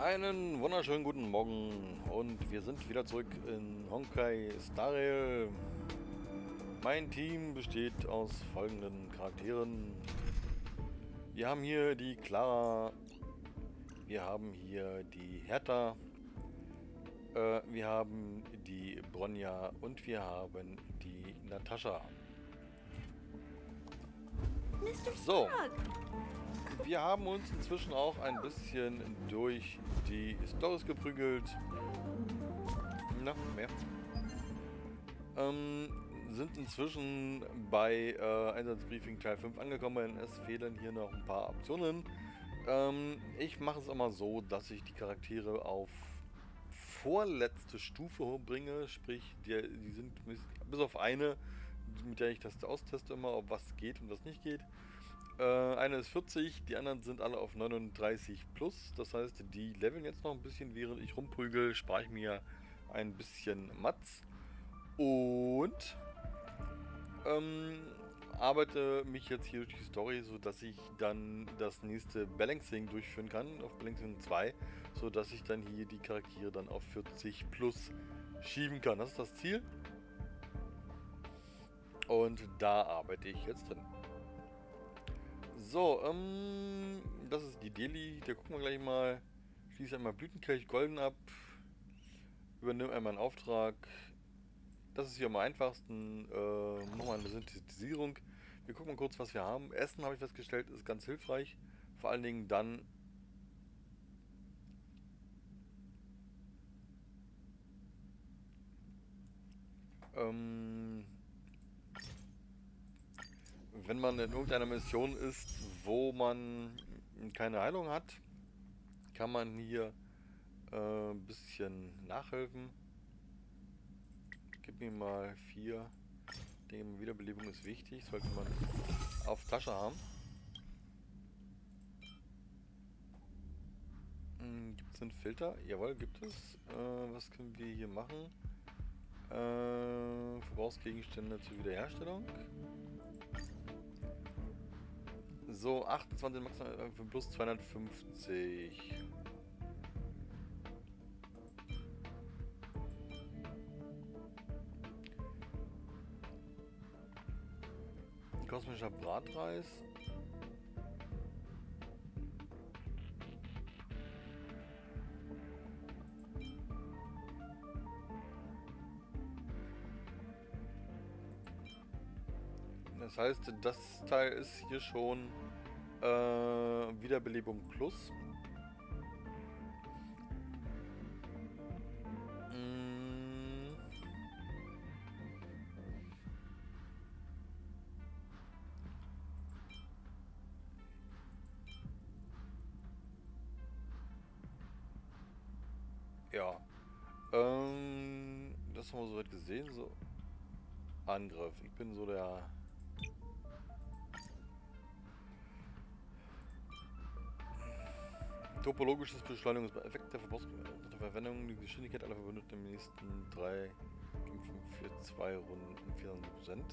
Einen wunderschönen guten Morgen und wir sind wieder zurück in Honkai Style. Mein Team besteht aus folgenden Charakteren. Wir haben hier die Clara, wir haben hier die Hertha, wir haben die Bronya und wir haben die Natascha. So, wir haben uns inzwischen auch ein bisschen durch die Storys geprügelt. Na, mehr. Sind inzwischen bei Einsatzbriefing Teil 5 angekommen. Es fehlen hier noch ein paar Optionen. Ich mache es immer so, dass ich die Charaktere auf vorletzte Stufe bringe. Sprich, die sind bis auf eine, mit der ich das austeste immer, ob was geht und was nicht geht. Eine ist 40, die anderen sind alle auf 39 plus. Das heißt, die leveln jetzt noch ein bisschen, während ich rumprügel, spare ich mir ein bisschen Mats. Und arbeite mich jetzt hier durch die Story, sodass ich dann das nächste Balancing durchführen kann, auf Balancing 2, sodass ich dann hier die Charaktere dann auf 40 plus schieben kann. Das ist das Ziel. Und da arbeite ich jetzt drin. So, das ist die Daily, da gucken wir gleich mal. Schließe einmal Blütenkelch golden ab. Übernimm einmal einen Auftrag. Das ist hier am einfachsten. Nochmal eine Synthetisierung. Wir gucken mal kurz, was wir haben. Essen, habe ich festgestellt, ist ganz hilfreich. Vor allen Dingen dann wenn man in irgendeiner Mission ist, wo man keine Heilung hat, kann man hier ein bisschen nachhelfen. Gib mir mal 4. Ich denke, Wiederbelebung ist wichtig, sollte man auf Tasche haben. Gibt es einen Filter? Jawohl, gibt es. Was können wir hier machen? Verbrauchsgegenstände zur Wiederherstellung. So, 28 maximal für plus 250. Kosmischer Bratreis. Das heißt, das Teil ist hier schon Wiederbelebung plus. Ja. Das haben wir soweit gesehen. So. Angriff. Ich bin so der... Topologisches Beschleunigungseffekt der Verbrauchsverwendung. Die Geschwindigkeit aller Verbündeten in den nächsten 3 Kämpfen für 2 Runden um 400%.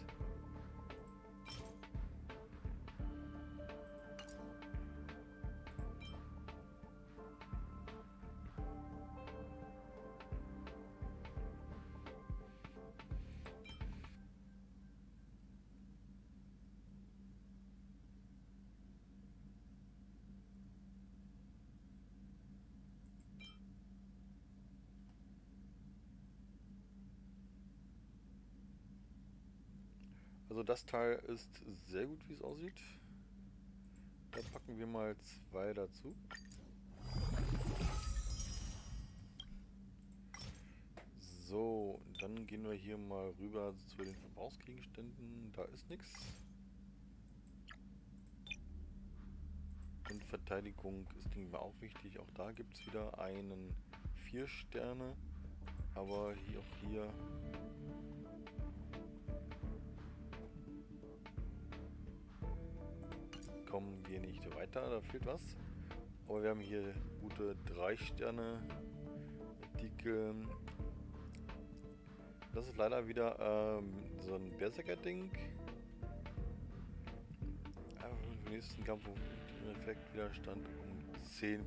Also das Teil ist sehr gut, wie es aussieht. Da packen wir mal 2 dazu. So, dann gehen wir hier mal rüber zu den Verbrauchsgegenständen. Da ist nichts. Und Verteidigung ist denke ich mal auch wichtig. Auch da gibt es wieder einen 4 Sterne. Aber hier auch hier... kommen wir nicht weiter, da fehlt was. Aber wir haben hier gute 3 Sterne Artikel. Das ist leider wieder so ein Berserker-Ding. Aber im nächsten Kampf Effekt Widerstand um 10%.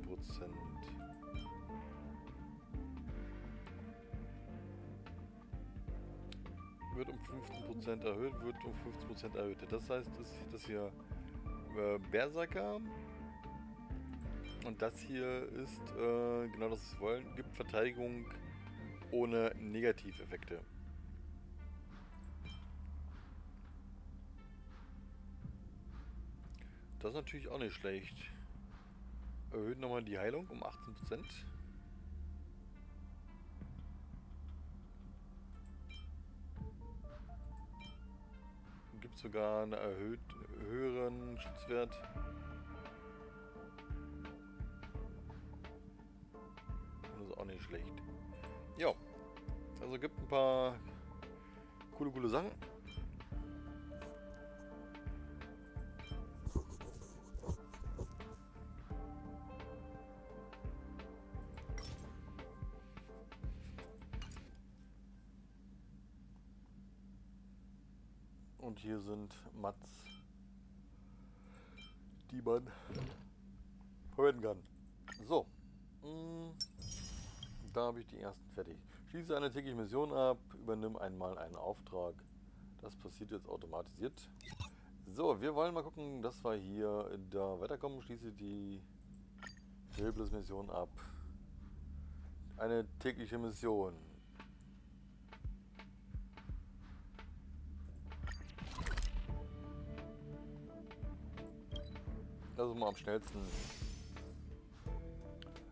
wird um 15% erhöht, wird um 15% erhöht. Das heißt, das hier Berserker und das hier ist genau das, was wir wollen, gibt Verteidigung ohne Negativeffekte. Das ist natürlich auch nicht schlecht. Erhöht nochmal die Heilung um 18%. Gibt sogar einen höheren Schutzwert. Das ist auch nicht schlecht. Ja, also gibt ein paar coole Sachen. Und hier sind Mats, die man verwenden kann. So, da habe ich die ersten fertig. Schließe eine tägliche Mission ab, übernimm einmal einen Auftrag. Das passiert jetzt automatisiert. So, wir wollen mal gucken, dass wir hier da weiterkommen. Schließe die Trailblaze Mission ab. Eine tägliche Mission. Das ist mal am schnellsten.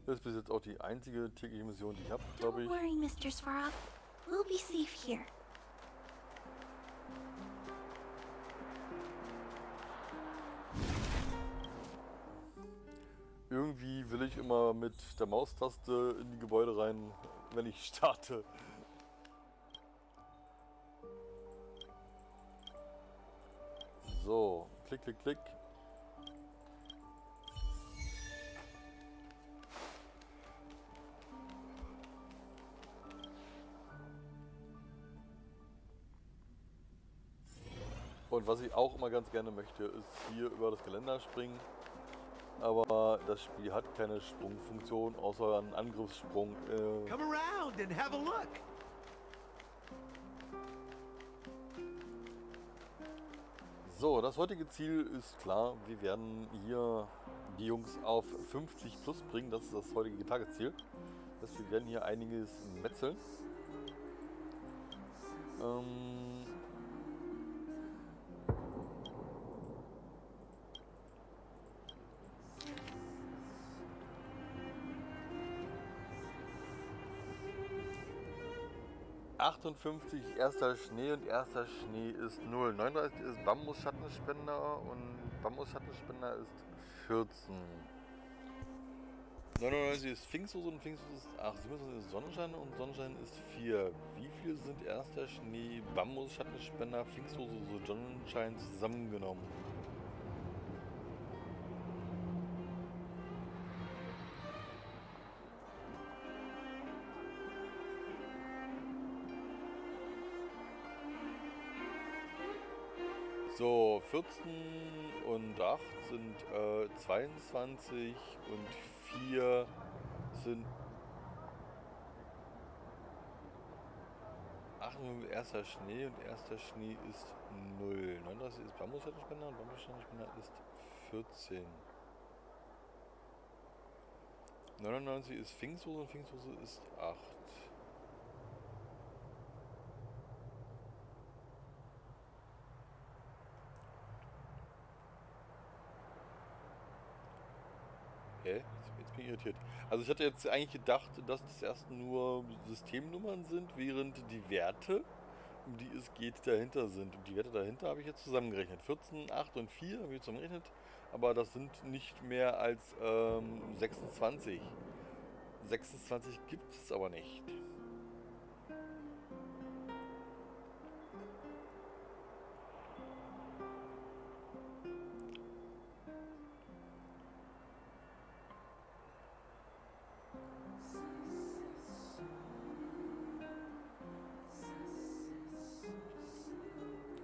Das ist bis jetzt auch die einzige tägliche Mission, die ich habe, glaube ich. Don't worry, Mr. Svarog. We'll be safe here. Irgendwie will ich immer mit der Maustaste in die Gebäude rein, wenn ich starte. So, klick, klick, klick. Und was ich auch immer ganz gerne möchte, ist hier über das Geländer springen. Aber das Spiel hat keine Sprungfunktion, außer einen Angriffssprung. Come around and have a look. So, das heutige Ziel ist klar. Wir werden hier die Jungs auf 50 plus bringen. Das ist das heutige Tagesziel. Das heißt, wir werden hier einiges metzeln. 58 erster Schnee und erster Schnee ist 0. 39 ist Bambus-Schattenspender und Bambus-Schattenspender ist 14. 99 ist Pfingsthose und Pfingsthose ist 8. 27 ist Sonnenschein und Sonnenschein ist 4. Wie viel sind erster Schnee, Bambus-Schattenspender, Pfingsthose, Sonnenschein zusammengenommen? So, 14 und 8 sind 22 und 4 sind 8 und erster Schnee und erster Schnee ist 0. 39 ist Bambusschattenspender und Bambusschattenspender ist 14. 99 ist Pfingsthose und Pfingsthose ist 8. Jetzt bin ich irritiert. Also ich hatte jetzt eigentlich gedacht, dass das erst nur Systemnummern sind, während die Werte, um die es geht, dahinter sind. Und die Werte dahinter habe ich jetzt zusammengerechnet. 14, 8 und 4 habe ich zusammengerechnet, aber das sind nicht mehr als 26. 26 gibt es aber nicht.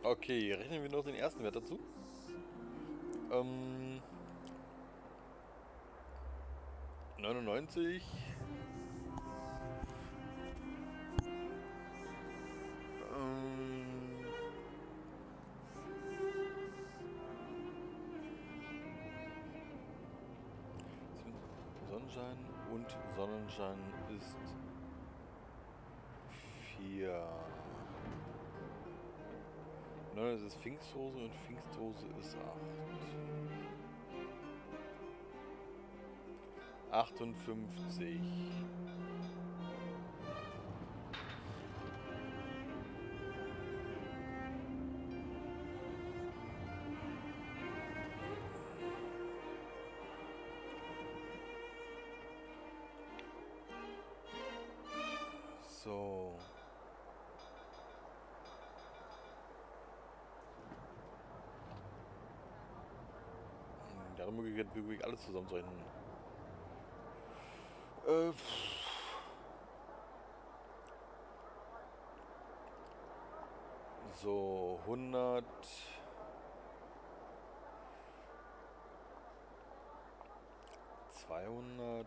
Okay, rechnen wir noch den ersten Wert dazu. 99. und Sonnenschein ist 4. Ne, das ist Pfingsthose und Pfingsthose ist 8. 58. So. Darum möglichkeit wirklich alles zusammenzurechnen. So, 100. 200.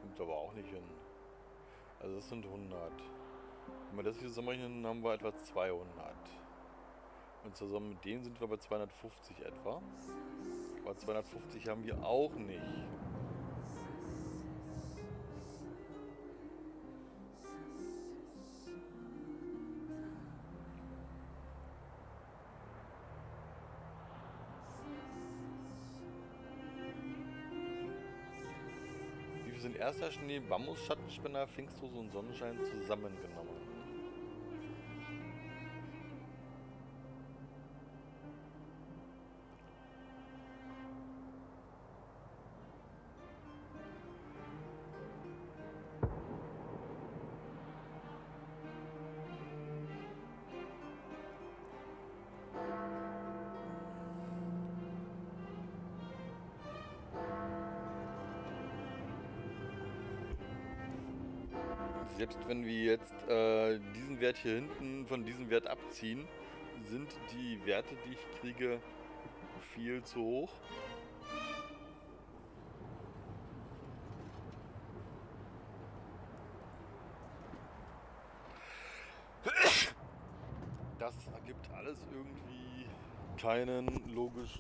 Kommt aber auch nicht hin. Also das sind 100. Wenn wir das hier zusammenrechnen, haben wir etwa 200. Und zusammen mit denen sind wir bei 250 etwa. Aber 250 haben wir auch nicht. Wie viel sind erster Schnee, Bambus, Schattenspinner, Pfingsthose und Sonnenschein zusammengenommen? Selbst wenn wir jetzt diesen Wert hier hinten von diesem Wert abziehen, sind die Werte, die ich kriege, viel zu hoch. Das ergibt alles irgendwie keinen logischen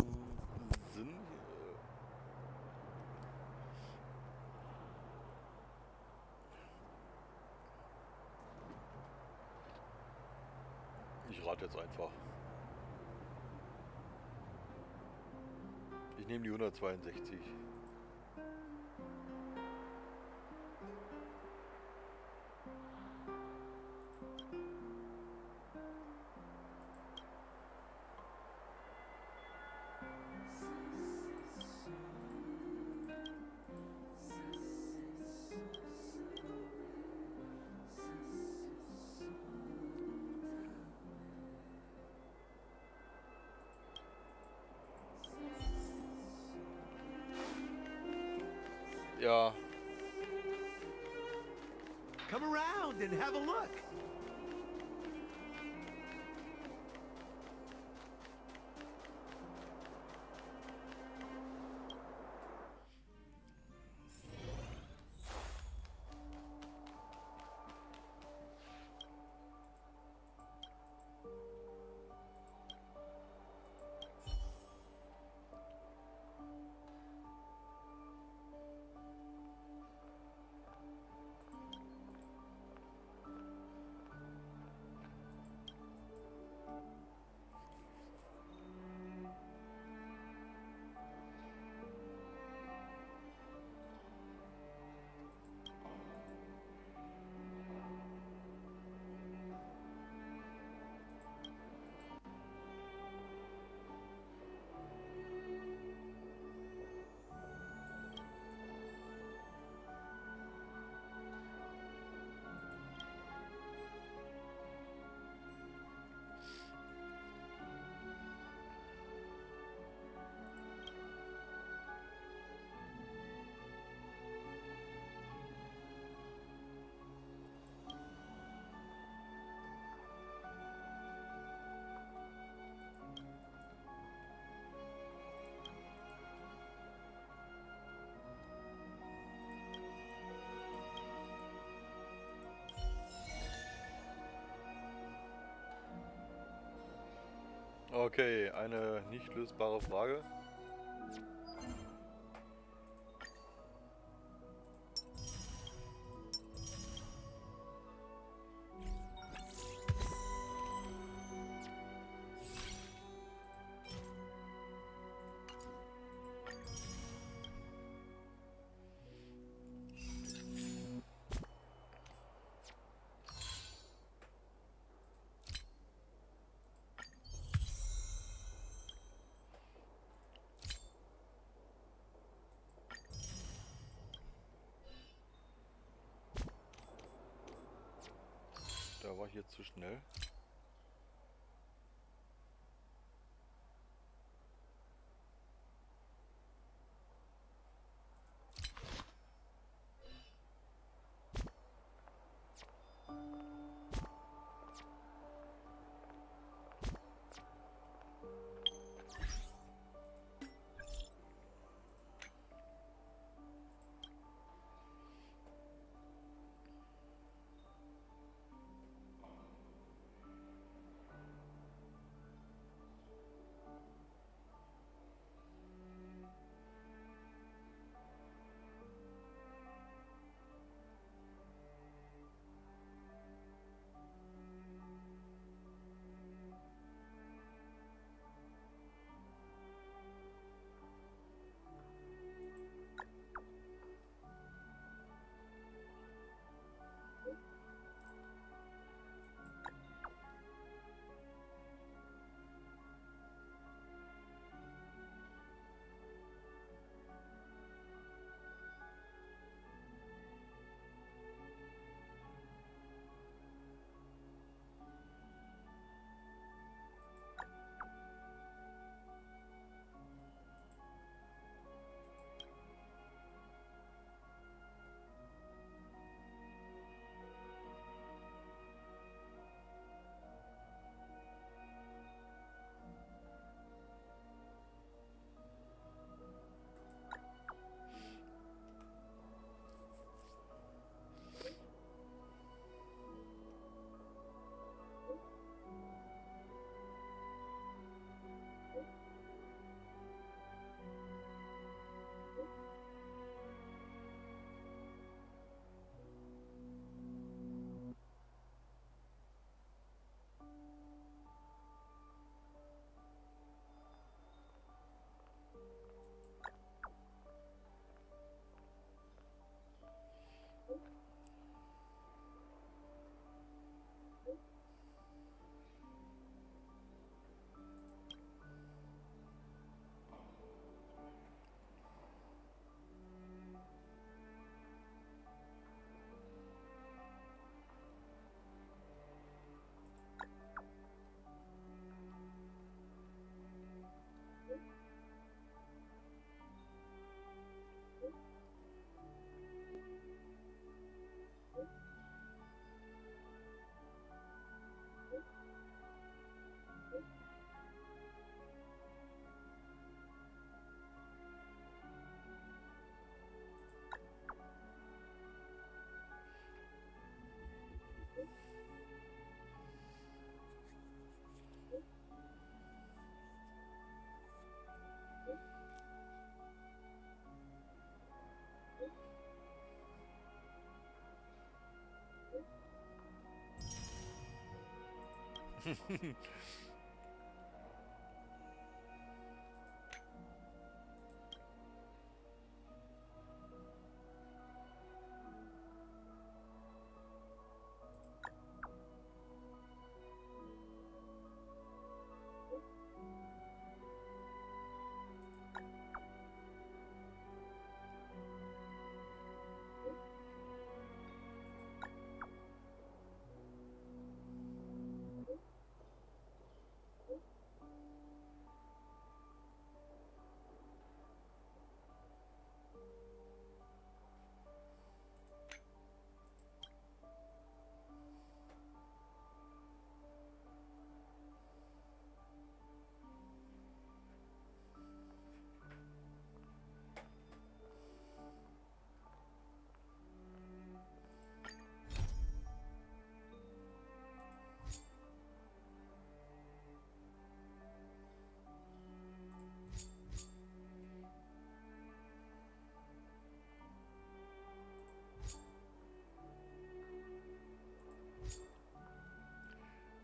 Sinn. Ich rate jetzt einfach. Ich nehme die 162. Ja. Come around and have a look. Okay, eine nicht lösbare Frage. Da war ich jetzt zu schnell.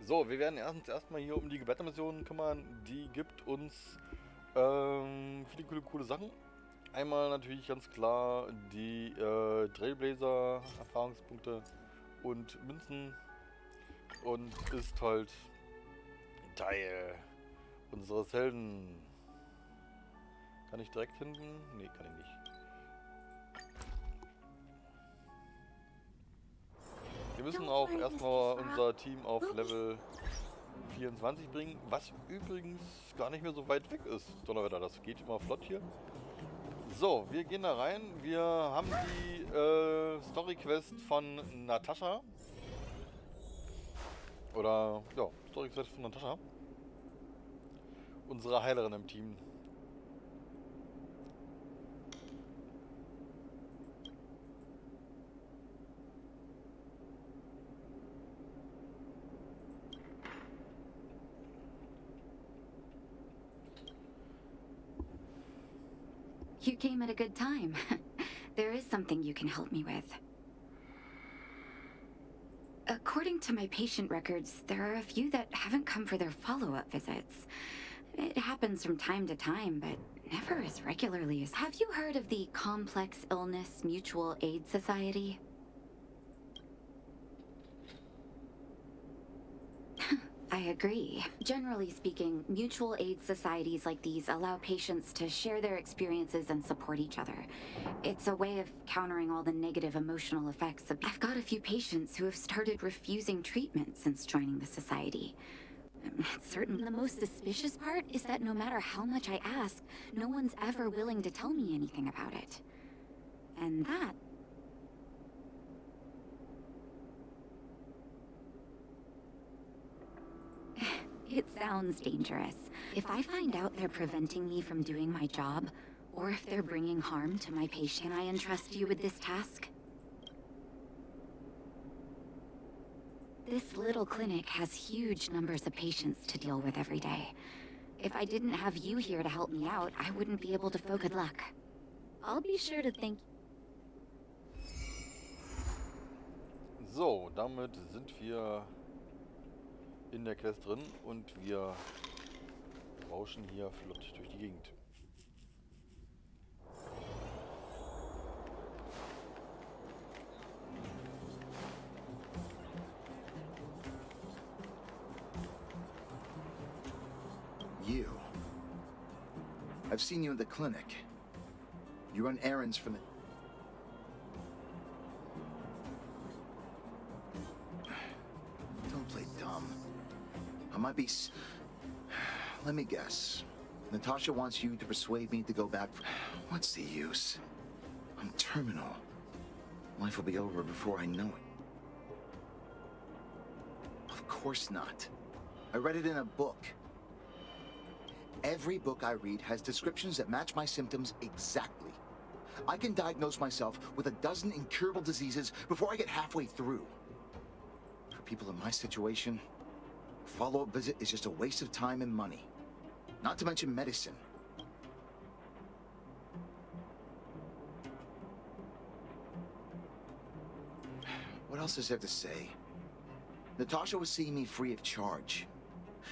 So, wir werden erstmal hier um die Gewettermissionen kümmern. Die gibt uns viele coole Sachen. Einmal natürlich ganz klar die Trailblazer Erfahrungspunkte und Münzen und ist halt Teil unseres Helden. Kann ich direkt hinten? Nee, kann ich nicht. Wir müssen auch erstmal unser Team auf Level 24 bringen, was übrigens gar nicht mehr so weit weg ist. Donnerwetter, das geht immer flott hier. So, wir gehen da rein. Wir haben die Story-Quest von Natascha. Oder, ja, Story-Quest von Natascha. Unsere Heilerin im Team. You came at a good time. There is something you can help me with. According to my patient records, there are a few that haven't come for their follow-up visits. It happens from time to time, but never as regularly as... Have you heard of the Complex Illness Mutual Aid Society? I agree. Generally speaking, mutual aid societies like these allow patients to share their experiences and support each other. It's a way of countering all the negative emotional effects of... I've got a few patients who have started refusing treatment since joining the society. Certainly, the most suspicious part is that no matter how much I ask, no one's ever willing to tell me anything about it. And that... It sounds dangerous. If I find out they're preventing me from doing my job, or if they're bringing harm to my patient, can I entrust you with this task? This little clinic has huge numbers of patients to deal with every day. If I didn't have you here to help me out, I wouldn't be able to Good luck. I'll be sure to thank you. So, damit sind wir in der Quest drin und wir rauschen hier flott durch die Gegend. You. I've seen you at the clinic. You run errands for the... Don't play dumb. I might be... Let me guess. Natasha wants you to persuade me to go back for... What's the use? I'm terminal. Life will be over before I know it. Of course not. I read it in a book. Every book I read has descriptions that match my symptoms exactly. I can diagnose myself with a dozen incurable diseases before I get halfway through. For people in my situation, a follow-up visit is just a waste of time and money. Not to mention medicine. What else is there to say? Natasha was seeing me free of charge.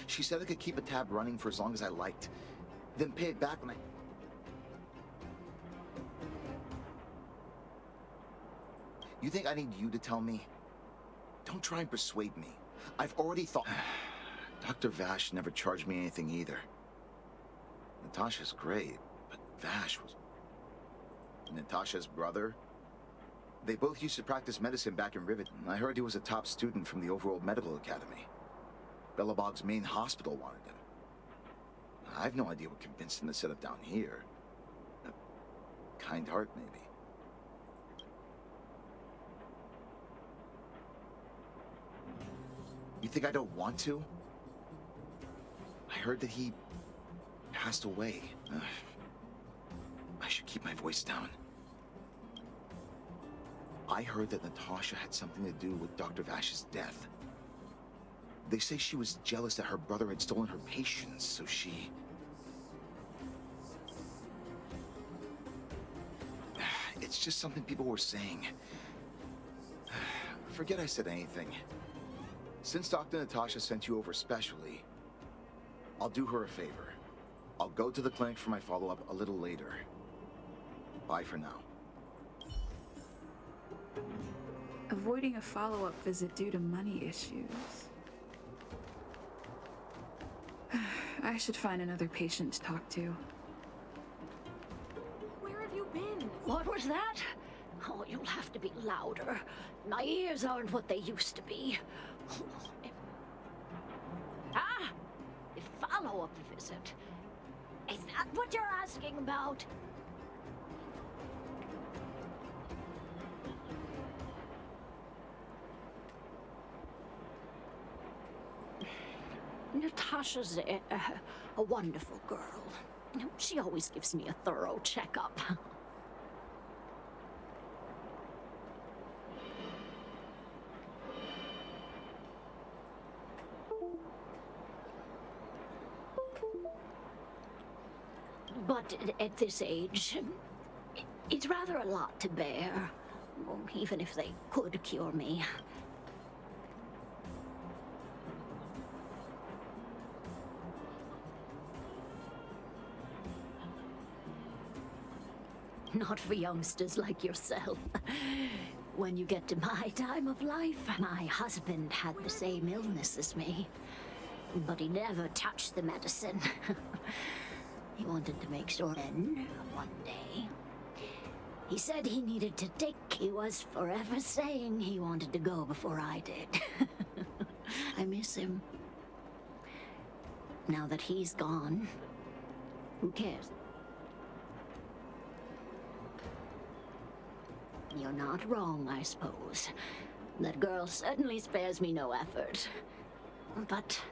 She said I could keep a tab running for as long as I liked, then pay it back when I... You think I need you to tell me? Don't try and persuade me. I've already thought... Dr. Vash never charged me anything either. Natasha's great, but Vash was... Natasha's brother? They both used to practice medicine back in Rivet. I heard he was a top student from the Overworld Medical Academy. Belobog's main hospital wanted him. I have no idea what convinced him to set up down here. A kind heart, maybe. You think I don't want to? I heard that he passed away. I should keep my voice down. I heard that Natasha had something to do with Dr. Vash's death. They say she was jealous that her brother had stolen her patients, so she... It's just something people were saying. Forget I said anything. Since Dr. Natasha sent you over specially, I'll do her a favor. I'll go to the clinic for my follow-up a little later. Bye for now. Avoiding a follow-up visit due to money issues. I should find another patient to talk to. Where have you been? What was that? Oh, you'll have to be louder. My ears aren't what they used to be. Ah! A follow-up visit. Is that what you're asking about? Natasha's a wonderful girl. She always gives me a thorough checkup. But at this age, it's rather a lot to bear, even if they could cure me. Not for youngsters like yourself. When you get to my time of life, my husband had the same illness as me, but he never touched the medicine. He wanted to make sure then, one day, he said he needed to take. He was forever saying he wanted to go before I did. I miss him. Now that he's gone, who cares? You're not wrong, I suppose. That girl certainly spares me no effort. But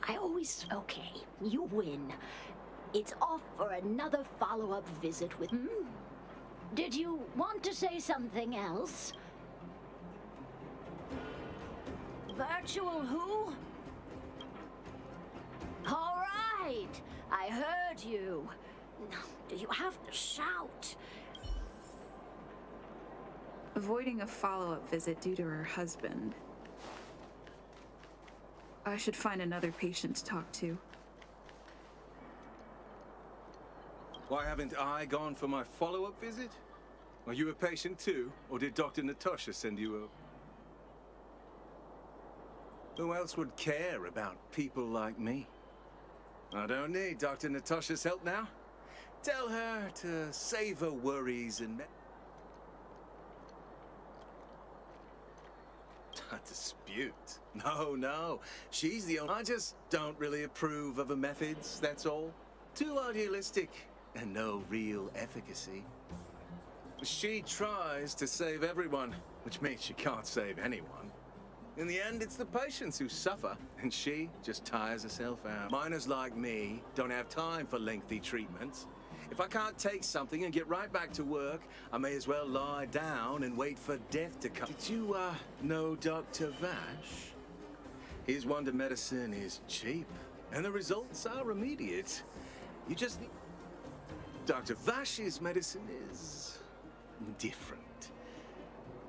I always... Okay, you win. It's off for another follow-up visit with... Did you want to say something else? Virtual who? All right, I heard you. Do you have to shout? Avoiding a follow-up visit due to her husband. I should find another patient to talk to. Why haven't I gone for my follow-up visit? Are you a patient too, or did Dr. Natasha send you over? Who else would care about people like me? I don't need Dr. Natasha's help now. Tell her to save her worries and... A dispute? No. She's the only... I just don't really approve of her methods, that's all. Too idealistic and no real efficacy. She tries to save everyone, which means she can't save anyone. In the end, it's the patients who suffer, and she just tires herself out. Miners like me don't have time for lengthy treatments. If I can't take something and get right back to work, I may as well lie down and wait for death to come. Did you, know Dr. Vash? His wonder medicine is cheap, and the results are immediate. You just need... Dr. Vash's medicine is... different.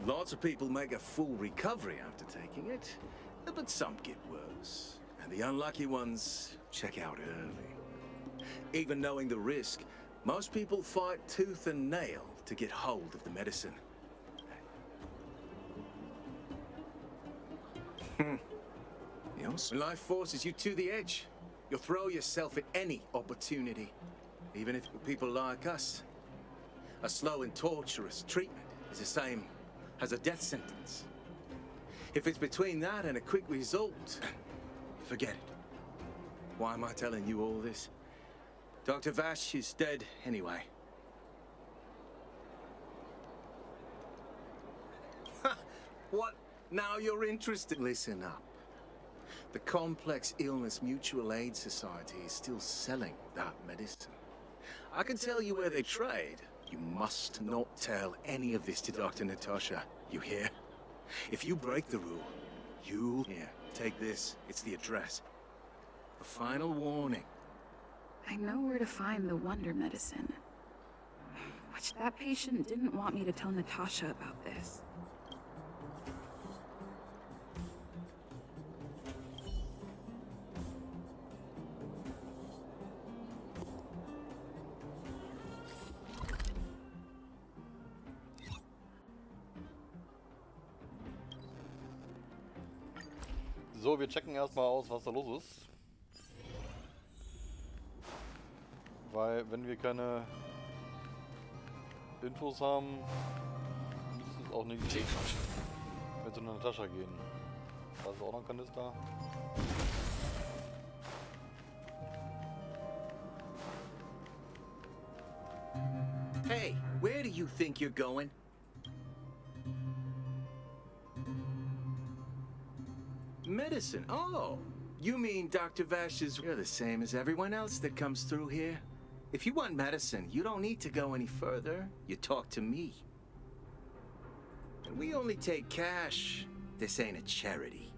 Lots of people make a full recovery after taking it, but some get worse. And the unlucky ones check out early. Even knowing the risk, most people fight tooth and nail to get hold of the medicine. When life forces you to the edge, you'll throw yourself at any opportunity, even if people like us. A slow and torturous treatment is the same as a death sentence. If it's between that and a quick result, forget it. Why am I telling you all this? Dr. Vash is dead anyway. What? Now you're interested? Listen up. The Complex Illness Mutual Aid Society is still selling that medicine. I can tell you where they trade. You must not tell any of this to Dr. Natasha. You hear? If you break the rule, you'll... Here, take this. It's the address. A final warning. I know where to find the wonder medicine. Which that patient didn't want me to tell Natasha about this. So, wir checken erstmal aus, was da los ist. Weil, wenn wir keine Infos haben, müsste es auch nicht mit so einer Tasche gehen. Da ist auch noch ein Kanister. Hey, where do you think you're going? Medicine. Oh, you mean Dr. Vash's... You're the same as everyone else that comes through here. If you want medicine, you don't need to go any further. You talk to me. And we only take cash. This ain't a charity.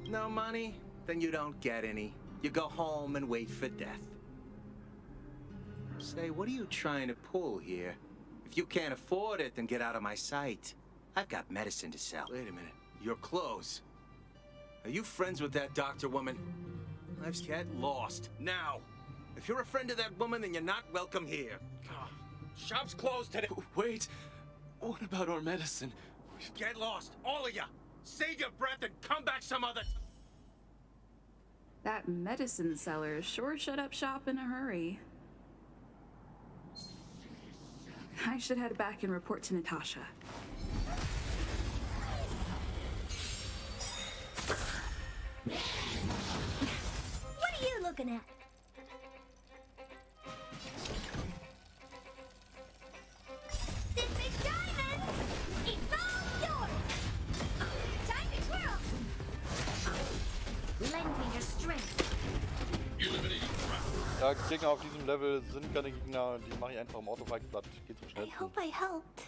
No money? Then you don't get any. You go home and wait for death. Say, what are you trying to pull here? If you can't afford it, then get out of my sight. I've got medicine to sell. Wait a minute. Your clothes. Are you friends with that doctor woman? I've get lost. Now. If you're a friend of that woman, then you're not welcome here. Shop's closed today. Wait. What about our medicine? Get lost, all of you. Save your breath and come back some other... That medicine seller sure shut up shop in a hurry. I should head back and report to Natasha. What are you looking at? This big diamond! It's all yours! Time to twirl! Lend me your strength. Ja, Gegner auf diesem Level sind keine Gegner, die mache ich einfach im Autofight platt. Geht zum I schnellsten. hope I helped.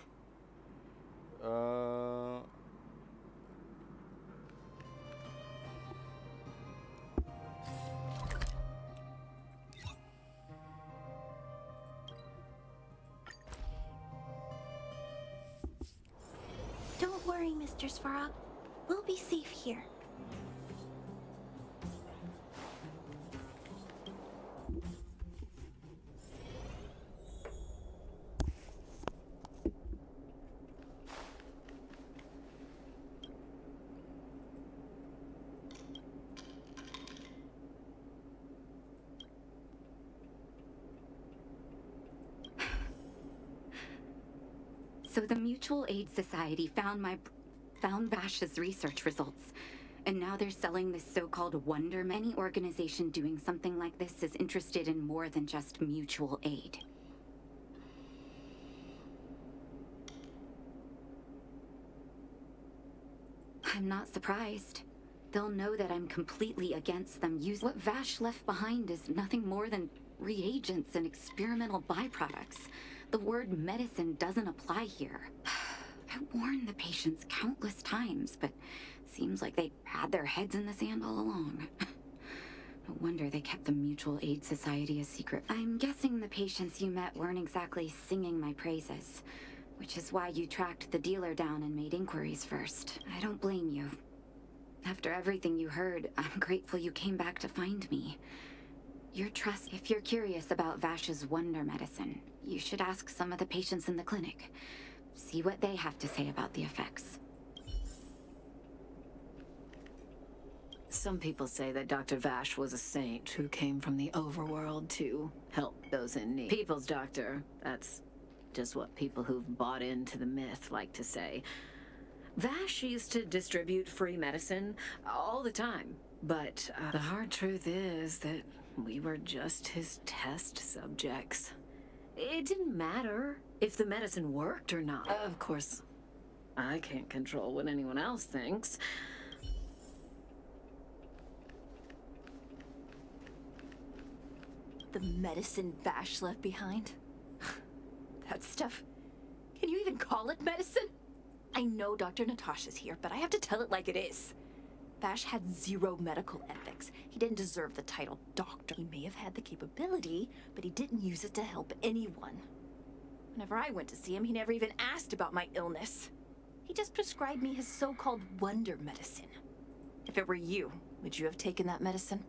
Don't worry, Mr. Svarog. We'll be safe here. So the Mutual Aid Society found Vash's research results. And now they're selling this so-called wonder. Any organization doing something like this is interested in more than just mutual aid. I'm not surprised. They'll know that I'm completely against them. What Vash left behind is nothing more than reagents and experimental byproducts. The word medicine doesn't apply here. I warned the patients countless times, but seems like they had their heads in the sand all along. No wonder they kept the Mutual Aid Society a secret. I'm guessing the patients you met weren't exactly singing my praises, which is why you tracked the dealer down and made inquiries first. I don't blame you. After everything you heard, I'm grateful you came back to find me. Your trust. If you're curious about Vash's wonder medicine, you should ask some of the patients in the clinic. See what they have to say about the effects. Some people say that Dr. Vash was a saint who came from the overworld to help those in need. People's doctor. That's just what people who've bought into the myth like to say. Vash used to distribute free medicine all the time, but the hard truth is that we were just his test subjects. It didn't matter if the medicine worked or not. Of course, I can't control what anyone else thinks. The medicine Vash left behind? That stuff... Can you even call it medicine? I know Dr. Natasha's here, but I have to tell it like it is. Vash had zero medical ethics. He didn't deserve the title doctor. He may have had the capability, but he didn't use it to help anyone. Whenever I went to see him, he never even asked about my illness. He just prescribed me his so-called wonder medicine. If it were you, would you have taken that medicine?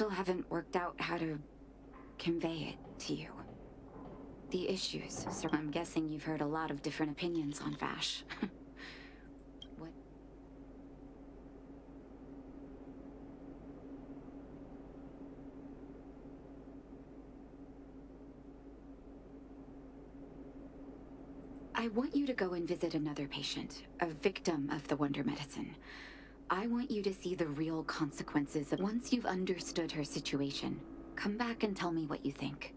still haven't worked out how to convey it to you. The issues, so I'm guessing you've heard a lot of different opinions on Vash. What? I want you to go and visit another patient, a victim of the Wonder Medicine. I want you to see the real consequences of once you've understood her situation. Come back and tell me what you think.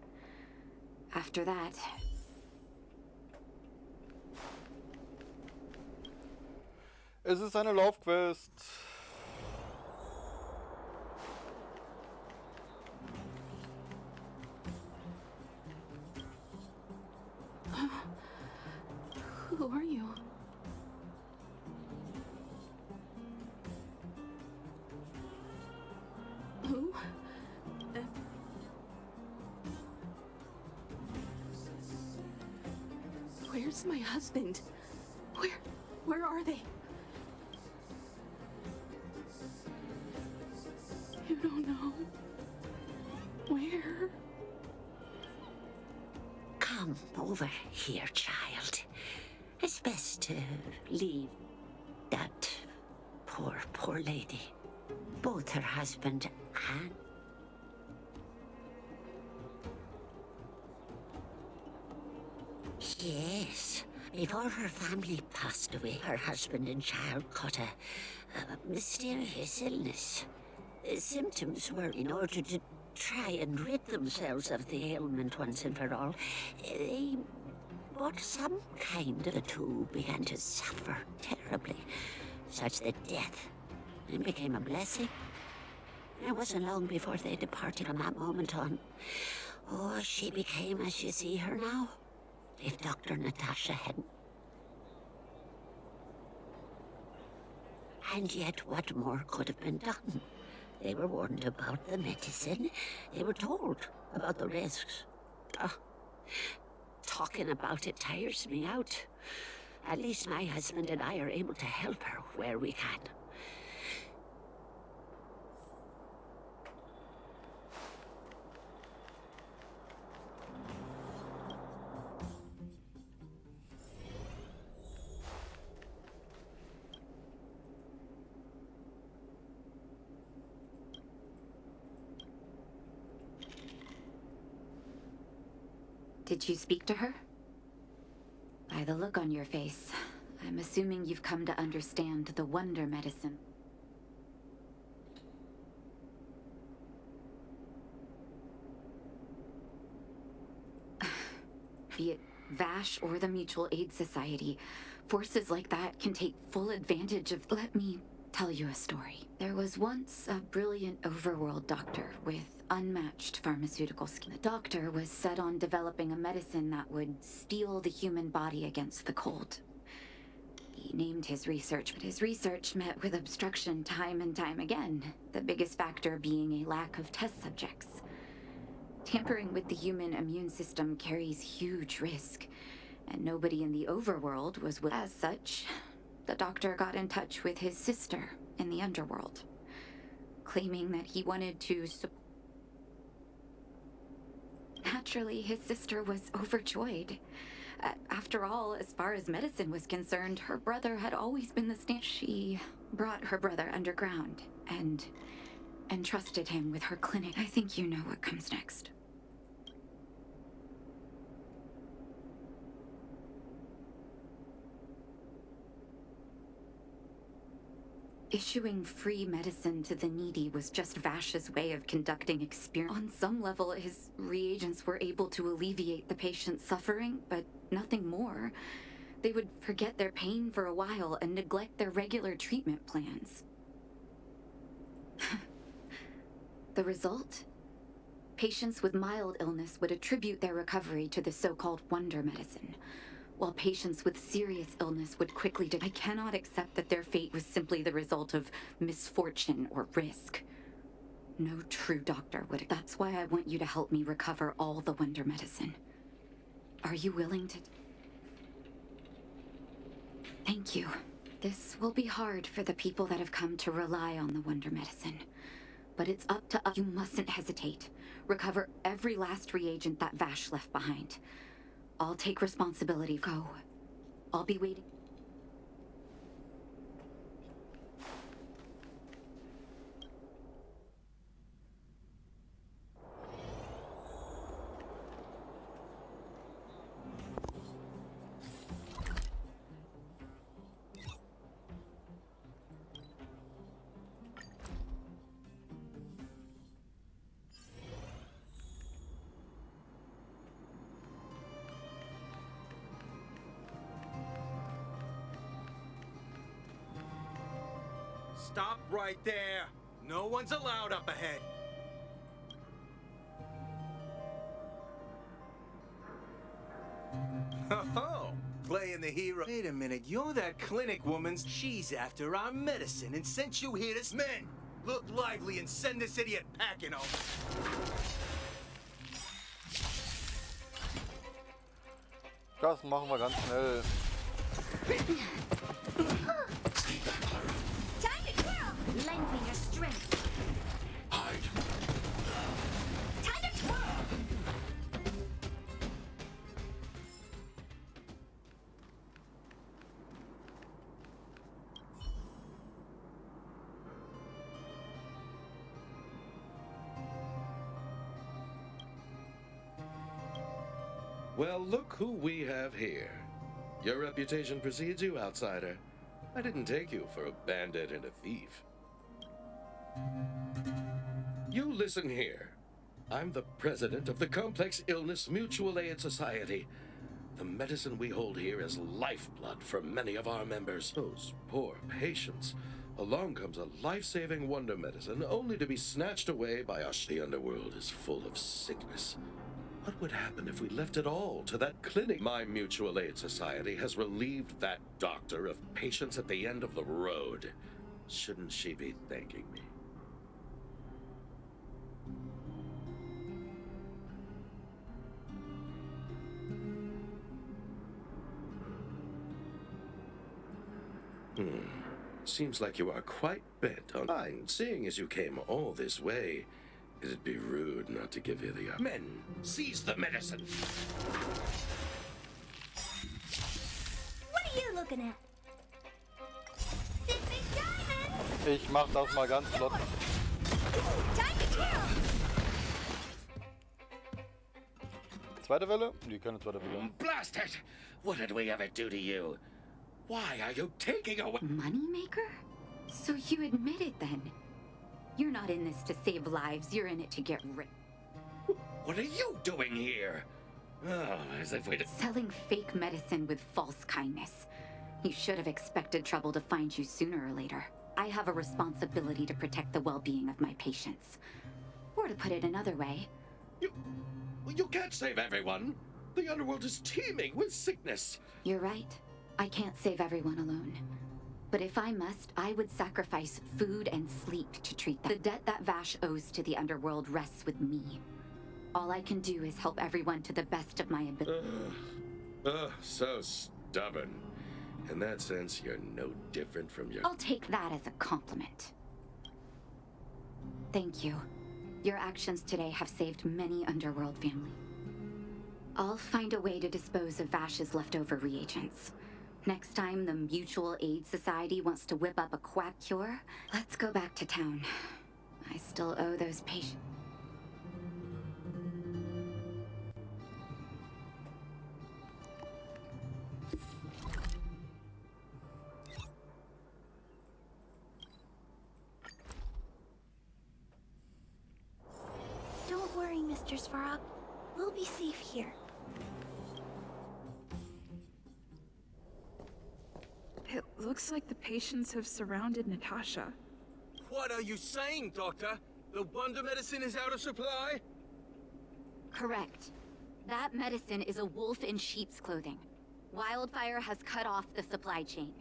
After that... Es ist eine Laufquest. Who are you? Who? Where's my husband? Where are they? You don't know. Where? Come over here, child. It's best to leave that poor lady. Both her husband and... Yes. Before her family passed away, her husband and child caught a mysterious illness. The symptoms were, in order to try and rid themselves of the ailment once and for all, they bought some kind of... The two began to suffer terribly, such that death became a blessing. It wasn't long before they departed from that moment on. Oh, she became as you see her now. If Dr. Natasha hadn't... And yet, what more could have been done? They were warned about the medicine. They were told about the risks. Talking about it tires me out. At least my husband and I are able to help her where we can. Did you speak to her? By the look on your face, I'm assuming you've come to understand the Wonder Medicine. Be it Vash or the Mutual Aid Society, forces like that can take full advantage of... Let me tell you a story. There was once a brilliant overworld doctor with unmatched pharmaceutical skill. The doctor was set on developing a medicine that would steel the human body against the cold. He named his research, but his research met with obstruction time and time again, the biggest factor being a lack of test subjects. Tampering with the human immune system carries huge risk, and nobody in the overworld was willing. As such, the doctor got in touch with his sister in the underworld, claiming that he wanted to support. Naturally, his sister was overjoyed. After all, as far as medicine was concerned, her brother had always been the stand. She brought her brother underground and entrusted him with her clinic. I think you know what comes next. Issuing free medicine to the needy was just Vash's way of conducting experiments. On some level, his reagents were able to alleviate the patient's suffering, but nothing more. They would forget their pain for a while and neglect their regular treatment plans. The result? Patients with mild illness would attribute their recovery to the so-called Wonder Medicine, while patients with serious illness would quickly I cannot accept that their fate was simply the result of misfortune or risk. No true doctor would. That's why I want you to help me recover all the Wonder Medicine. Are you willing to? Thank you. This will be hard for the people that have come to rely on the Wonder Medicine. But it's up to us. You mustn't hesitate. Recover every last reagent that Vash left behind. I'll take responsibility. Go. I'll be waiting. Stop right there. No one's allowed up ahead. Oh, playing the hero. Wait a minute, you're that clinic woman's. She's after our medicine and sent you here to... Men, look lively and send this idiot packing home. Das machen wir ganz schnell. Lend me your strength. Hide. Time to twirl. Well, look who we have here. Your reputation precedes you, outsider. I didn't take you for a bandit and a thief. You listen here. I'm the president of the Complex Illness Mutual Aid Society. The medicine we hold here is lifeblood for many of our members. Those poor patients. Along comes a life-saving wonder medicine only to be snatched away by us. The underworld is full of sickness. What would happen if we left it all to that clinic? My mutual aid society has relieved that doctor of patients at the end of the road. Shouldn't she be thanking me? Seems like you are quite bent on mine. Seeing as you came all this way, it'd be rude not to give you the... Men, seize the medicine! What are you looking at? Big diamond! Ich mach das mal ganz flott. Time to twirl. Zweite Welle? Die können zweite Welle. Blast it! What did we ever do to you? Why are you taking away... Moneymaker? So you admit it then? You're not in this to save lives, you're in it to get rich. What are you doing here? Oh, as if we'd... Selling fake medicine with false kindness. You should have expected trouble to find you sooner or later. I have a responsibility to protect the well-being of my patients. Or to put it another way... You can't save everyone. The underworld is teeming with sickness. You're right. I can't save everyone alone. But if I must, I would sacrifice food and sleep to treat them. The debt that Vash owes to the underworld rests with me. All I can do is help everyone to the best of my ability. So stubborn. In that sense, you're no different from your... I'll take that as a compliment. Thank you. Your actions today have saved many underworld families. I'll find a way to dispose of Vash's leftover reagents. Next time the Mutual Aid Society wants to whip up a quack cure, let's go back to town. I still owe those patients. Don't worry, Mr. Svarog. We'll be safe here. It looks like the patients have surrounded Natasha. What are you saying, Doctor? The wonder medicine is out of supply? Correct. That medicine is a wolf in sheep's clothing. Wildfire has cut off the supply chain.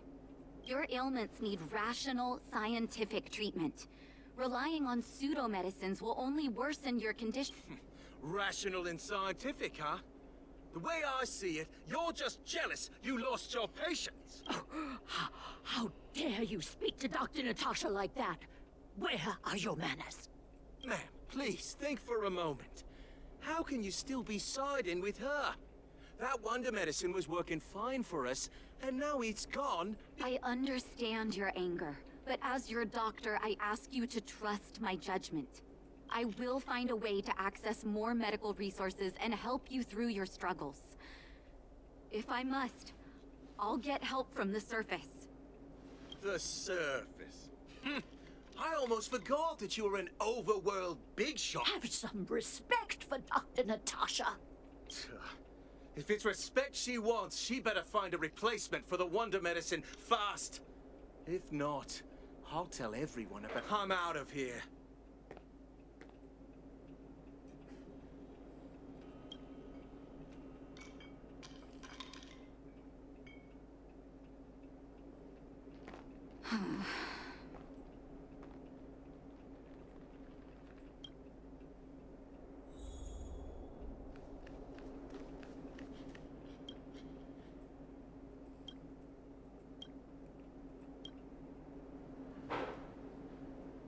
Your ailments need rational, scientific treatment. Relying on pseudo-medicines will only worsen your condition. Rational and scientific, huh? The way I see it, you're just jealous you lost your patients. Oh, how dare you speak to Dr. Natasha like that? Where are your manners? Ma'am, please think for a moment. How can you still be siding with her? That wonder medicine was working fine for us, and now it's gone. I understand your anger, but as your doctor, I ask you to trust my judgment. I will find a way to access more medical resources and help you through your struggles. If I must, I'll get help from the surface. The surface. I almost forgot that you were an overworld big shot. Have some respect for Dr. Natasha. If it's respect she wants, she better find a replacement for the wonder medicine fast. If not, I'll tell everyone about. I'm out of here.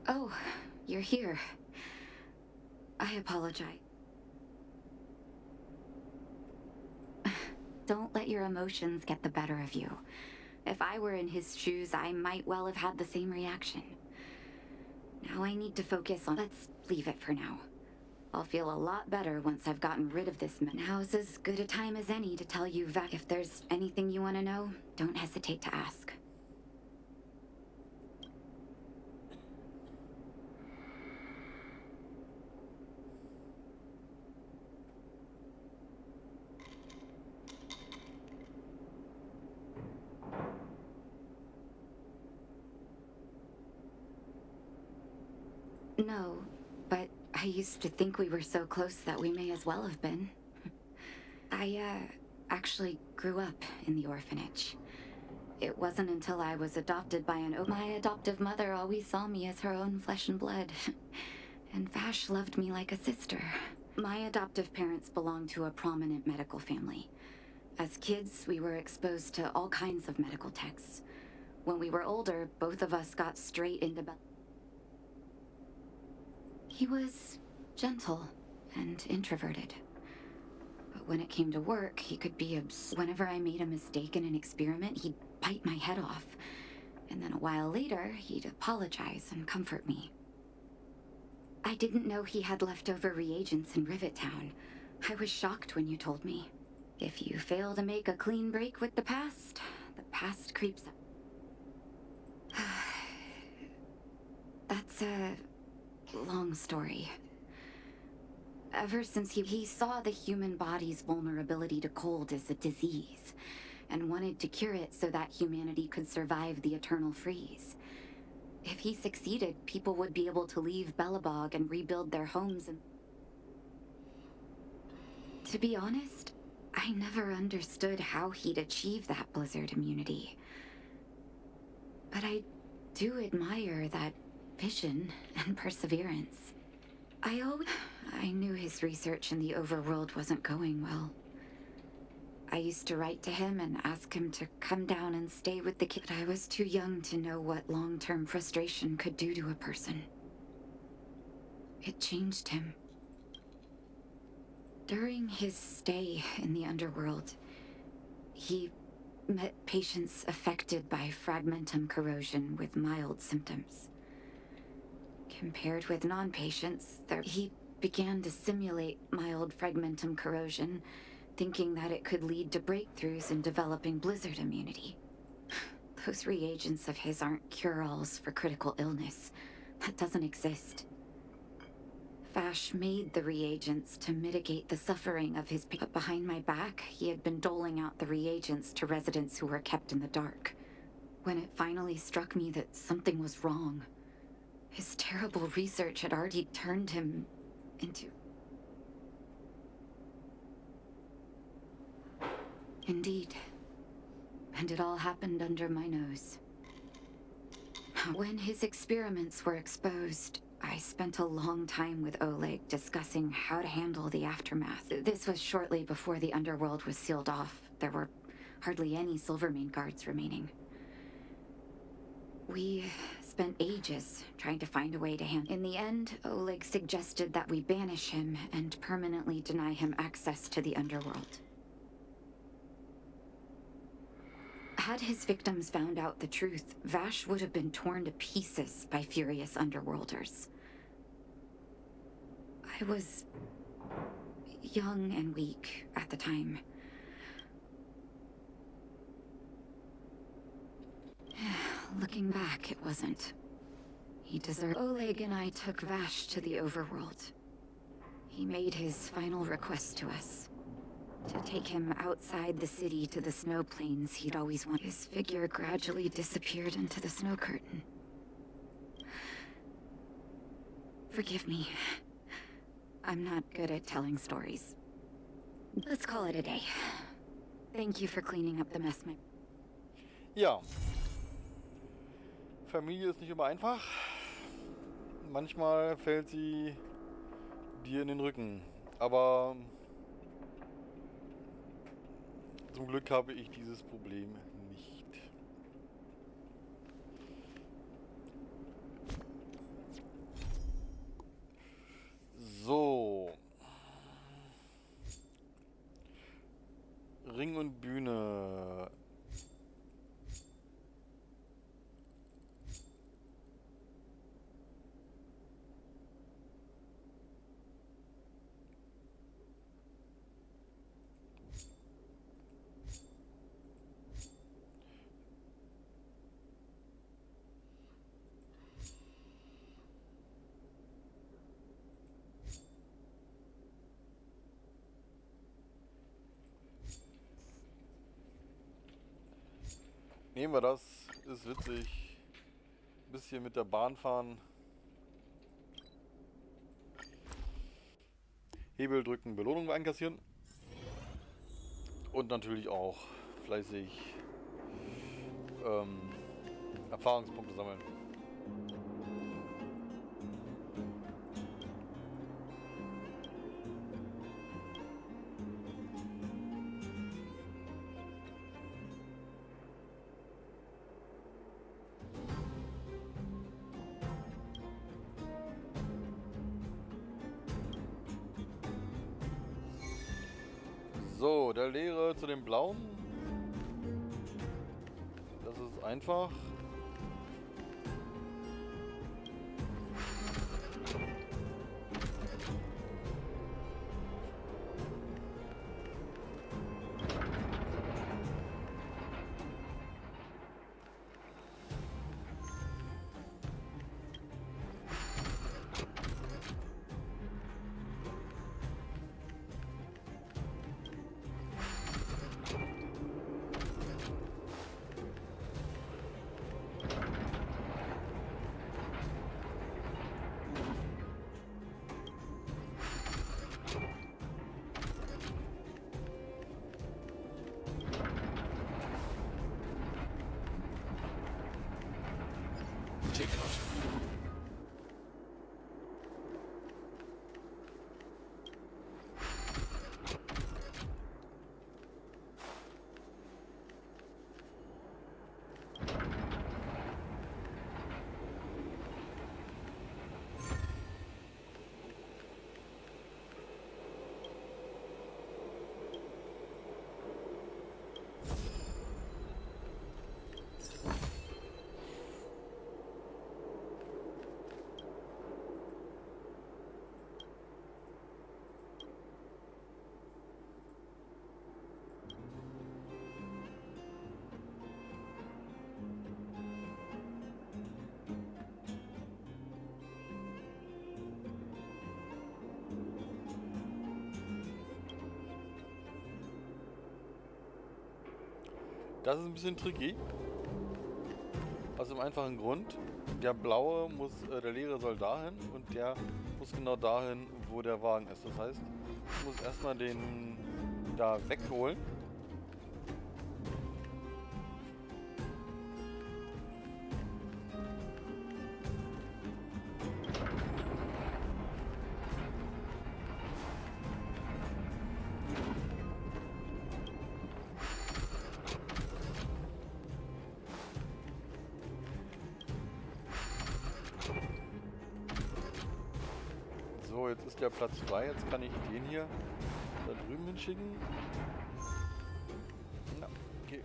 Oh, you're here. I apologize. Don't let your emotions get the better of you. If I were in his shoes, I might well have had the same reaction. Now I need to focus on... Let's leave it for now. I'll feel a lot better once I've gotten rid of this. Now's as good a time as any to tell you that if there's anything you want to know, don't hesitate to ask. No, but I used to think we were so close that we may as well have been. I, actually grew up in the orphanage. It wasn't until I was adopted by my adoptive mother always saw me as her own flesh and blood. And Vash loved me like a sister. My adoptive parents belonged to a prominent medical family. As kids, we were exposed to all kinds of medical texts. When we were older, both of us got straight into... He was gentle and introverted. But when it came to work, he could be Whenever I made a mistake in an experiment, he'd bite my head off. And then a while later, he'd apologize and comfort me. I didn't know he had leftover reagents in Rivet Town. I was shocked when you told me. If you fail to make a clean break with the past creeps up. That's a long story. Ever since he saw the human body's vulnerability to cold as a disease, and wanted to cure it so that humanity could survive the eternal freeze. If he succeeded, people would be able to leave Belobog and rebuild their homes and... To be honest, I never understood how he'd achieve that blizzard immunity. But I do admire that vision and perseverance. I knew his research in the overworld wasn't going well. I used to write to him and ask him to come down and stay with the kid. I was too young to know what long-term frustration could do to a person. It changed him. During his stay in the underworld, he met patients affected by fragmentum corrosion with mild symptoms. Compared with non-patients, he began to simulate mild fragmentum corrosion, thinking that it could lead to breakthroughs in developing blizzard immunity. Those reagents of his aren't cure-alls for critical illness. That doesn't exist. Vash made the reagents to mitigate the suffering of his but behind my back, he had been doling out the reagents to residents who were kept in the dark. When it finally struck me that something was wrong, his terrible research had already turned him into... Indeed. And it all happened under my nose. When his experiments were exposed, I spent a long time with Oleg discussing how to handle the aftermath. This was shortly before the underworld was sealed off. There were hardly any Silvermane guards remaining. We spent ages trying to find a way to handle. In the end, Oleg suggested that we banish him and permanently deny him access to the underworld. Had his victims found out the truth, Vash would have been torn to pieces by furious underworlders. I was young and weak at the time. Looking back, it wasn't. He deserved. Oleg and I took Vash to the overworld. He made his final request to us. To take him outside the city to the snow plains he'd always wanted. His figure gradually disappeared into the snow curtain. Forgive me. I'm not good at telling stories. Let's call it a day. Thank you for cleaning up the mess, my... Ja. Familie ist nicht immer einfach. Manchmal fällt sie dir in den Rücken. Aber zum Glück habe ich dieses Problem nicht. So. Ring und Bühne. Nehmen wir das, ist witzig. Bisschen mit der Bahn fahren. Hebel drücken, Belohnung einkassieren. Und natürlich auch fleißig Erfahrungspunkte sammeln. So, der Leere zu dem Blauen. Das ist einfach. Das ist ein bisschen tricky. Aus dem einfachen Grund, der blaue muss, der leere soll dahin und der muss genau dahin, wo der Wagen ist. Das heißt, ich muss erstmal den da wegholen. jetzt ist der Platz frei. Jetzt kann ich den hier da drüben hinschicken. Na, okay.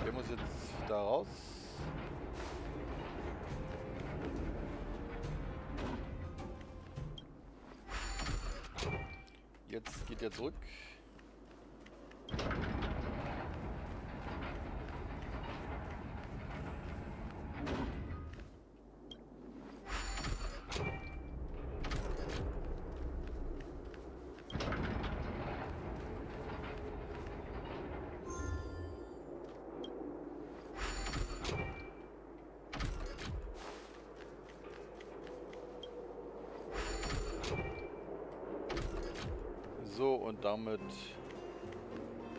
Der muss jetzt da raus. Jetzt geht er zurück. So, und damit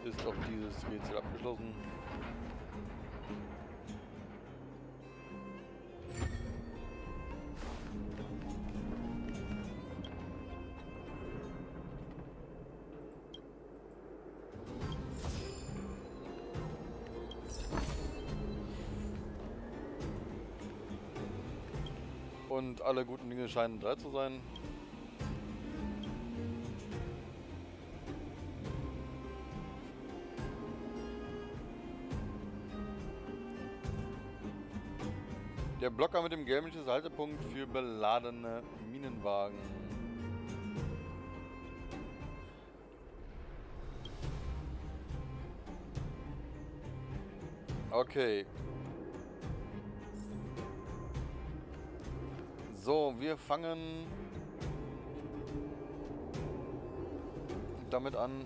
ist auch dieses Rätsel abgeschlossen. Und alle guten Dinge scheinen 3 zu sein. Der Blocker mit dem gelben ist der Haltepunkt für beladene Minenwagen. Okay. So, wir fangen damit an,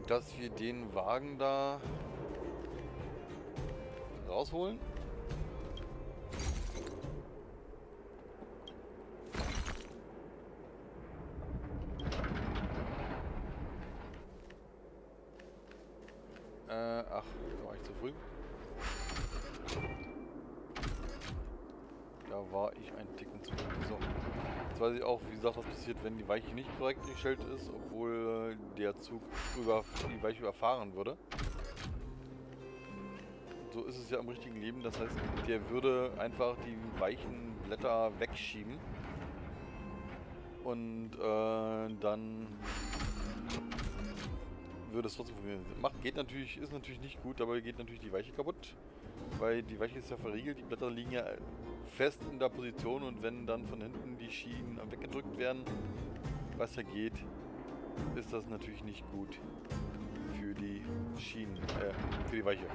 dass wir den Wagen da rausholen. Ach, da war ich zu früh. Da war ich ein Ticken zu früh. So. Jetzt weiß ich auch, wie gesagt, was passiert, wenn die Weiche nicht korrekt gestellt ist, obwohl der Zug über die Weiche überfahren würde. So ist es ja im richtigen Leben. Das heißt, der würde einfach die weichen Blätter wegschieben. Und dann würde es trotzdem funktionieren. Geht natürlich, ist natürlich nicht gut, dabei geht natürlich die Weiche kaputt. Weil die Weiche ist ja verriegelt, die Blätter liegen ja fest in der Position und wenn dann von hinten die Schienen weggedrückt werden, was ja geht, ist das natürlich nicht gut für die Schienen, für die Weiche.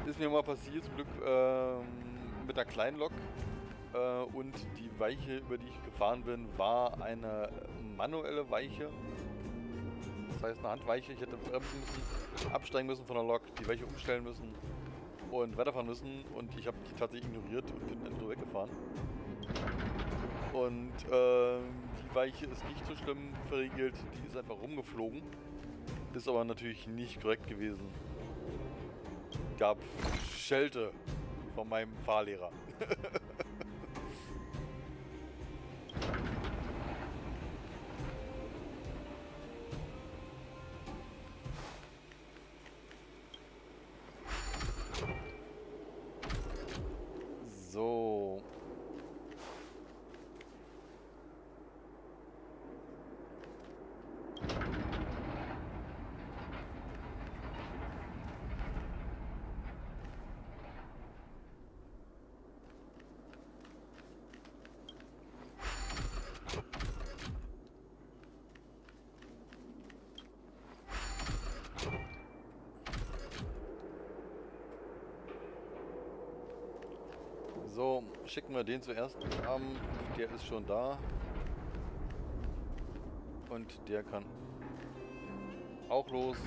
Ist mir mal passiert, zum Glück mit einer kleinen Lok und die Weiche, über die ich gefahren bin, war eine manuelle Weiche. Das heißt eine Handweiche, ich hätte bremsen müssen, absteigen müssen von der Lok, die Weiche umstellen müssen und weiterfahren müssen und ich habe die tatsächlich ignoriert und bin dann so weggefahren. Und die Weiche ist nicht so schlimm verriegelt, die ist einfach rumgeflogen, ist aber natürlich nicht korrekt gewesen. Gab Schelte von meinem Fahrlehrer. So. So, schicken wir den zuerst am. Der ist schon da. Und der kann auch los.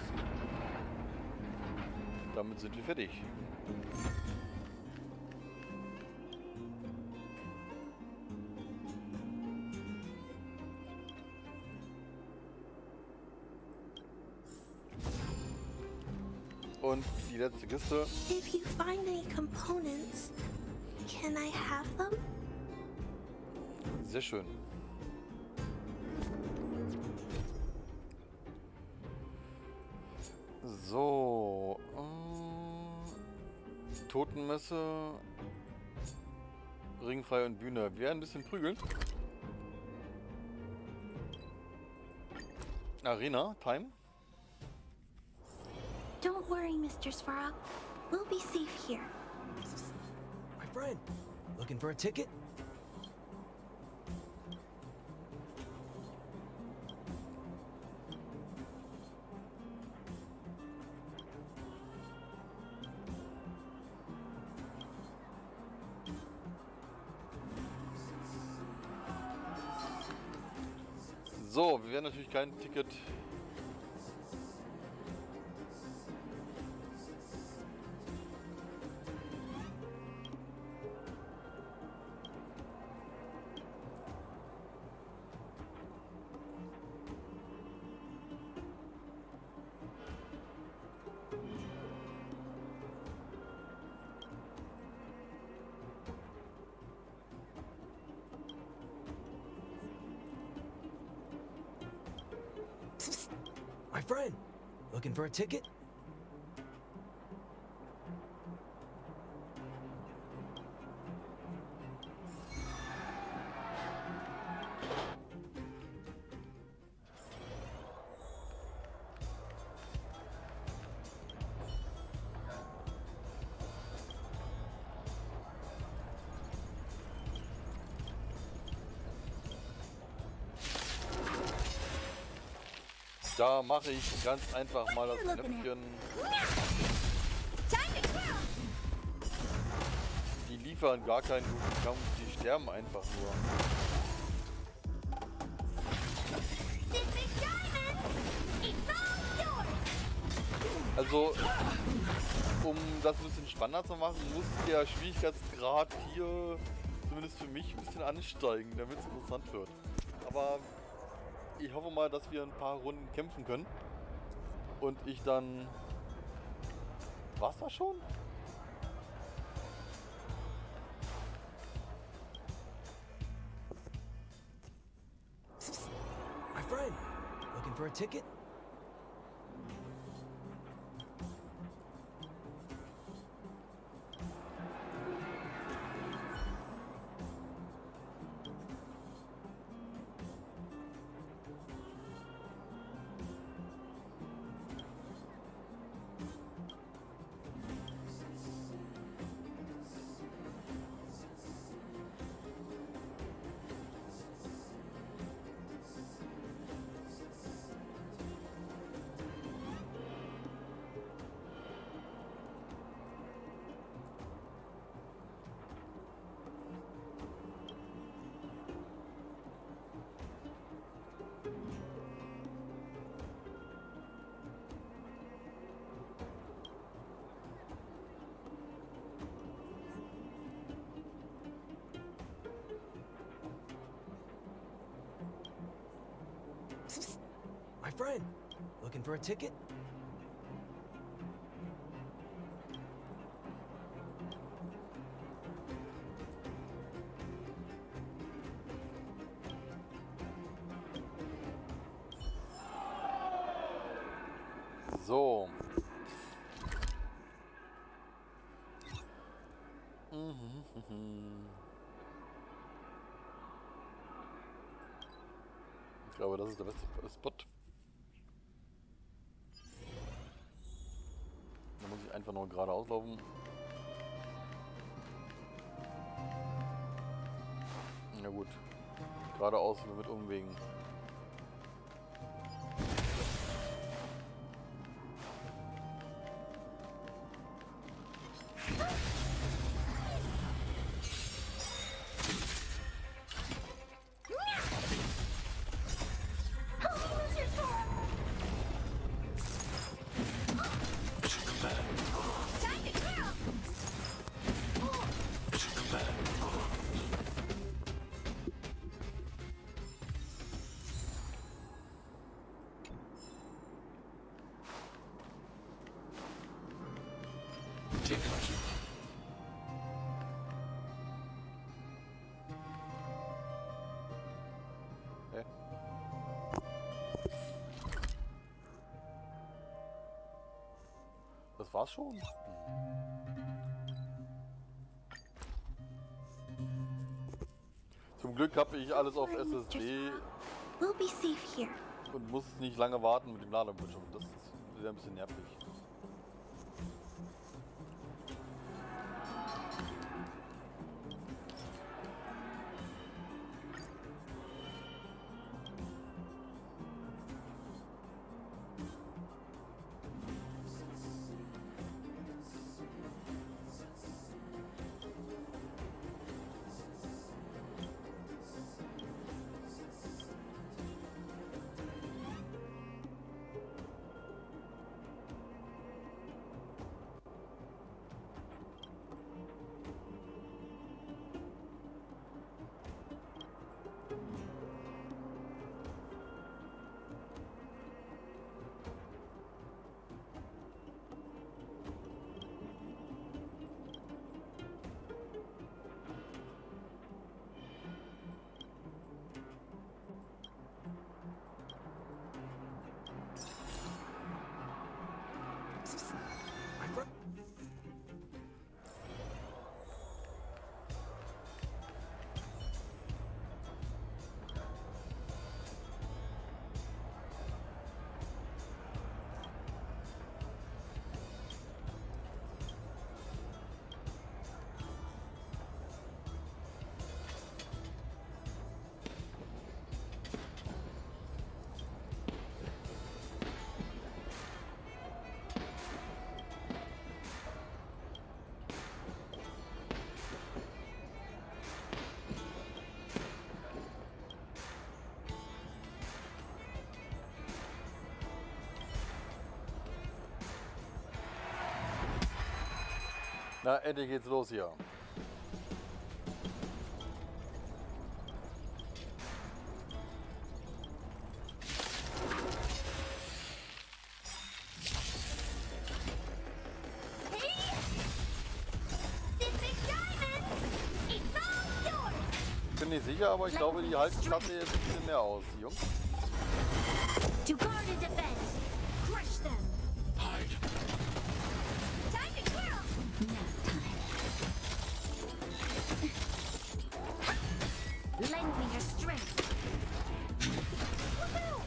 Damit sind wir fertig. Und die letzte Kiste. If you find any components, can I have them? Sehr schön. So. Totenmesse. Ringfrei und Bühne. Wir werden ein bisschen prügeln. Arena, Time. Don't worry, Mr. Svarog. We'll be safe here. My friend, looking for a ticket? So, wir werden natürlich kein Ticket. My friend, looking for a ticket? Da mache ich ganz einfach mal das Knöpfchen. Die liefern gar keinen guten Kampf, die sterben einfach nur. Also, um das ein bisschen spannender zu machen, muss der Schwierigkeitsgrad hier zumindest für mich ein bisschen ansteigen, damit es interessant wird. Aber ich hoffe mal, dass wir ein paar Runden kämpfen können. Und ich dann... War's das schon? My friend, looking for a ticket? My friend, looking for a ticket? So. Ich glaube, das ist der beste Spot. Da muss ich einfach nur geradeaus laufen. Na gut. Geradeaus mit Umwegen. das war's schon. Zum Glück habe ich alles auf SSD We'll be safe here. und muss nicht lange warten mit dem Ladebildschirm. Das ist wieder ein bisschen nervig. Na, endlich geht's los hier. Ich bin nicht sicher, aber ich glaube, die halten Klasse jetzt ein bisschen mehr aus, die Jungs. To guard and defend. Crush them. Hide. Time to twirl. Lend me your strength. Woohoo!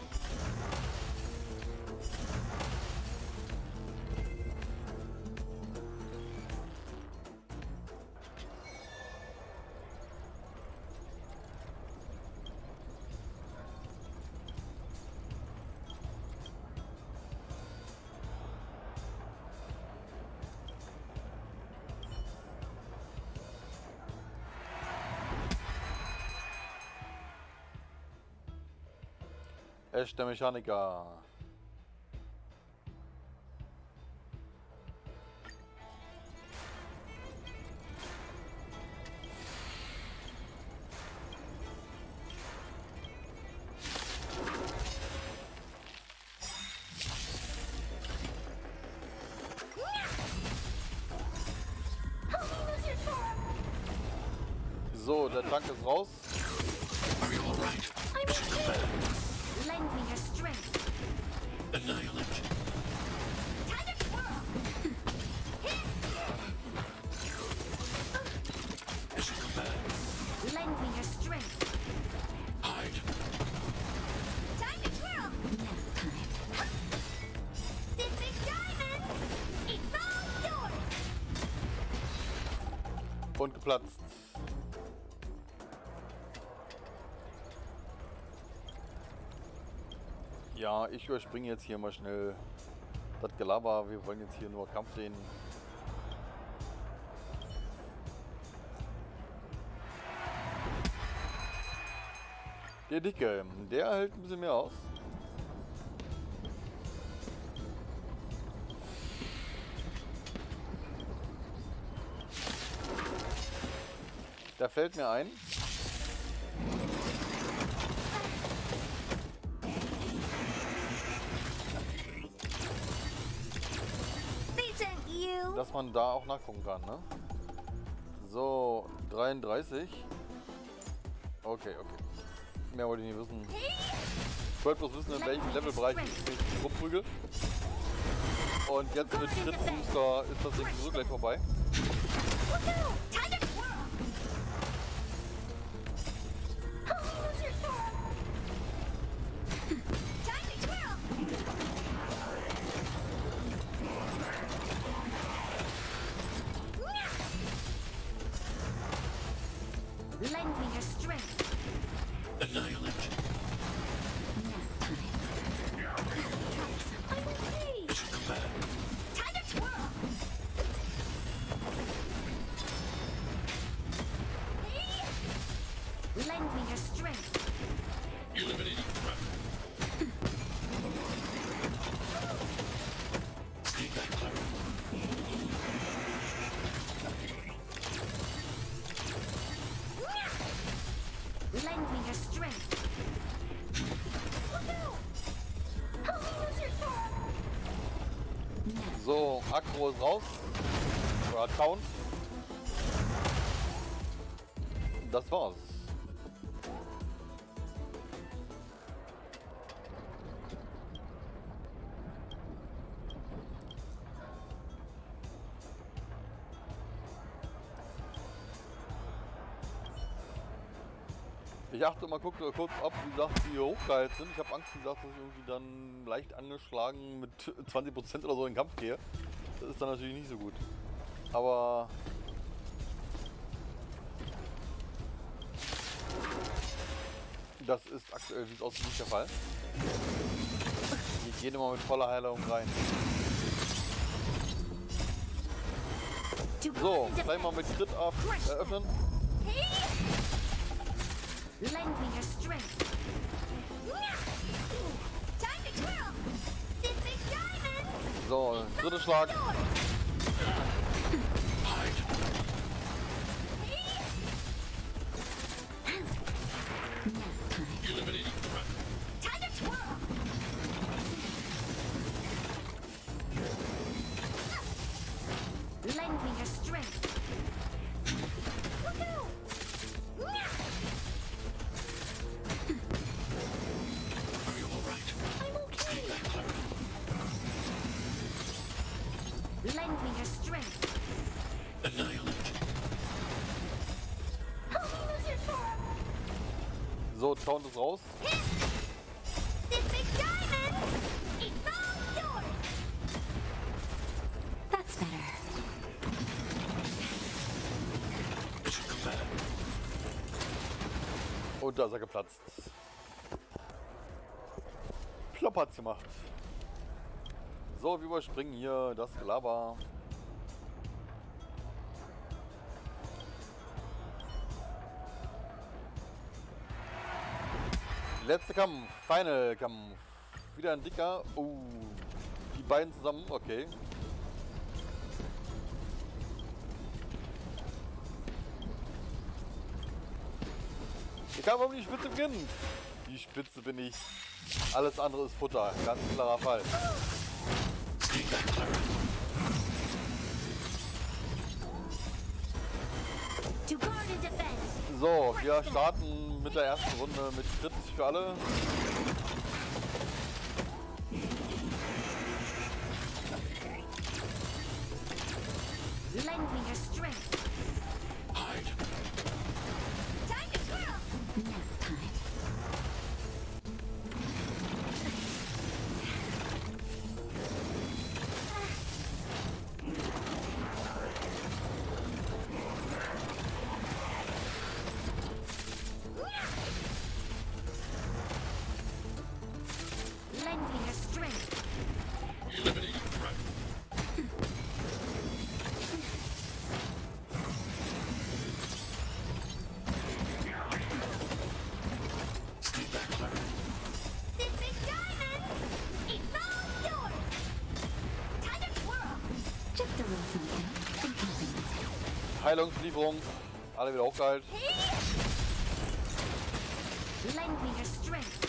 Echter Mechaniker. So, der Tank ist raus. Are you all right? Mission command. Lend me your strength. Annihilate. Time to twirl. Mission command. Lend me your strength. Hide. Time to twirl. This big diamond, it's all yours. Und geplatzt. Ja, ich überspringe jetzt hier mal schnell das Gelaber. Wir wollen jetzt hier nur Kampf sehen. Der Dicke, der hält ein bisschen mehr aus. Da fällt mir ein. Dass man da auch nachgucken kann, ne? So, 33. Okay. Mehr wollte ich nicht wissen. Ich wollte bloß wissen, in welchem Levelbereich ich mich rumprügel. Und jetzt mit Trittbooster ist das Ding so gleich vorbei. Lend me your strength. Annihilate. Time to twirl. Lend me your strength. Eliminating threat. Stay back, Clara. Lend me your strength. So, Akro ist raus. Oder Count. Das war's. Ich achte mal kurz ab, wie gesagt, wie hochgeheilt sind. Ich habe Angst gesagt, dass ich irgendwie dann leicht angeschlagen mit 20% oder so in den Kampf gehe. Das ist dann natürlich nicht so gut. Aber das ist aktuell, wie es aussieht, nicht der Fall. Ich gehe immer mit voller Heilung rein. So, gleich mal mit Crit eröffnen. Lend me your strength. Time to twirl. This big diamond. So, dritter Schlag. Eliminating threat. Time to twirl. Lend me your strength. Are you all right? I'm okay. Stay back, Clara. Lend me your strength. Annihilate. So, Count ist raus. This big diamond. It's all yours. That's better. Mission completed. Und da ist er geplatzt. Plopp hat's gemacht. So, wir überspringen hier das Gelaber. Letzter Kampf, Final Kampf. Wieder ein dicker. Die beiden zusammen, okay. Ich kann um die Spitze beginnen. Die Spitze bin ich. Alles andere ist Futter. Ganz klarer Fall. Stay back, Clara. To guard and defend. So, wir starten mit der ersten Runde mit Crit für alle. Lend me your strength. Hide. Time to twirl. Nap time. Lend me your strength. Eliminating threat. Stay back, Clara. This big diamond. It's all yours. Time to twirl. Just a little something. Been helping. Heilungslieferung. Alle wieder hochgeheilt. Lend me your strength.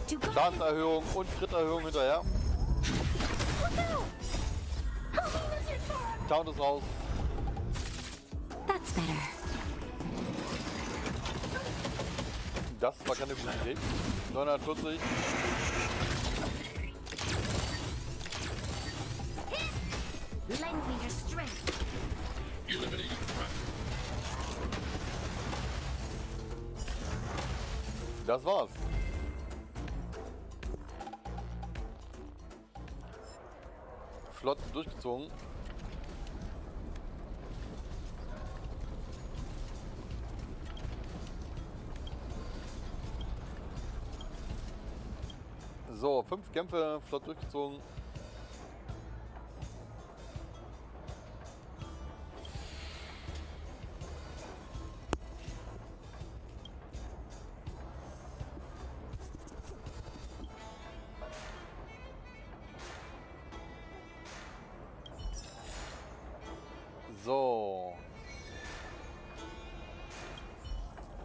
To guard. Schadenserhöhung und Crit-Erhöhung hinterher. Count ist raus. That's better. Das war keine gute Idee. 940. Lend me your strength. Das war's. Flott durchgezogen. So, 5 Kämpfe, flott durchgezogen. So.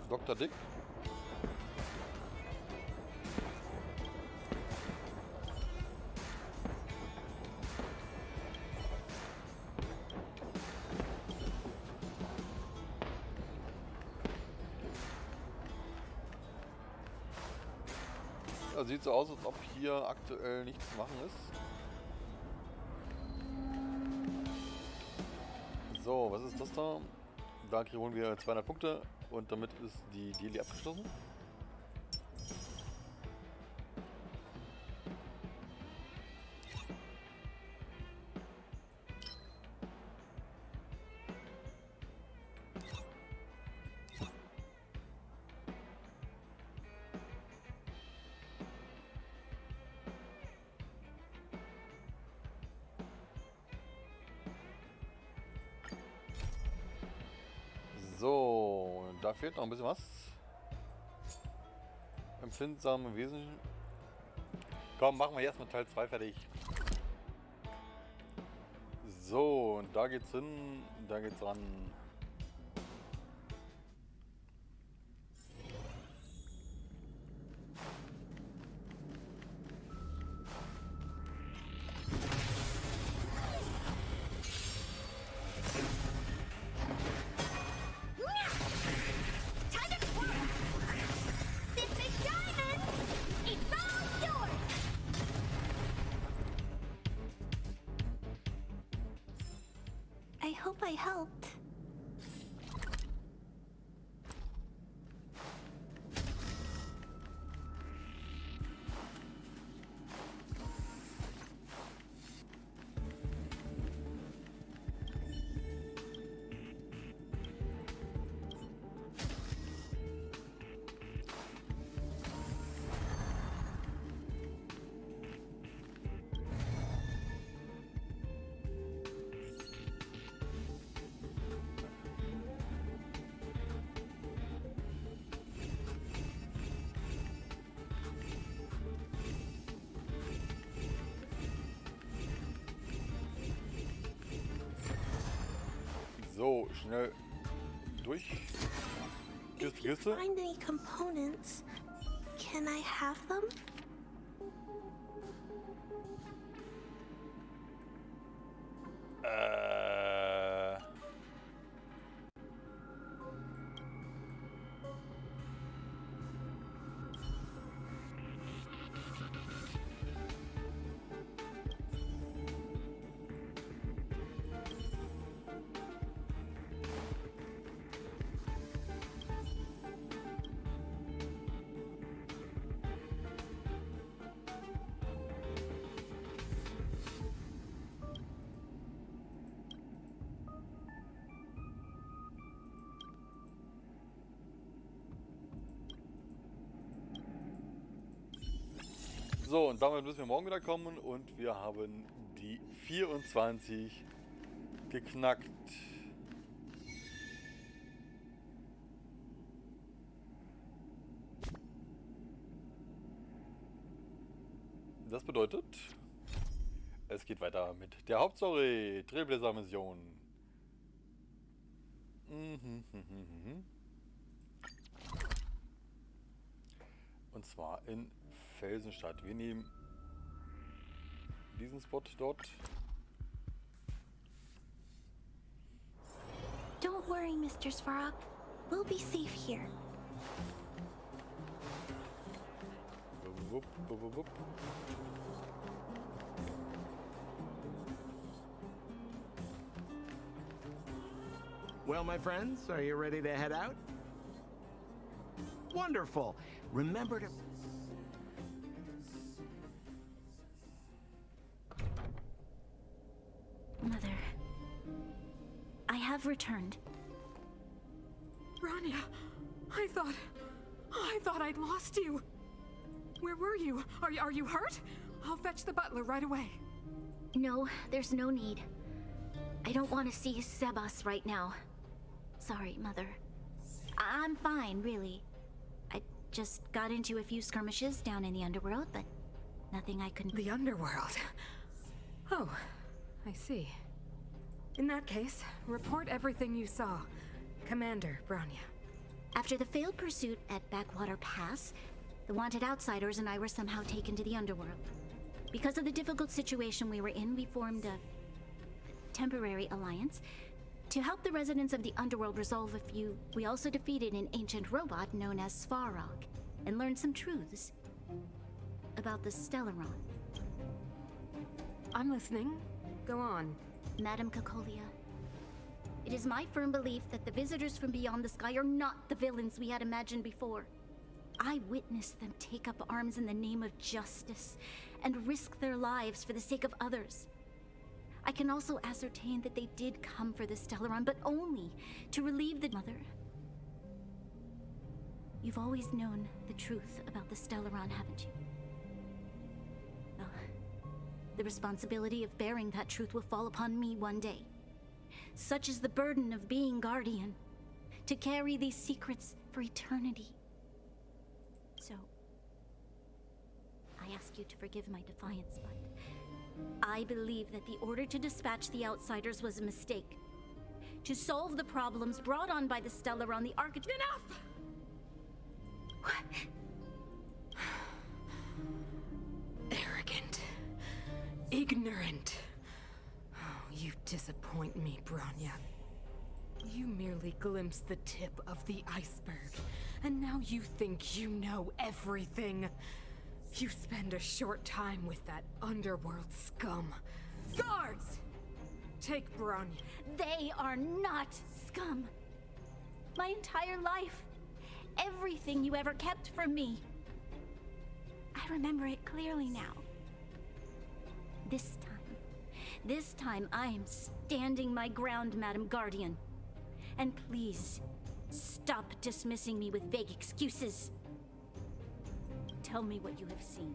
Dr. Dick. Ja, sieht so aus, als ob hier aktuell nichts zu machen ist. So, was ist das da? Da holen wir 200 Punkte und damit ist die Daily abgeschlossen. So, da fehlt noch ein bisschen was. Empfindsame Wesen. Komm, machen wir erstmal Teil 2 fertig. So, und da geht's hin, da geht's ran. I hope I helped. So, schnell durch. If you find any components, can I have them? So, und damit müssen wir morgen wieder kommen und wir haben die 24 geknackt. Das bedeutet, es geht weiter mit der Hauptstory, Trailblaze Mission. Und zwar in Felsenstadt. Wir nehmen diesen Spot dort. Don't worry, Mr. Svarog. We'll be safe here. Wupp, wupp, wupp. Well, my friends, are you ready to head out? Wonderful. Remember to... Mother, I have returned. Bronya, I thought I'd lost you. Where were you? Are you hurt? I'll fetch the butler right away. No, there's no need. I don't want to see Sebas right now. Sorry, Mother. I'm fine, really. I just got into a few skirmishes down in the underworld, but nothing I couldn't... The underworld? Oh, I see. In that case, report everything you saw. Commander Bronya. After the failed pursuit at Backwater Pass, the wanted outsiders and I were somehow taken to the underworld. Because of the difficult situation we were in, we formed a temporary alliance to help the residents of the underworld resolve a few. We also defeated an ancient robot known as Svarog and learned some truths about the Stellaron. I'm listening. Go on. Madam Cocolia, it is my firm belief that the visitors from beyond the sky are not the villains we had imagined before. I witnessed them take up arms in the name of justice and risk their lives for the sake of others. I can also ascertain that they did come for the Stellaron, but only to relieve the Mother. You've always known the truth about the Stellaron, haven't you? Well, the responsibility of bearing that truth will fall upon me one day. Such is the burden of being Guardian, to carry these secrets for eternity. So, I ask you to forgive my defiance, but I believe that the order to dispatch the outsiders was a mistake. To solve the problems brought on by the Stellaron, the Architect— Enough! Arrogant. Ignorant. Oh, you disappoint me, Bronya. You merely glimpsed the tip of the iceberg, and now you think you know everything. You spend a short time with that underworld scum. Guards! Take Bronya. They are not scum. My entire life, everything you ever kept from me. I remember it clearly now. This time I am standing my ground, Madam Guardian. And please, stop dismissing me with vague excuses. Tell me what you have seen.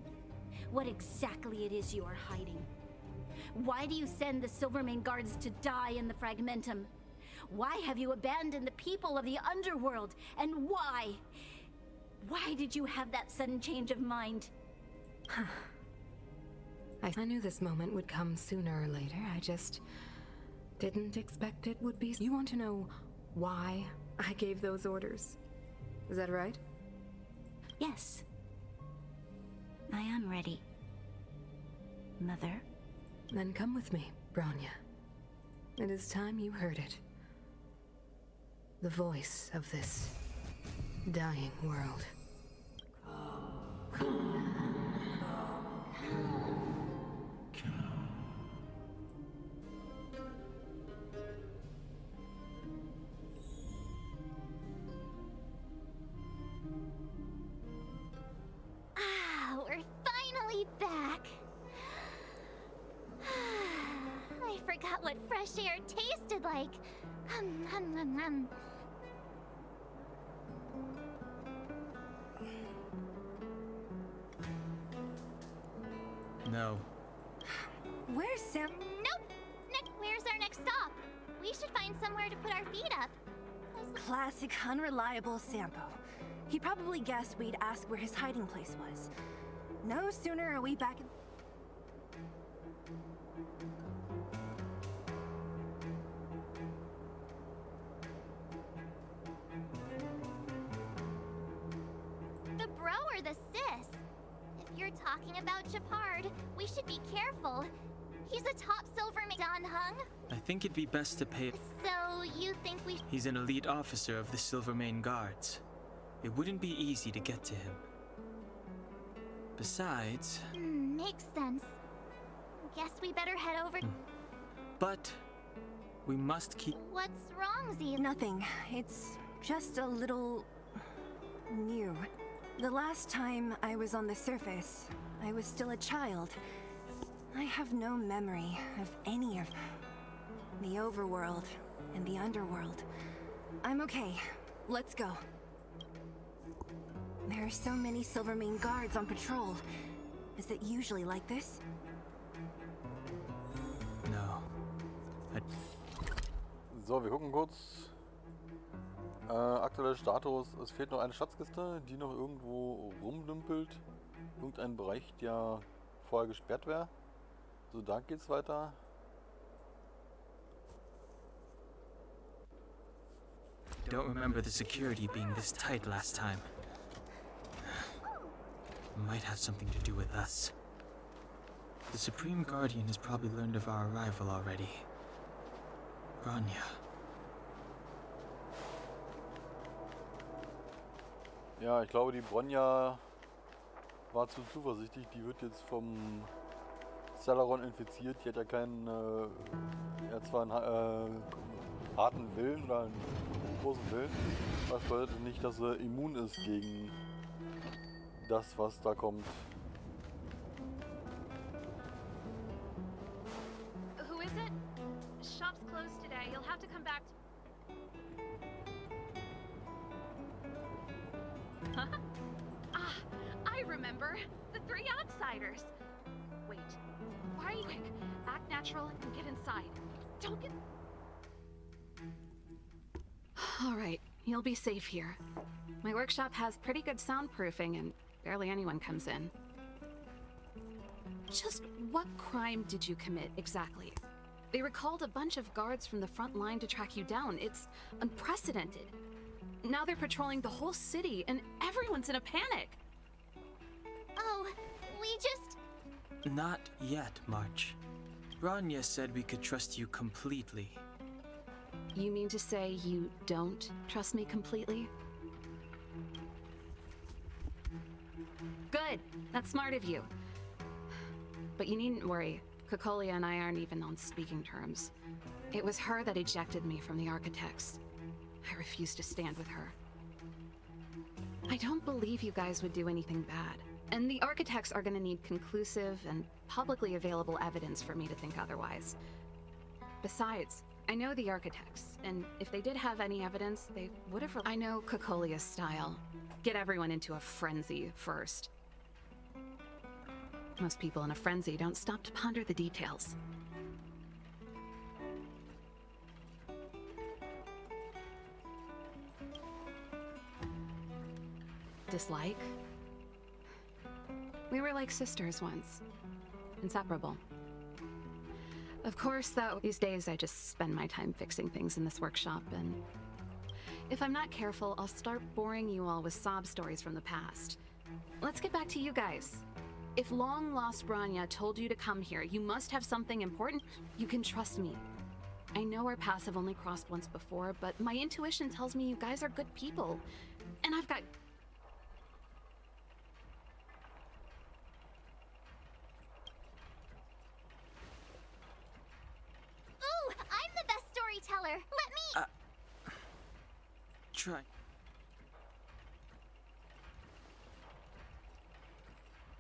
What exactly it is you are hiding. Why do you send the Silvermane guards to die in the Fragmentum? Why have you abandoned the people of the underworld? And why? Why did you have that sudden change of mind? I knew this moment would come sooner or later. I just didn't expect it would be. You want to know why I gave those orders? Is that right? Yes. I am ready. Mother? Then come with me, Bronya. It is time you heard it. The voice of this dying world. We're finally back. I forgot what fresh air tasted like. No. Where's Sam? Nope. Where's our next stop? We should find somewhere to put our feet up. Classic unreliable Sampo. He probably guessed we'd ask where his hiding place was. No sooner are we back in... The bro or the sis? If you're talking about Shepard, we should be careful. He's a top Silvermane hung. I think it'd be best to pay... So, you think we... He's an elite officer of the Silvermane Guards. It wouldn't be easy to get to him. Besides... Makes sense. Guess we better head over... But We must keep... What's wrong, Z? Nothing. It's just a little... new. The last time I was on the surface, I was still a child. I have no memory of any of the overworld and the underworld. I'm okay. Let's go. There are so many Silvermane guards on patrol. Is it usually like this? No. So, wir gucken kurz. Aktueller Status. Es fehlt noch eine Schatzkiste, die noch irgendwo rumdümpelt. Irgendein Bereich, der vorher gesperrt wäre. So, da geht's weiter. Don't remember the security being this tight last time. Might have something to do with us. The Supreme Guardian has probably learned of our arrival already. Bronya. Ja, ich glaube, die Bronya war zu zuversichtlich. Die wird jetzt vom Celeron infiziert. Die hat ja keinen, ja zwar einen harten Willen oder einen großen Willen. Das bedeutet nicht, dass er immun ist gegen das, was da kommt. Who is it? Shop's closed today. You'll have to come back. Ah, I remember. The three outsiders. Wait, why are you quick? Act natural and get inside. Don't get... All right, you'll be safe here. My workshop has pretty good soundproofing and barely anyone comes in. Just what crime did you commit exactly? They recalled a bunch of guards from the front line to track you down. It's unprecedented. Now they're patrolling the whole city and everyone's in a panic. Oh, we just... Not yet, March. Bronya said we could trust you completely. You mean to say you don't trust me completely? Good. That's smart of you. But you needn't worry. Cocolia and I aren't even on speaking terms. It was her that ejected me from the Architects. I refused to stand with her. I don't believe you guys would do anything bad. And the Architects are gonna need conclusive and publicly available evidence for me to think otherwise. Besides, I know the Architects, and if they did have any evidence, they would have... I know Cocolia's style. Get everyone into a frenzy first. Most people in a frenzy don't stop to ponder the details. Dislike? We were like sisters once. Inseparable. Of course, though, these days I just spend my time fixing things in this workshop, and if I'm not careful, I'll start boring you all with sob stories from the past. Let's get back to you guys. If long-lost Bronya told you to come here, you must have something important. You can trust me. I know our paths have only crossed once before, but my intuition tells me you guys are good people. And I've got... Ooh, I'm the best storyteller. Let me... Try.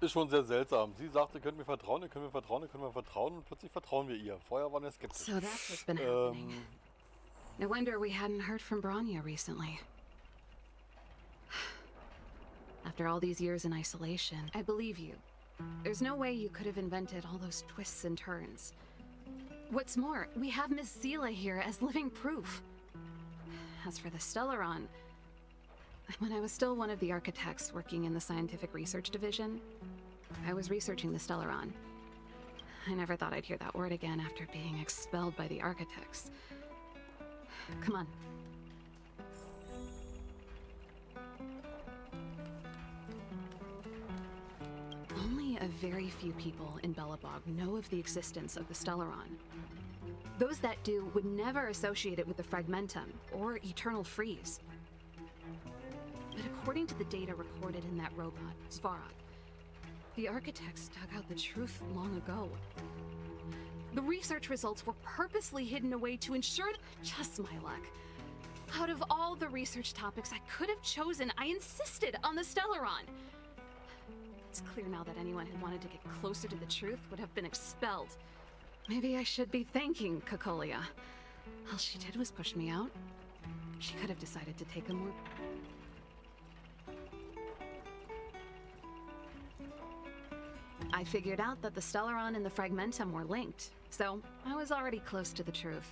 Ist schon sehr seltsam. Sie sagte, können wir vertrauen, können wir vertrauen, können wir vertrauen, und plötzlich vertrauen wir ihr. Vorher waren wir skeptisch. So that's what's been happening. No wonder we hadn't heard from Bronya recently. After all these years in isolation, I believe you. There's no way you could have invented all those twists and turns. What's more, we have Miss Seela here as living proof. As for the Stellaron, when I was still one of the architects working in the scientific research division, I was researching the Stellaron. I never thought I'd hear that word again after being expelled by the architects. Come on. Only a very few people in Belobog know of the existence of the Stellaron. Those that do would never associate it with the Fragmentum or Eternal Freeze. But according to the data recorded in that robot, Svarog, the architects dug out the truth long ago. The research results were purposely hidden away to ensure just my luck. Out of all the research topics I could have chosen, I insisted on the Stellaron. It's clear now that anyone who wanted to get closer to the truth would have been expelled. Maybe I should be thanking Cocolia. All she did was push me out. She could have decided to take a more... I figured out that the Stellaron and the Fragmentum were linked, so I was already close to the truth.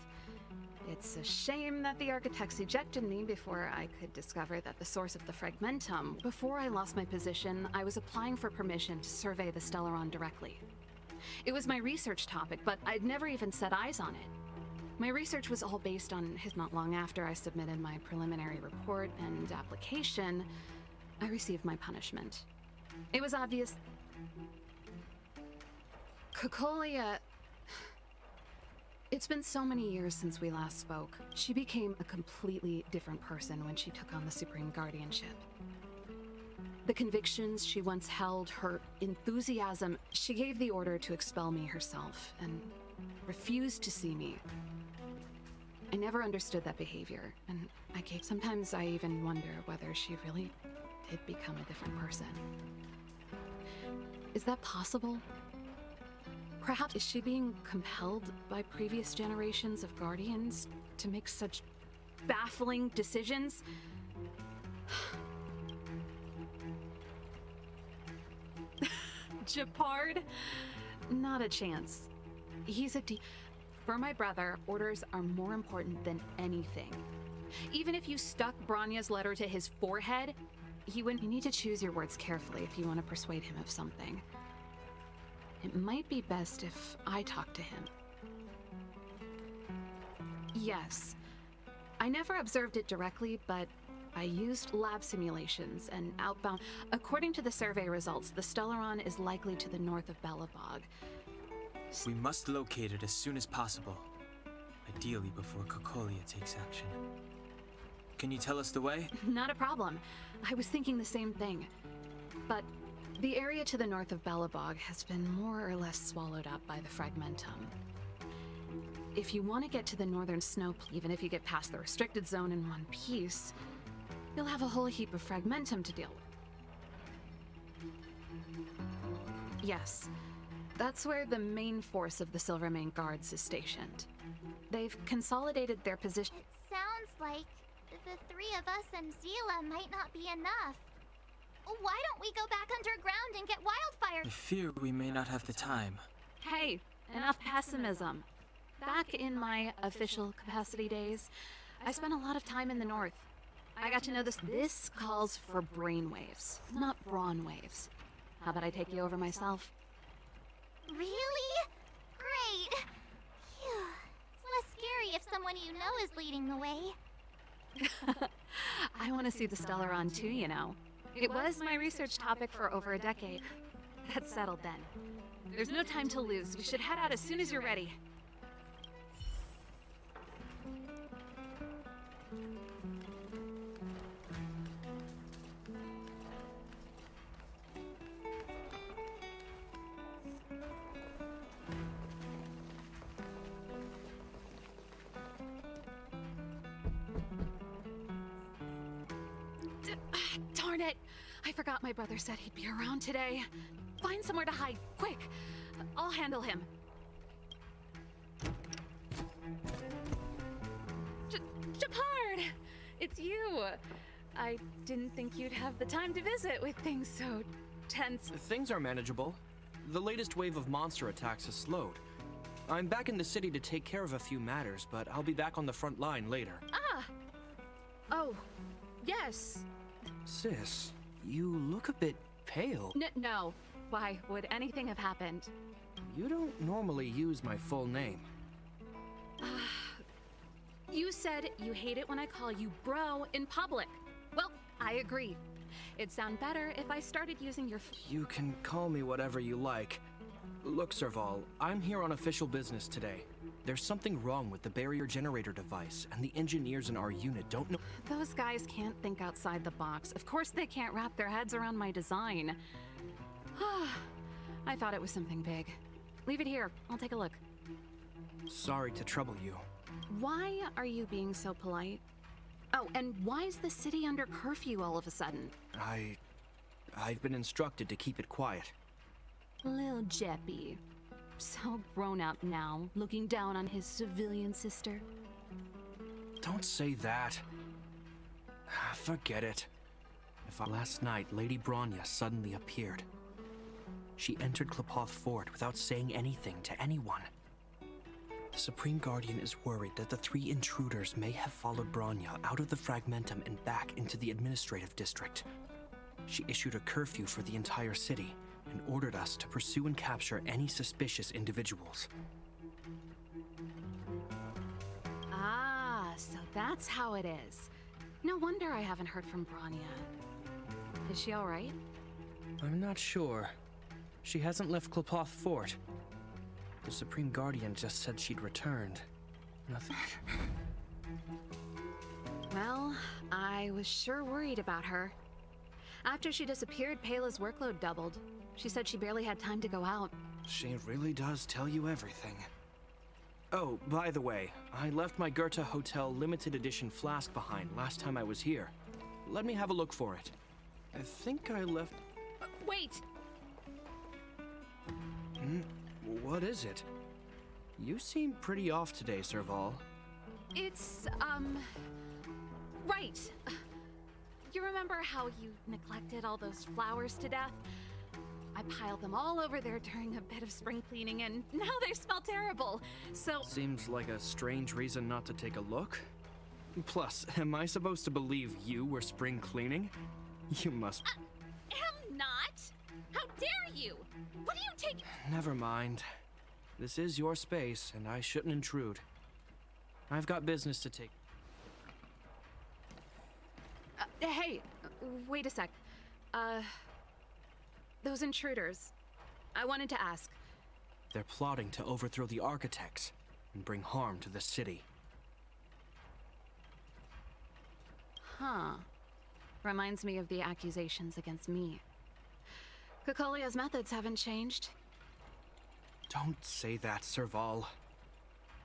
It's a shame that the architects ejected me before I could discover that the source of the Fragmentum. Before I lost my position, I was applying for permission to survey the Stellaron directly. It was my research topic, but I'd never even set eyes on it. My research was all based on his. Not long after I submitted my preliminary report and application, I received my punishment. It was obvious. Cocolia... It's been so many years since we last spoke. She became a completely different person when she took on the Supreme Guardianship. The convictions she once held, her enthusiasm, she gave the order to expel me herself and refused to see me. I never understood that behavior, and sometimes I even wonder whether she really did become a different person. Is that possible? Perhaps is she being compelled by previous generations of Guardians to make such baffling decisions? Japard? Not a chance. He's For my brother, orders are more important than anything. Even if you stuck Bronya's letter to his forehead, he wouldn't. You need to choose your words carefully if you want to persuade him of something. It might be best if I talk to him. Yes. I never observed it directly, but I used lab simulations and outbound. According to the survey results, the Stellaron is likely to the north of Belobog. We must locate it as soon as possible. Ideally before Cocolia takes action. Can you tell us the way? Not a problem. I was thinking the same thing. But the area to the north of Belobog has been more or less swallowed up by the Fragmentum. If you want to get to the northern snow, even if you get past the restricted zone in one piece, you'll have a whole heap of Fragmentum to deal with. Yes, that's where the main force of the Silvermane Guards is stationed. They've consolidated their position. It sounds like the three of us and Zila might not be enough. Why don't we go back underground and get Wildfire? I fear we may not have the time. Hey, enough pessimism. Back in my official capacity days, I spent a lot of time in the north. I got to know this. This calls for brainwaves, not brawn waves. How about I take you over myself? Really? Great. Phew. It's less scary if someone you know is leading the way. I want to see the Stellaron too, you know. It was my research topic for over a decade. That's settled then. There's no time to lose. We should head out as soon as you're ready. Darn it! I forgot my brother said he'd be around today. Find somewhere to hide, quick! I'll handle him. Japard! It's you! I didn't think you'd have the time to visit with things so tense. Things are manageable. The latest wave of monster attacks has slowed. I'm back in the city to take care of a few matters, but I'll be back on the front line later. Ah! Oh, yes. Sis, you look a bit pale. No. Why would anything have happened? You don't normally use my full name. You said you hate it when I call you bro in public. Well, I agree. It'd sound better if I started using your... You can call me whatever you like. Look, Serval, I'm here on official business today. There's something wrong with the barrier generator device, and the engineers in our unit don't know... Those guys can't think outside the box. Of course they can't wrap their heads around my design. I thought it was something big. Leave it here. I'll take a look. Sorry to trouble you. Why are you being so polite? Oh, and why is the city under curfew all of a sudden? I've been instructed to keep it quiet. Lil Jeppy. So grown up now, looking down on his civilian sister. Don't say that. Forget it. Last night, Lady Bronya suddenly appeared. She entered Klepoth Fort without saying anything to anyone. The Supreme Guardian is worried that the 3 intruders may have followed Bronya out of the Fragmentum and back into the administrative district. She issued a curfew for the entire city and ordered us to pursue and capture any suspicious individuals. Ah, so that's how it is. No wonder I haven't heard from Bronya. Is she all right? I'm not sure. She hasn't left Klepoth Fort. The Supreme Guardian just said she'd returned. Nothing. Well, I was sure worried about her. After she disappeared, Pela's workload doubled. She said she barely had time to go out. She really does tell you everything. Oh, by the way, I left my Goethe Hotel limited edition flask behind last time I was here. Let me have a look for it. I think I left... Wait! What is it? You seem pretty off today, Serval. It's, right. You remember how you neglected all those flowers to death? I piled them all over there during a bit of spring cleaning, and now they smell terrible, so... Seems like a strange reason not to take a look. Plus, am I supposed to believe you were spring cleaning? You must... am not! How dare you! What do you take... Never mind. This is your space, and I shouldn't intrude. I've got business to take... Hey, wait a sec. Those intruders. I wanted to ask. They're plotting to overthrow the architects and bring harm to the city. Huh. Reminds me of the accusations against me. Cocolia's methods haven't changed. Don't say that, Serval.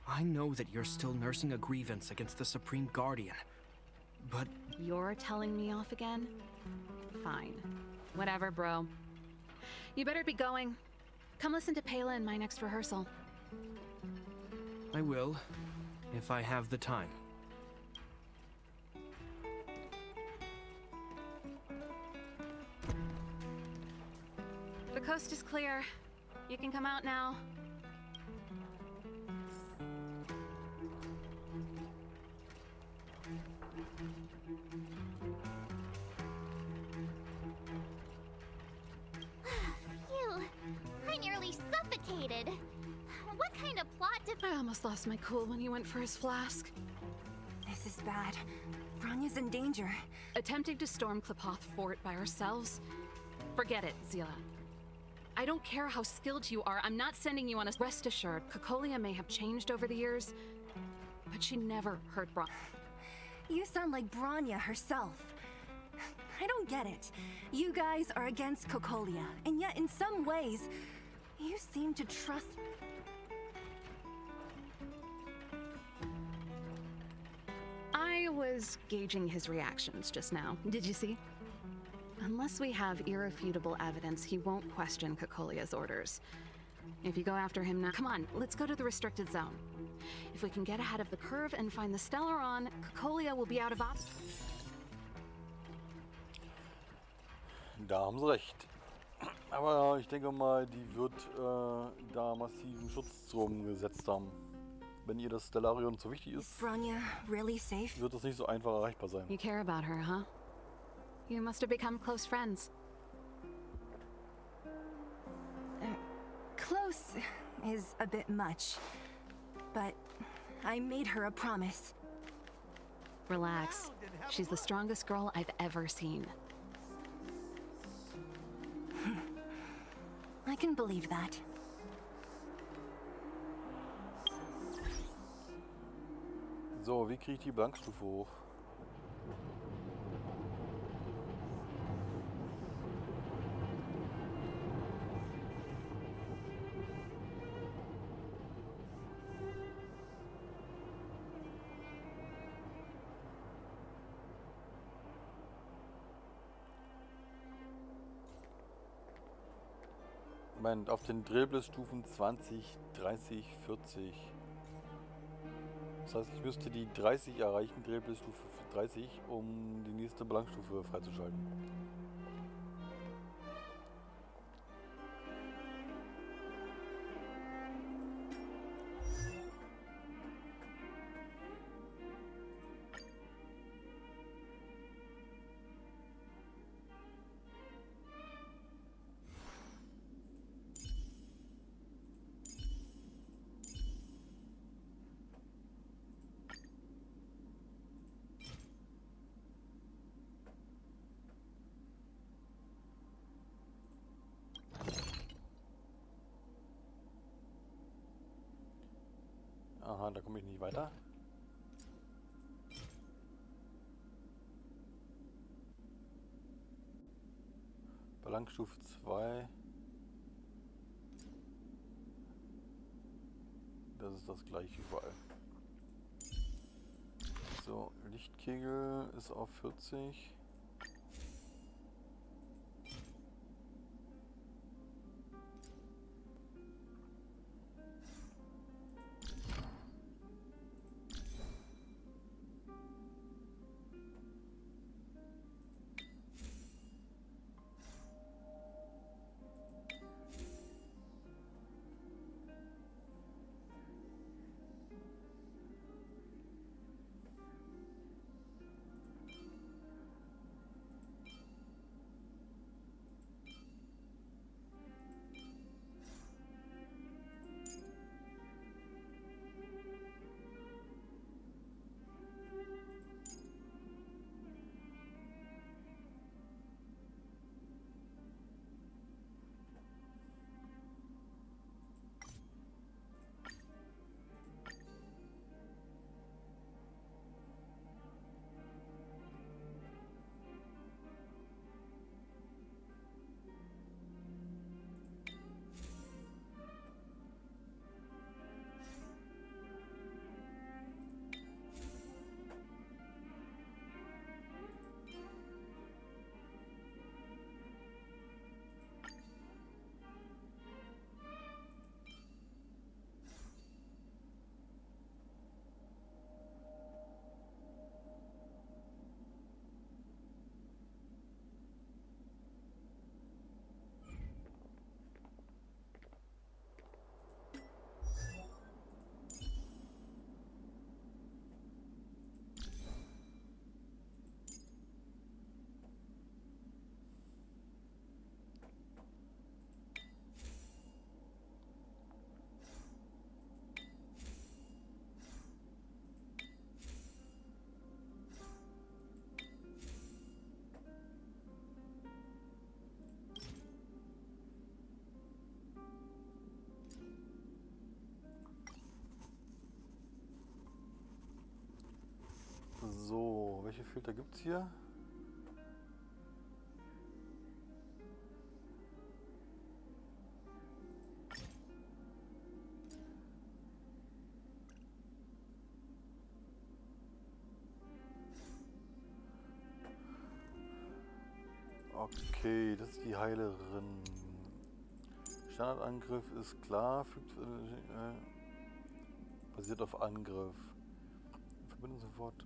I know that you're still nursing a grievance against the Supreme Guardian, but... You're telling me off again? Fine. Whatever, bro. You better be going. Come listen to Pela in my next rehearsal. I will, if I have the time. The coast is clear. You can come out now. Phew, I nearly suffocated. What kind of plot did... I almost lost my cool when he went for his flask. This is bad. Bronya's in danger. Attempting to storm Klepoth Fort by ourselves? Forget it, Zila. I don't care how skilled you are, I'm not sending you on a... Rest assured, Cocolia may have changed over the years, but she never hurt Bronya. You sound like Bronya herself. I don't get it. You guys are against Cocolia, and yet in some ways, you seem to trust... I was gauging his reactions just now. Did you see? Unless we have irrefutable evidence, he won't question Cocolia's orders. If you go after him now... Come on, let's go to the restricted zone. If we can get ahead of the curve and find the Stellaron, Cocolia will be out of options. Da haben sie recht. Aber ich denke mal, die wird da massiven Schutz drum gesetzt haben. Wenn ihr das Stellarion zu wichtig ist, Bronya really safe? Wird das nicht so einfach erreichbar sein. You care about her, huh? You must have become close friends. Close is a bit much, but I made her a promise. Relax. She's the strongest girl I've ever seen. I can believe that. So, wie kriege ich die Blankstufe hoch? Moment, auf den Trailblaze Stufen 20, 30, 40. Das heißt, ich müsste die 30 erreichen, Trailblaze Stufe 30, um die nächste Belangstufe freizuschalten. Aha, da komme ich nicht weiter. Belangstufe 2. Das ist das gleiche überall. So, Lichtkegel ist auf 40. So, welche Filter gibt es hier? Okay, das ist die Heilerin. Standardangriff ist klar, basiert auf Angriff. Verbindung sofort.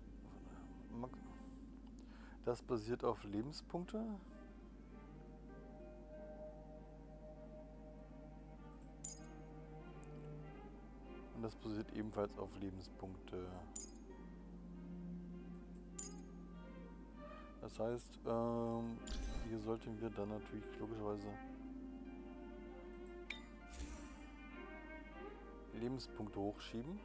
Das basiert auf Lebenspunkte. Und das basiert ebenfalls auf Lebenspunkte. Das heißt, hier sollten wir dann natürlich logischerweise Lebenspunkte hochschieben.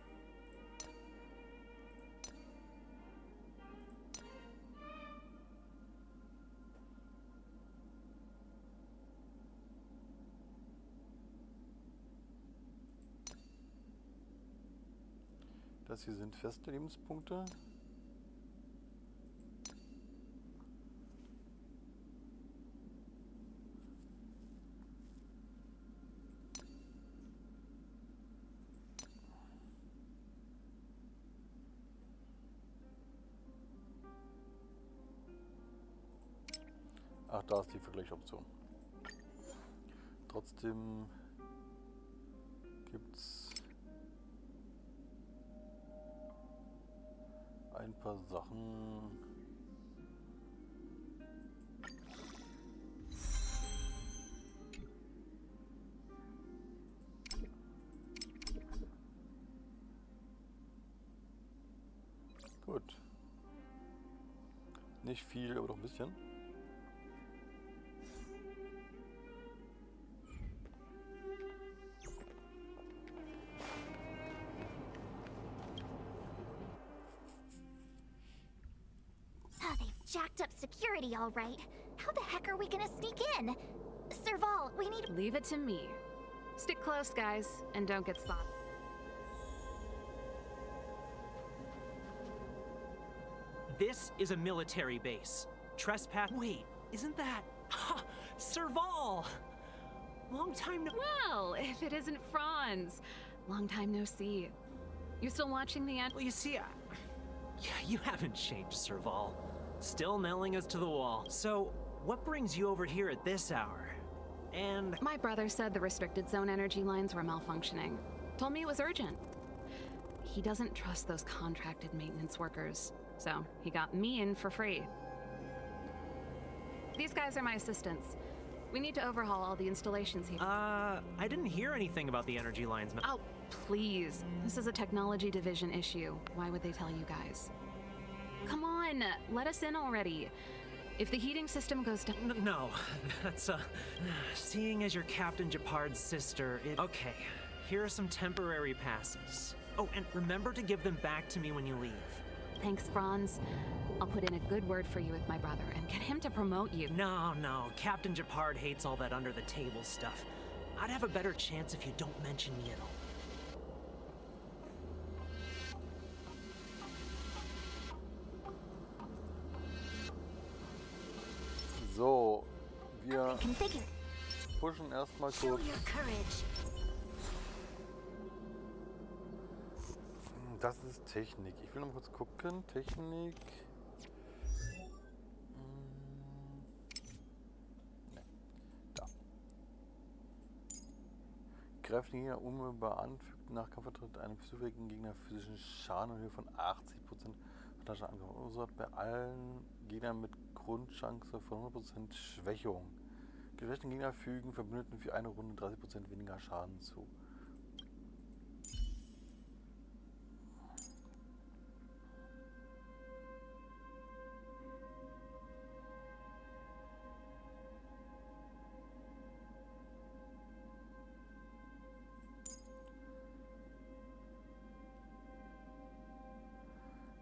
Das hier sind feste Lebenspunkte. Ach, da ist die Vergleichsoption. Trotzdem gibt's ein paar Sachen. Gut. Nicht viel, aber doch ein bisschen. Oh, they've jacked up security all right. How the heck are we gonna sneak in? Serval, we need... Leave it to me. Stick close, guys, and don't get spotted. This is a military base. Trespass. Wait, isn't that... Ha! Serval! Long time no... Well, if it isn't Franz. Long time no see. You still watching the end? Well, you see, you haven't changed, Serval. Still nailing us to the wall. So, what brings you over here at this hour? And... My brother said the restricted zone energy lines were malfunctioning. Told me it was urgent. He doesn't trust those contracted maintenance workers. So, he got me in for free. These guys are my assistants. We need to overhaul all the installations here. I didn't hear anything about the energy lines. Oh, please. This is a technology division issue. Why would they tell you guys? Come on, let us in already. If the heating system goes down... No, that's, seeing as you're Captain Japard's sister, Okay, here are some temporary passes. Oh, and remember to give them back to me when you leave. Thanks, Franz. I'll put in a good word for you with my brother and get him to promote you. No, Captain Japard hates all that under-the-table stuff. I'd have a better chance if you don't mention me at all. So, wir pushen erstmal kurz. Das ist Technik. Ich will noch kurz gucken. Technik. Ne. Da. Greift den Gegner unmittelbar an, fügt nach Kampfantritt einem zufälligen Gegner physischen Schaden in Höhe von 80% von Tasche angreifen. So hat bei allen Gegnern mit Grundchance von 100% Schwächung. Geschwächten Gegner fügen Verbündeten für eine Runde 30% weniger Schaden zu.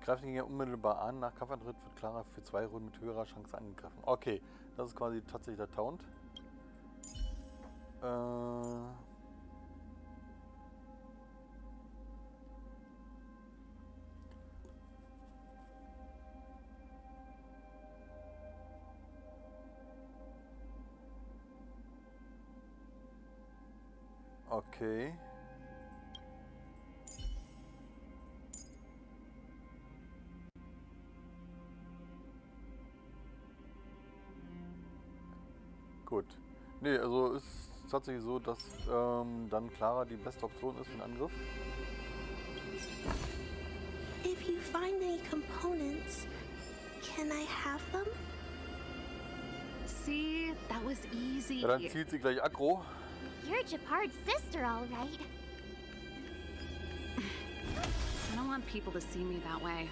Greift den Gegner unmittelbar an, nach Kampfantritt wird klarer für 2 Runden mit höherer Chance angegriffen. Okay, das ist quasi tatsächlich der Taunt. Okay. Gut. Nee, also ist tatsächlich so, dass dann Clara die beste Option ist für den Angriff. If you find any components, can I have them? See, that was easy. Ja, dann zielt sie gleich aggro. You're Japard's sister, all right. I don't want people to see me that way.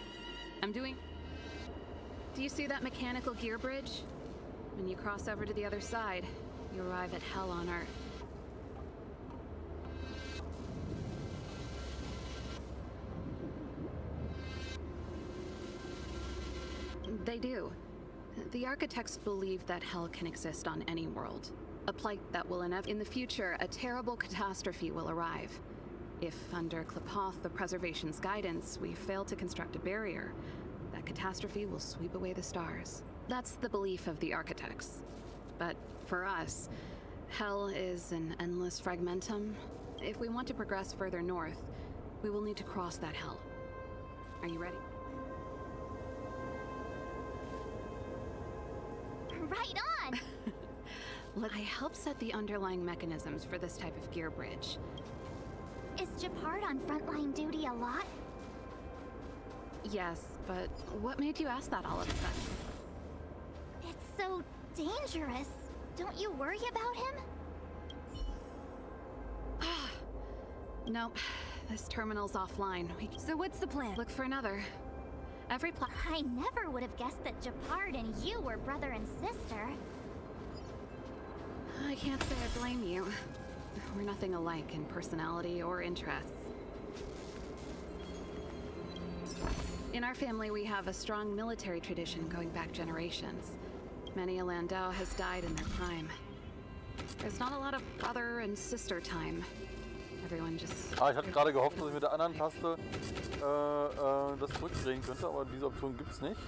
Do you see that mechanical gear bridge? When you cross over to the other side, you arrive at hell on Earth. They do. The architects believe that hell can exist on any world. A plight that will in the future, a terrible catastrophe will arrive. If, under Klapoth, the Preservation's guidance, we fail to construct a barrier, that catastrophe will sweep away the stars. That's the belief of the architects. But for us, hell is an endless fragmentum. If we want to progress further north, we will need to cross that hell. Are you ready? Right on! I help set the underlying mechanisms for this type of gear bridge. Is Gepard on frontline duty a lot? Yes, but what made you ask that all of a sudden? It's so dangerous. Don't you worry about him? Nope. This terminal's offline. So what's the plan? Look for another. I never would have guessed that Gepard and you were brother and sister. I can't say I blame you. We're nothing alike in personality or interests. In our family, we have a strong military tradition going back generations. Many a Landau has died in their prime. There's not a lot of brother and sister time. Everyone just... Ich hatte gerade gehofft, dass ich mit der anderen Taste das zurückdrehen könnte, aber diese Option gibt's nicht.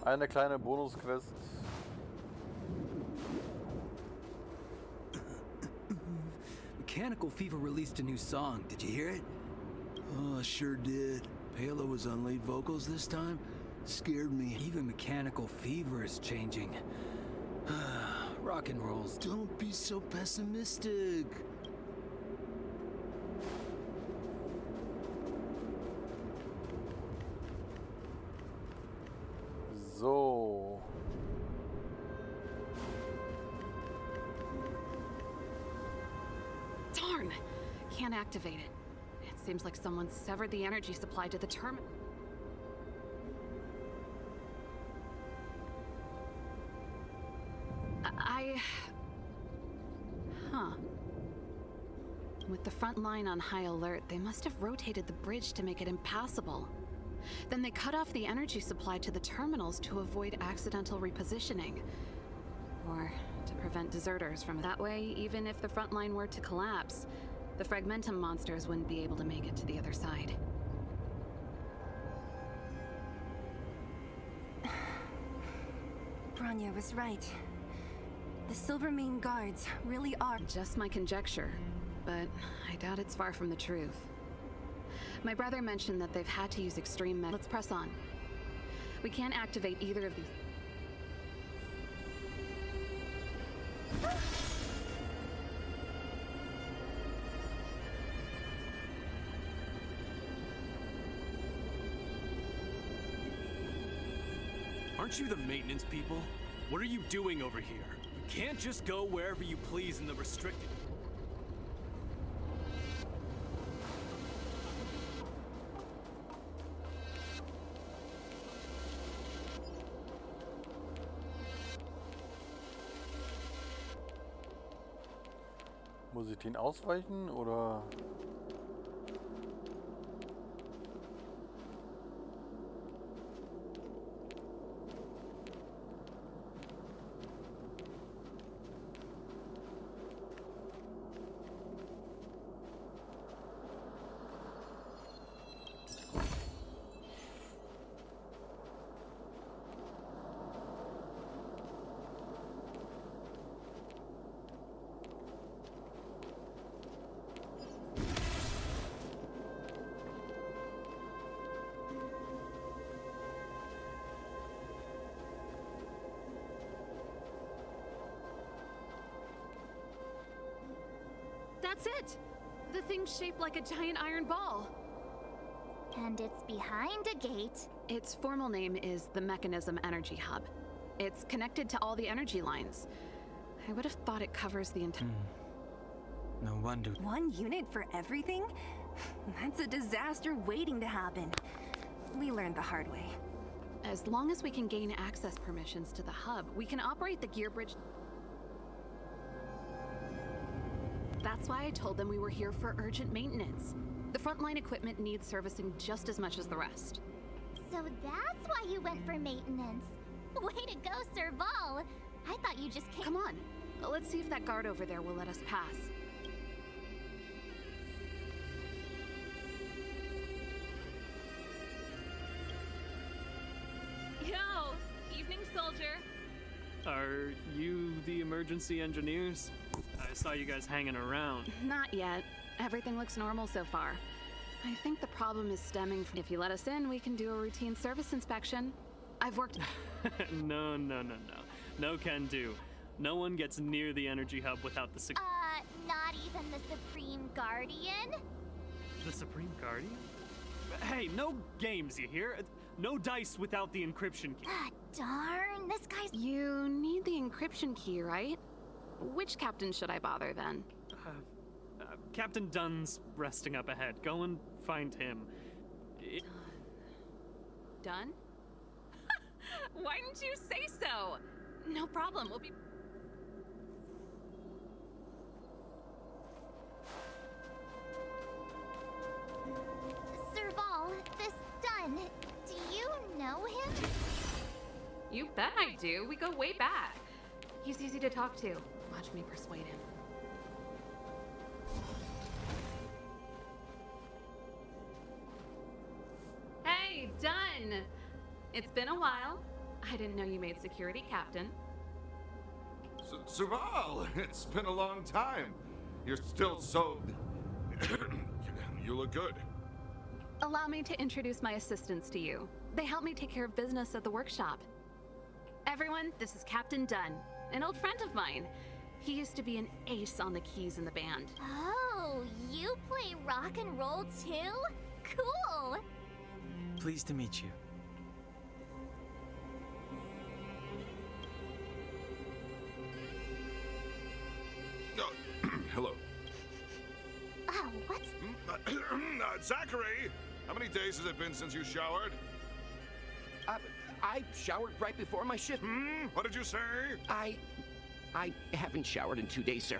Eine kleine Bonusquest. Mechanical Fever released a new song. Did you hear it? Oh, I sure did. Palo was on lead vocals this time. Scared me. Even Mechanical Fever is changing. Rock and rolls. Don't be so pessimistic. So. Darn! Can't activate it. It seems like someone severed the energy supply to the terminal. With the front line on high alert, they must have rotated the bridge to make it impassable. Then they cut off the energy supply to the terminals to avoid accidental repositioning. Or to prevent deserters from that way, even if the front line were to collapse, the Fragmentum monsters wouldn't be able to make it to the other side. Bronya was right. The Silvermane guards really are... Just my conjecture, but I doubt it's far from the truth. My brother mentioned that they've had to use extreme methods. Let's press on. We can't activate either of these. Aren't you the maintenance people? What are you doing over here? You can't just go wherever you please in the restricted... Muss ich den ausweichen oder? That's it! The thing's shaped like a giant iron ball. And it's behind a gate. Its formal name is the Mechanism Energy Hub. It's connected to all the energy lines. I would have thought it covers the entire... No wonder. One unit for everything? That's a disaster waiting to happen. We learned the hard way. As long as we can gain access permissions to the hub, we can operate the gear bridge... That's why I told them we were here for urgent maintenance. The frontline equipment needs servicing just as much as the rest. So that's why you went for maintenance. Way to go, Serval. I thought you just came— Come on, let's see if that guard over there will let us pass. Yo, evening, soldier. Are you the emergency engineers? I saw you guys hanging around. Not yet. Everything looks normal so far. I think the problem is stemming from— If you let us in, we can do a routine service inspection. I've worked— No. No can do. No one gets near the energy hub without the not even the Supreme Guardian? The Supreme Guardian? Hey, no games, you hear? No dice without the encryption key. Darn, this guy's— You need the encryption key, right? Which captain should I bother then? Captain Dunn's resting up ahead. Go and find him. Dunn? Why didn't you say so? No problem, we'll be— Serval, this Dunn, do you know him? You bet I do. We go way back. He's easy to talk to. Watch me persuade him. Hey, Dunn! It's been a while. I didn't know you made security captain. Serval, it's been a long time. You're still so... You look good. Allow me to introduce my assistants to you. They help me take care of business at the workshop. Everyone, this is Captain Dunn, an old friend of mine. He used to be an ace on the keys in the band. Oh, you play rock and roll too? Cool! Pleased to meet you. Hello. Oh, what's... Zachary! How many days has it been since you showered? I showered right before my shift. What did you say? I haven't showered in 2 days, sir.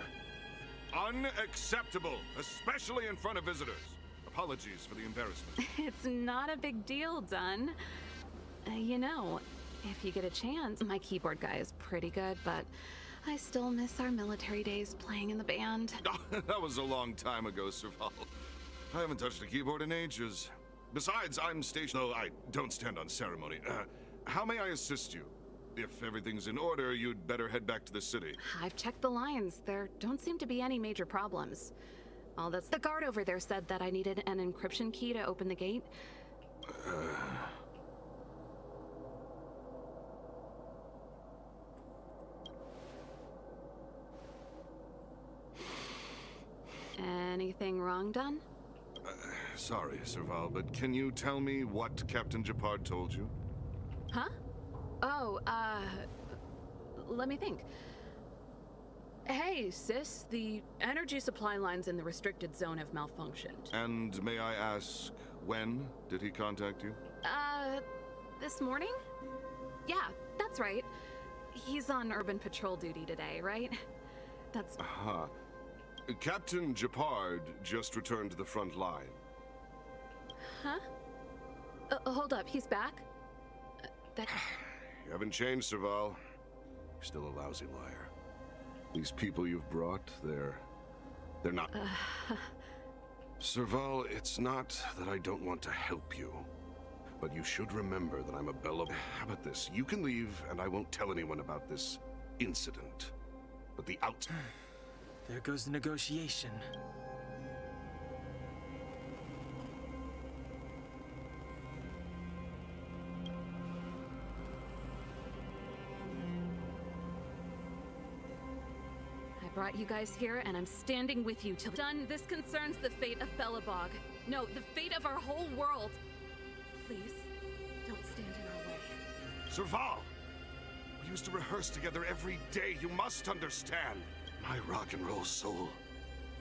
Unacceptable, especially in front of visitors. Apologies for the embarrassment. It's not a big deal, Dunn. You know, if you get a chance, my keyboard guy is pretty good, but I still miss our military days playing in the band. That was a long time ago, Serval. I haven't touched a keyboard in ages. Besides, I'm stationed, though I don't stand on ceremony. How may I assist you? If everything's in order, you'd better head back to the city. I've checked the lines. There don't seem to be any major problems. All that's— The guard over there said that I needed an encryption key to open the gate. Anything wrong, Dunn? Sorry, Serval, but can you tell me what Captain Gepard told you? Huh? Oh, let me think. Hey, sis, the energy supply lines in the restricted zone have malfunctioned. And may I ask, when did he contact you? This morning? Yeah, that's right. He's on urban patrol duty today, right? That's... Aha. Captain Gepard just returned to the front line. Huh? Hold up, he's back? You haven't changed, Serval. You're still a lousy liar. These people you've brought, they're not... Serval, it's not that I don't want to help you. But you should remember that I'm a Bella... How about this? You can leave, and I won't tell anyone about this incident. But the out... There goes the negotiation. I brought you guys here, and I'm standing with you till done. This concerns the fate of Belobog. No, the fate of our whole world. Please, don't stand in our way. Serval! We used to rehearse together every day. You must understand. My rock and roll soul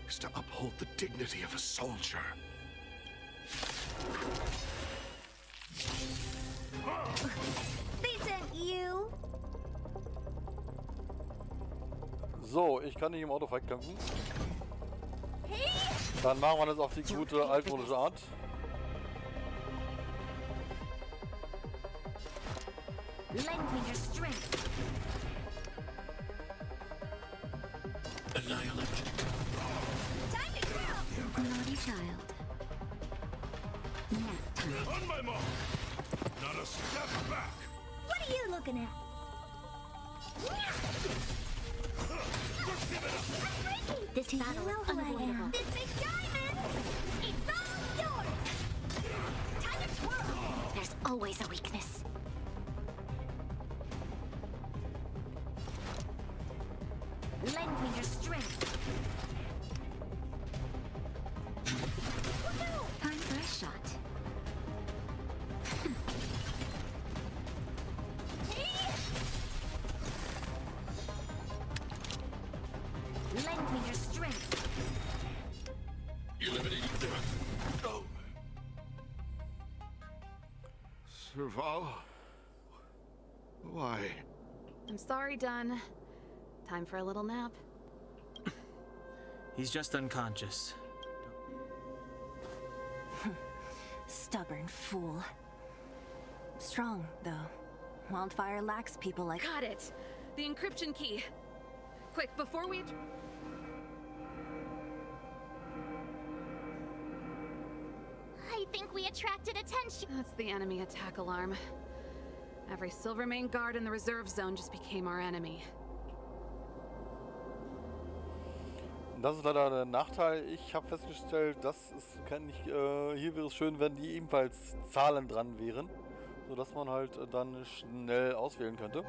is to uphold the dignity of a soldier. They sent you. So, ich kann nicht im Auto kämpfen. Dann machen wir das auf die gute altmodische Art. Lend me your strength. Annihilate. Time to kill! Naughty child. Nap time. On my mark! Not a step back! What are you looking at? This battle is unavoidable. This big diamond! It's all yours! Time to twirl! There's always a weakness. Lend me your strength. Time for a shot. Lend me your strength. Eliminating death. Oh. Serval? Why? I'm sorry, Dunn. Time for a little nap. He's just unconscious. Stubborn fool. Strong, though. Wildfire lacks people like... Got it! The encryption key! Quick, before we... I think we attracted attention. That's the enemy attack alarm. Every Silvermane guard in the reserve zone just became our enemy. Das ist leider der Nachteil. Ich habe festgestellt, dass es hier wäre es schön, wenn die ebenfalls Zahlen dran wären, sodass man halt dann schnell auswählen könnte.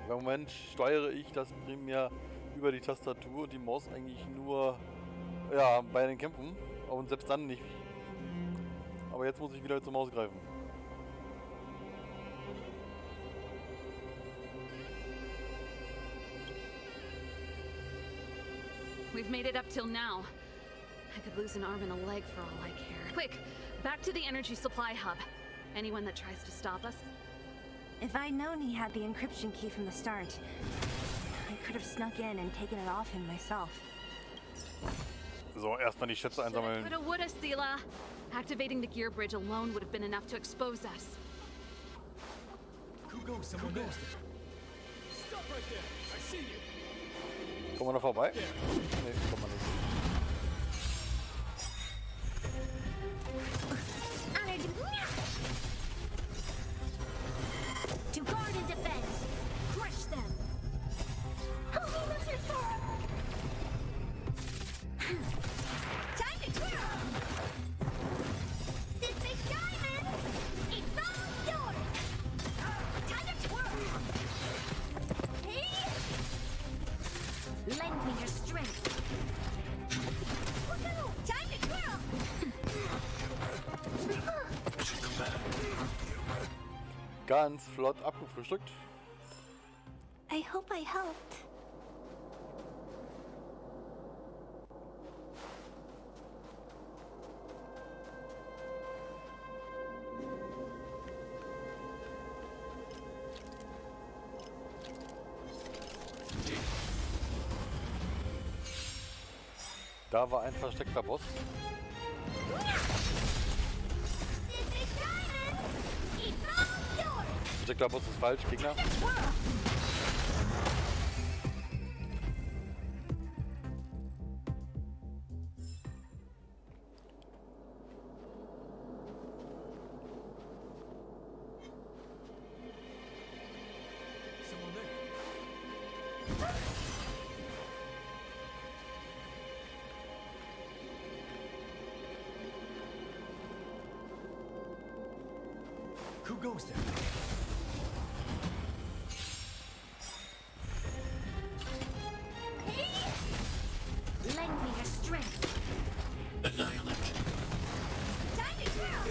Im Moment steuere ich das primär über die Tastatur und die Maus eigentlich nur bei den Kämpfen und selbst dann nicht. Aber jetzt muss ich wieder zur Maus greifen. We've made it up till now. I could lose an arm and a leg for all I care. Quick, back to the energy supply hub. Anyone that tries to stop us? If I'd known he had the encryption key from the start, I could have snuck in and taken it off him myself. So, erstmal die Schätze einsammeln. Coulda, woulda, Sela. Activating the gear bridge alone would have been enough to expose us. Someone there. Stop right there. I see you. Kommen wir noch vorbei? Nee, kommen wir nicht. To guard and defend. Crush them. Time to twirl. This big diamond, it's all yours. Time to twirl. Hey. Lend me your strength. Time to twirl. Ganz flott abgefrühstückt. I hope I helped. Da war ein versteckter Boss. Versteckter Boss ist falsch, Gegner. Who goes there? Lend me your strength. Annihilate. Time to twirl.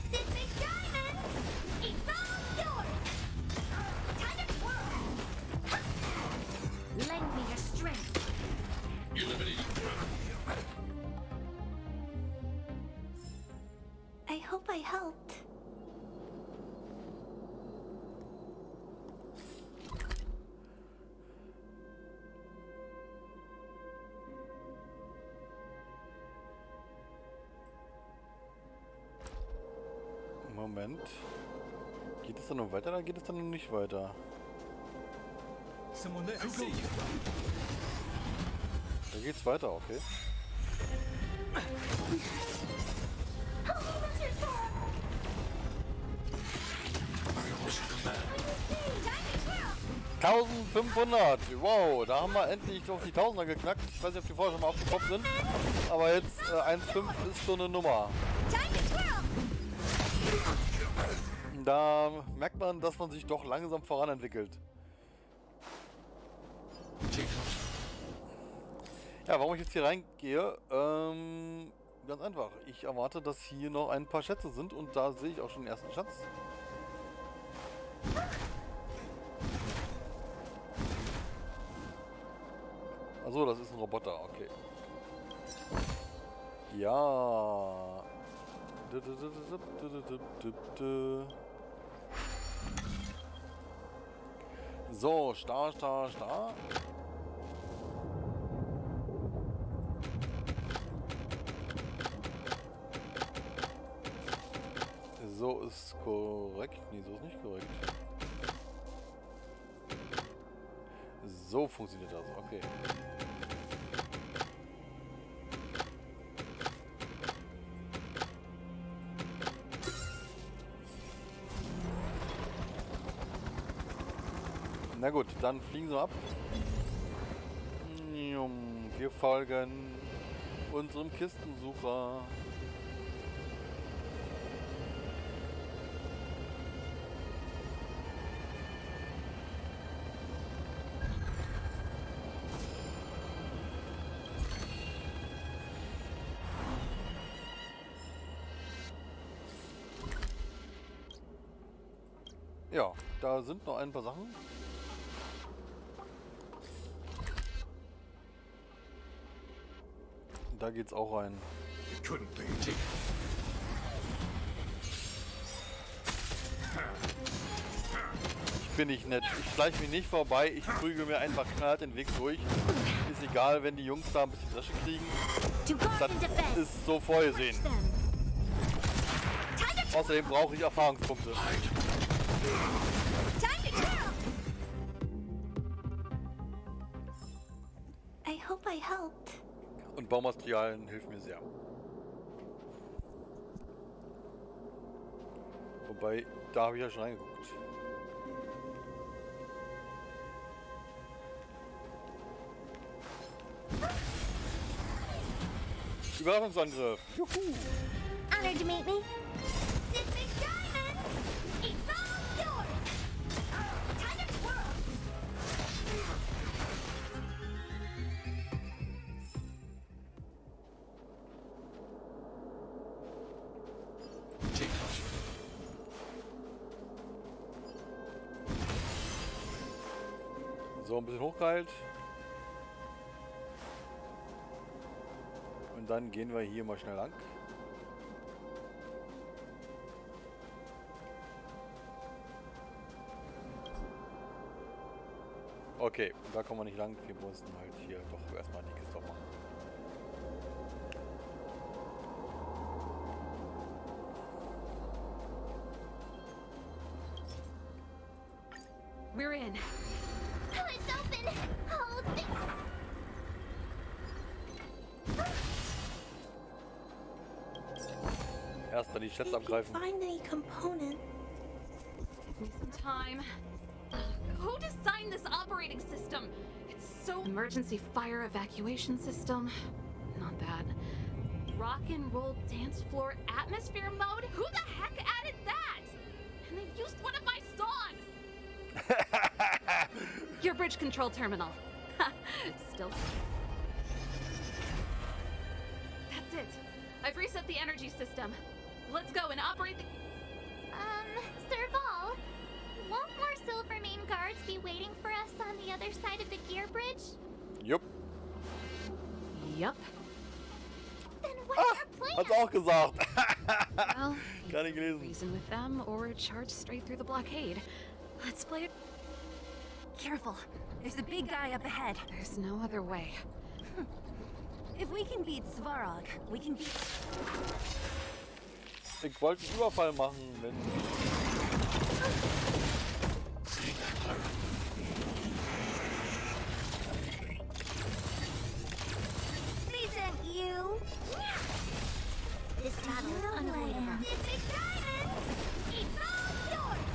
This big diamond, it's all yours. Time to twirl. Lend me your strength. Eliminating threat. I hope I helped. Moment. Geht es dann noch weiter oder geht es dann noch nicht weiter? Da geht's weiter, okay. $1500! Wow, da haben wir endlich doch die Tausender geknackt. Ich weiß nicht, ob die vorher schon mal aufgekommen sind. Aber jetzt 1,5 ist so eine Nummer. Da merkt man, dass man sich doch langsam voranentwickelt. Ja, warum ich jetzt hier reingehe? Ganz einfach. Ich erwarte, dass hier noch ein paar Schätze sind und da sehe ich auch schon den ersten Schatz. Achso, das ist ein Roboter, okay. Ja. So, Star. So ist korrekt. Nee, so ist nicht korrekt. So funktioniert das, okay. Na gut, dann fliegen sie ab. Wir folgen unserem Kistensucher. Ja, da sind noch ein paar Sachen. Da geht's auch rein. Ich bin nicht nett. Ich schleiche mich nicht vorbei. Ich prügel mir einfach knallt den Weg durch. Ist egal, wenn die Jungs da ein bisschen Dresche kriegen. Das ist so vorgesehen. Außerdem brauche ich Erfahrungspunkte. I hope I helped. Und Baumaterialien hilft mir sehr. Wobei, da habe ich ja schon reingeguckt. Überraschungsangriff. Juhu. Honored to meet me. This big diamond. It's all yours. Time to twirl. So, ein bisschen hochgeheilt. Und dann gehen wir hier mal schnell lang. Okay, da kommen wir nicht lang. Wir mussten halt hier doch erstmal die Kiste machen. We're in. Oh, it's open. Oh, thanks. Erst mal die Schätze abgreifen. Find any component. Give me some time. Who designed this operating system? It's so... Emergency fire evacuation system? Not that. Rock and roll dance floor atmosphere mode? Who the heck added that? And they used one of my songs! Your bridge control terminal. Still. That's it. I've reset the energy system. Let's go and operate the... Serval, won't more Silvermane guards be waiting for us on the other side of the gear bridge? Jupp. Yep. Then what's our plan? Hat's auch gesagt. Well, Gar nicht gelesen. reason with them or charge straight through the blockade. Let's play it. Careful. There's a big guy up ahead. There's no other way. If we can beat Svarog, we can beat... Ich wollte einen Überfall machen, wenn... These ain't you. This battle is unavoidable. It's diamond. It's all yours.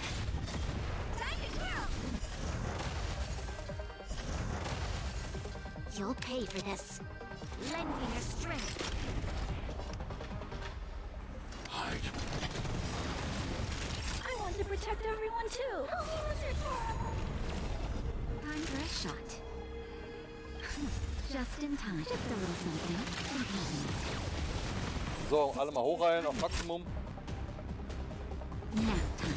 Time to twirl. You'll pay for this. Lend me your strength. I want to protect everyone too. Time for a shot. Just in time. Just a little something. So, alle mal hochreihen auf Maximum. Nap time.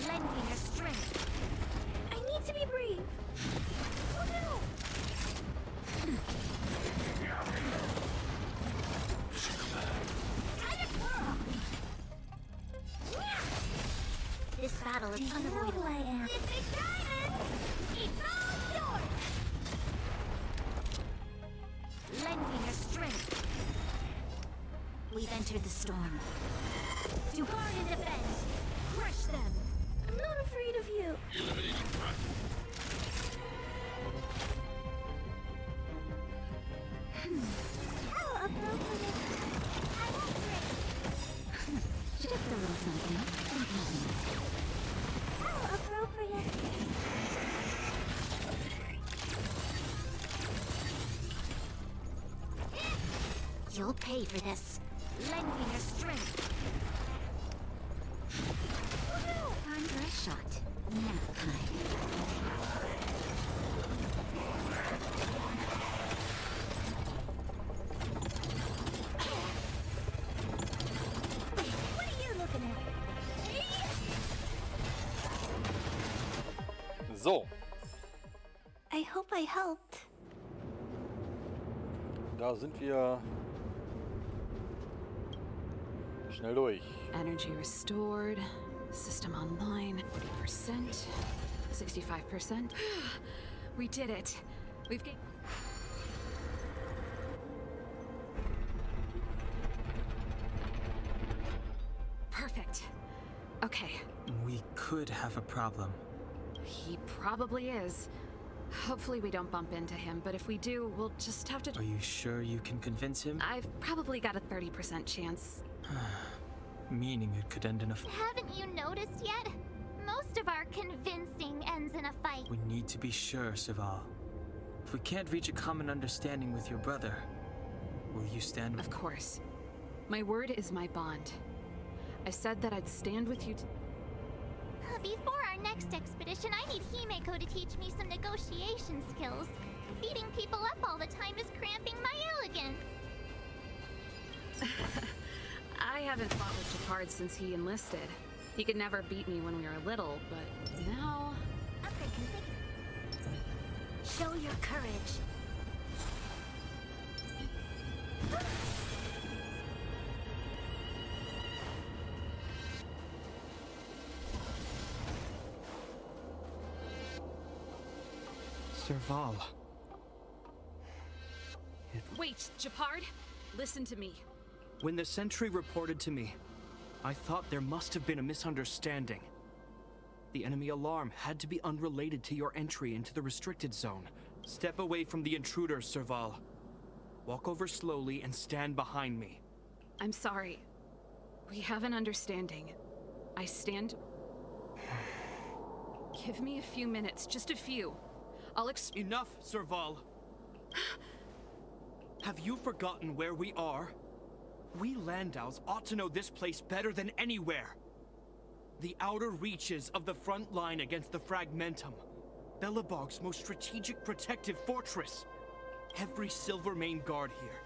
Lend me your strength. I need to be brave. Oh no! This battle is unavoidable. I am. It's a diamond! It's all yours! Lend me your strength. We've entered the storm. To guard and defend. Crush them. I'm not afraid of you. How appropriate. I won't break. Just a little something. How appropriate. You'll pay for this. Lend me your strength. Time for a shot. Nap time. What are you looking at? So, I hope I helped. da sind wir schnell durch. Energy restored. System online. 40%. 65%. We did it. We've gained... Perfect. Okay. We could have a problem. He probably is. Hopefully we don't bump into him, but if we do, we'll just have to... Are you sure you can convince him? I've probably got a 30% chance. Meaning it could end in a Haven't you noticed yet? Most of our convincing ends in a fight. We need to be sure, Serval. If we can't reach a common understanding with your brother, will you stand with... Of course. My word is my bond. I said that I'd stand with you Before our next expedition, I need Himeko to teach me some negotiation skills. Beating people up all the time is cramping my elegance. I haven't fought with Japard since he enlisted. He could never beat me when we were little, but now... Show your courage. Serval. Wait, Japard! Listen to me. When the sentry reported to me, I thought there must have been a misunderstanding. The enemy alarm had to be unrelated to your entry into the restricted zone. Step away from the intruder, Serval. Walk over slowly and stand behind me. I'm sorry. We have an understanding. I stand... Give me a few minutes, just a few. I'll Enough, Serval! Have you forgotten where we are? We Landaus ought to know this place better than anywhere. The outer reaches of the front line against the Fragmentum. Belobog's most strategic protective fortress. Every Silvermane guard here,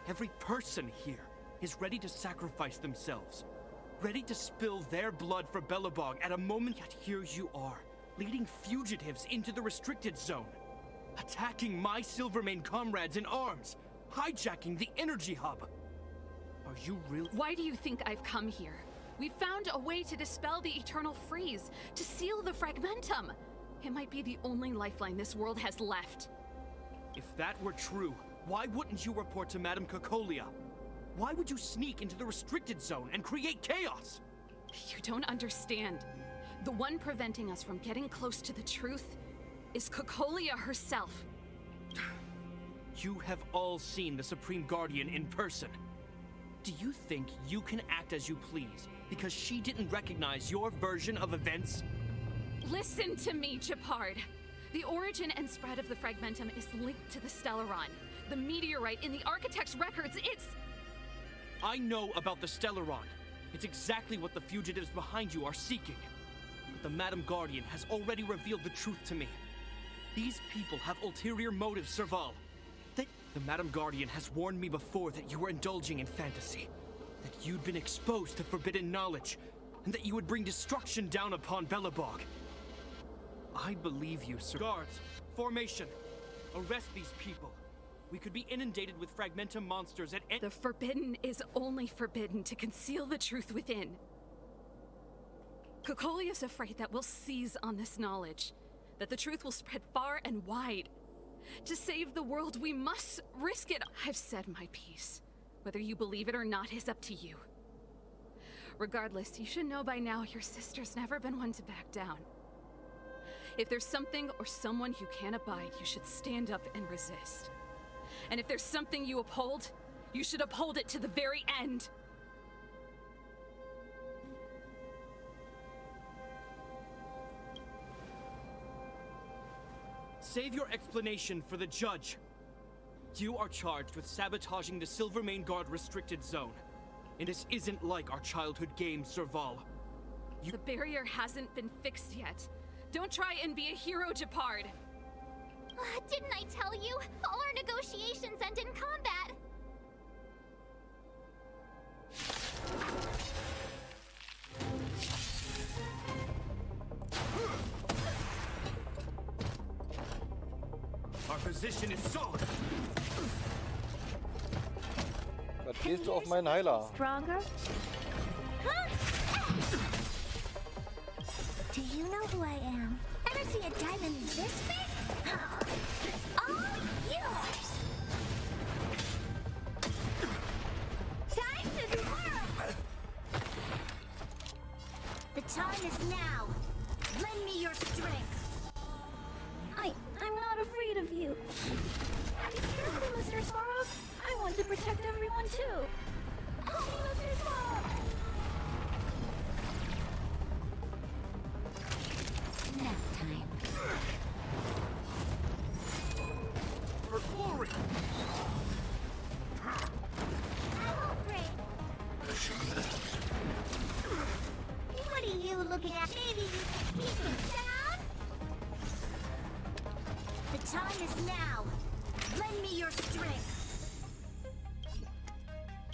every person here, is ready to sacrifice themselves. Ready to spill their blood for Belobog at a moment, yet here you are, leading fugitives into the restricted zone. Attacking my Silvermane comrades in arms, hijacking the energy hub. Are you really— Why do you think I've come here? We found a way to dispel the eternal freeze, to seal the Fragmentum. It might be the only lifeline this world has left. If that were true, why wouldn't you report to Madame Cocolia? Why would you sneak into the restricted zone and create chaos? You don't understand. The one preventing us from getting close to the truth is Cocolia herself. You have all seen the Supreme Guardian in person. Do you think you can act as you please because she didn't recognize your version of events? Listen to me, Gepard. The origin and spread of the Fragmentum is linked to the Stellaron. The meteorite in the Architect's records, it's... I know about the Stellaron. It's exactly what the fugitives behind you are seeking. But the Madame Guardian has already revealed the truth to me. These people have ulterior motives, Serval. The Madame Guardian has warned me before that you were indulging in fantasy. That you'd been exposed to forbidden knowledge. And that you would bring destruction down upon Belobog. I believe you, sir. Guards, formation. Arrest these people. We could be inundated with Fragmentum monsters at any— The forbidden is only forbidden to conceal the truth within. Cocolia's afraid that we'll seize on this knowledge. That the truth will spread far and wide. To save the world, we must risk it. I've said my piece. Whether you believe it or not is up to you. Regardless, you should know by now your sister's never been one to back down. If there's something or someone you can't abide, you should stand up and resist. And if there's something you uphold, you should uphold it to the very end. Save your explanation for the judge. You are charged with sabotaging the Silvermane Guard restricted zone. And this isn't like our childhood game, Serval. The barrier hasn't been fixed yet. Don't try and be a hero, Gepard. Didn't I tell you? All our negotiations end in combat. Our position is solid. Was gehst du auf meinen Heiler? Stronger? Do you know who I am? Ever see a diamond this big? It's all yours! Time to twirl! The time is now. Lend me your strength. I'm not afraid of you. Are you scared of me, Mr. Sorrow? I want to protect everyone too. Help me, Mr. Sorrow! Nap time. For glory! I won't break. What are you looking at? Maybe you can keep me down? The time is now. Lend me your strength.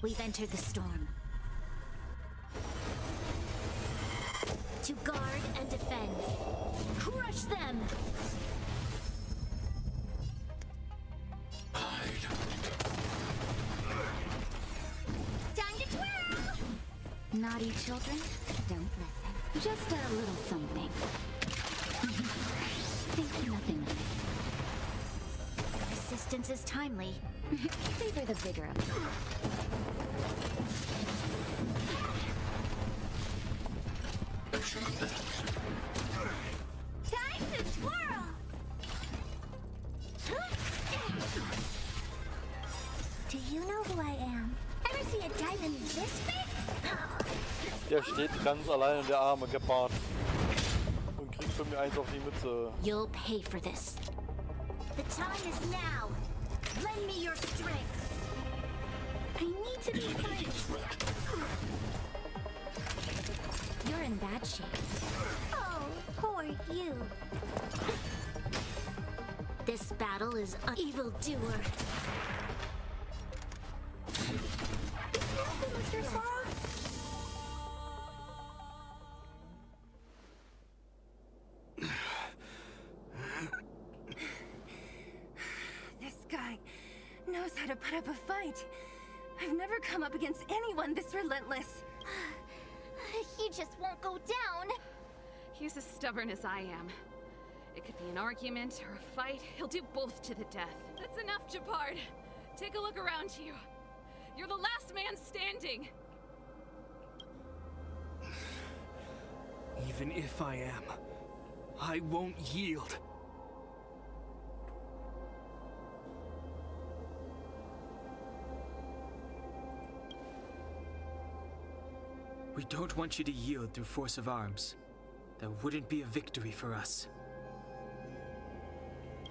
We've entered the storm. To guard and defend. Crush them! Time to twirl! Naughty children, don't listen. Just a little something. Think nothing of it. Resistance is timely. Savor the vigor of it. Time to twirl! Do you know who I am? Ever see a diamond this big? Der steht ganz alleine, der arme Gepard. Und kriegt von mir eins auf die Mütze. You'll pay for this. The time is now. Lend me your strength. I need to be free. You're in bad shape. Oh, poor you. This battle is an evildoer. Mr. Sorrow? This guy knows how to put up a fight. I've never come up against anyone this relentless. He just won't go down. He's as stubborn as I am. It could be an argument or a fight. He'll do both to the death. That's enough, Japard. Take a look around you. You're the last man standing. Even if I am, I won't yield. We don't want you to yield through force of arms. That wouldn't be a victory for us.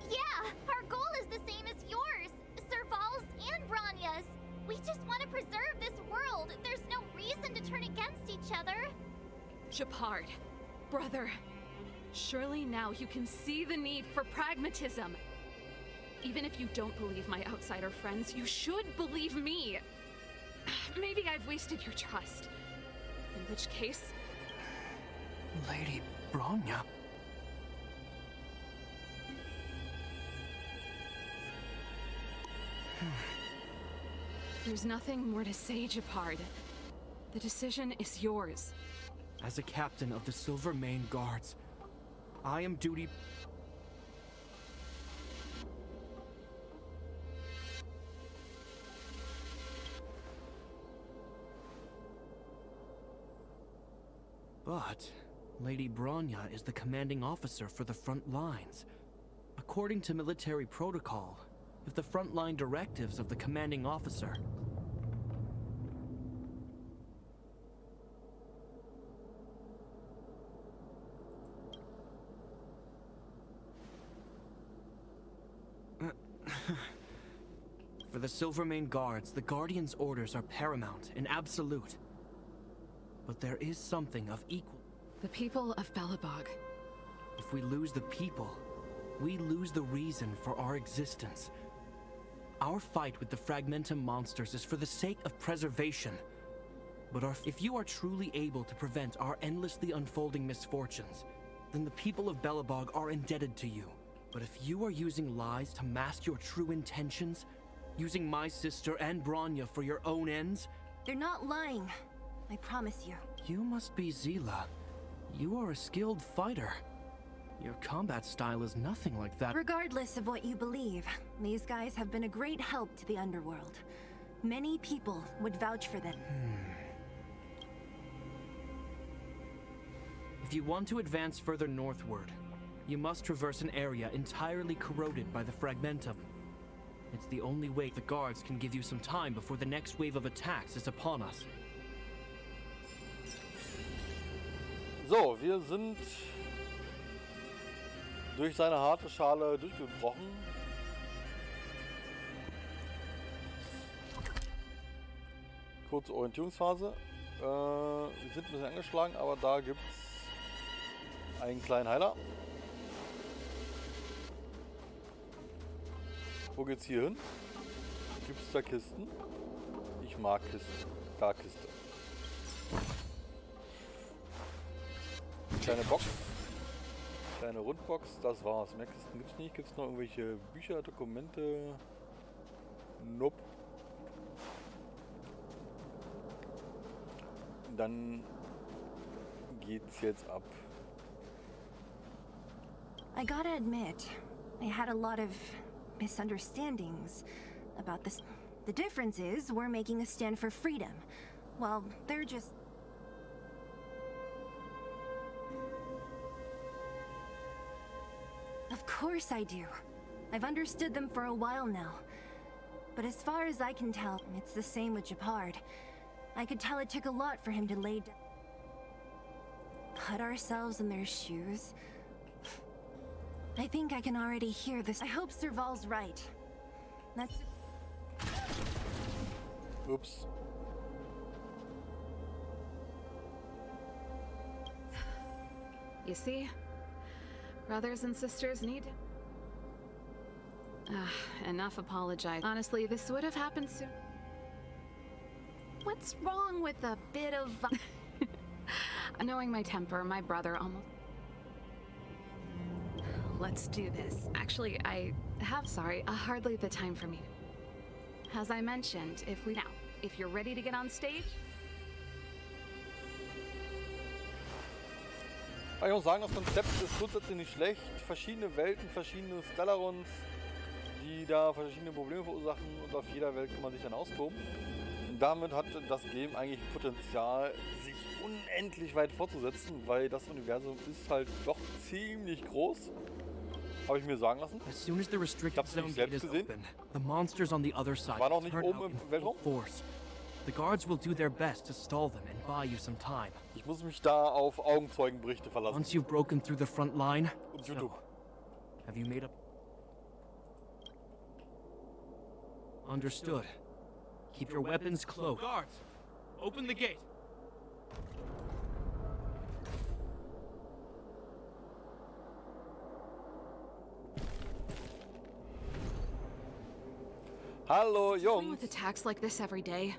Yeah, our goal is the same as yours, Serval's and Bronya's. We just want to preserve this world. There's no reason to turn against each other. Japard, brother, surely now you can see the need for pragmatism. Even if you don't believe my outsider friends, you should believe me. Maybe I've wasted your trust. In which case... Lady Bronya? There's nothing more to say, Japard. The decision is yours. As a captain of the Silvermane Guards, I am duty... But Lady Bronya is the commanding officer for the front lines. According to military protocol, if the frontline directives of the commanding officer... For the Silvermane Guards, the Guardian's orders are paramount and absolute. But there is something of equal... The people of Belobog. If we lose the people, we lose the reason for our existence. Our fight with the Fragmentum monsters is for the sake of preservation. But if you are truly able to prevent our endlessly unfolding misfortunes, then the people of Belobog are indebted to you. But if you are using lies to mask your true intentions, using my sister and Bronya for your own ends... They're not lying. I promise you. You must be Zila. You are a skilled fighter. Your combat style is nothing like that. Regardless of what you believe, these guys have been a great help to the underworld. Many people would vouch for them. If you want to advance further northward, you must traverse an area entirely corroded by the Fragmentum. It's the only way the guards can give you some time before the next wave of attacks is upon us. So, wir sind durch seine harte Schale durchgebrochen. Kurze Orientierungsphase. Wir sind ein bisschen angeschlagen, aber da gibt es einen kleinen Heiler. Wo geht's hier hin? Gibt es da Kisten? Ich mag Kisten. Da Kiste. Kleine Box. Kleine Rundbox. Das war's. Mehr Kisten gibt's nicht. Gibt's noch irgendwelche Bücher, Dokumente? Nope. Dann geht's jetzt ab. I gotta admit, I had a lot of misunderstandings about this. The difference is we're making a stand for freedom, while they're just... Of course I do. I've understood them for a while now. But as far as I can tell, it's the same with Japard. I could tell it took a lot for him to lay down. Put ourselves in their shoes. I think I can already hear this. I hope Serval's right. That's... Oops. You see? Brothers and sisters need... enough apologize. Honestly, this would have happened soon. What's wrong with a bit of... Knowing my temper, my brother almost... Let's do this. Actually, I have, hardly the time for me. As I mentioned, if you're ready to get on stage... Aber ich muss sagen, das Konzept ist grundsätzlich nicht schlecht. Verschiedene Welten, verschiedene Stellarons, die da verschiedene Probleme verursachen und auf jeder Welt kann man sich dann austoben. Und damit hat das Game eigentlich Potenzial, sich unendlich weit fortzusetzen, weil das Universum ist halt doch ziemlich groß. Habe ich mir sagen lassen. As soon as the restricted zone gate selbst is gesehen. open, the monsters on the other side War noch will nicht turn oben out im in full Weltraum? force. The guards will do their best to stall them and buy you some time. Ich muss mich da auf Augenzeugenberichte verlassen. Once you've broken through the front line, Und YouTube. have you made up? Understood. Keep your weapons close. Guards, open the gate. Hallo Dealing Jungs. with attacks like this every day.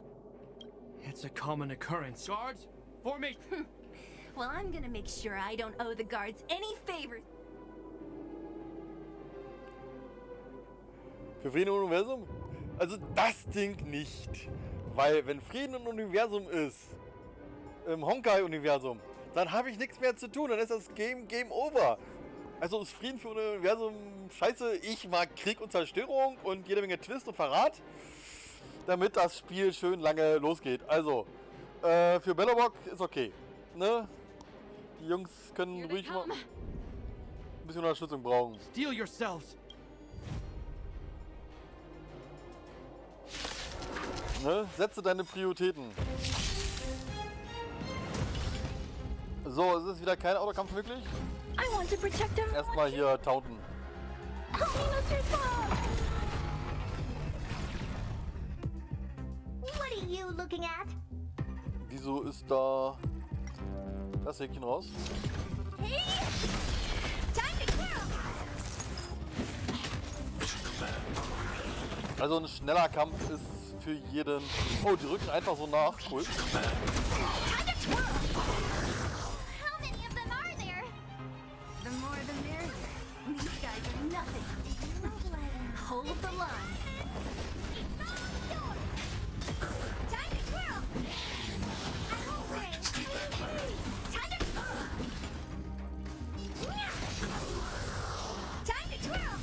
It's a common occurrence. Guards, formation. Well, I'm gonna make sure I don't owe the guards any favors. Für Frieden im Universum? Also das Ding nicht. Weil wenn Frieden im Universum ist, im Honkai-Universum, dann habe ich nichts mehr zu tun. Dann ist das Game over. Also ist Frieden für ein Universum scheiße. Ich mag Krieg und Zerstörung und jede Menge Twist und Verrat, damit das Spiel schön lange losgeht. Also, für Bellobock ist okay. Ne? Die Jungs können ruhig mal ein bisschen Unterstützung brauchen. Steel yourselves. Ne? Setze deine Prioritäten. So, es ist wieder kein Autokampf möglich. I want to protect our Erstmal hier taunten. What are you looking at? Wieso ist da das Häkchen raus? Hey! Time to kill! Also ein schneller Kampf ist für jeden... Oh, die rücken einfach so nach. Cool. How many of them are there? The more the merrier. These guys are nothing. Hold the line. Time to twirl! Time to... Time to twirl!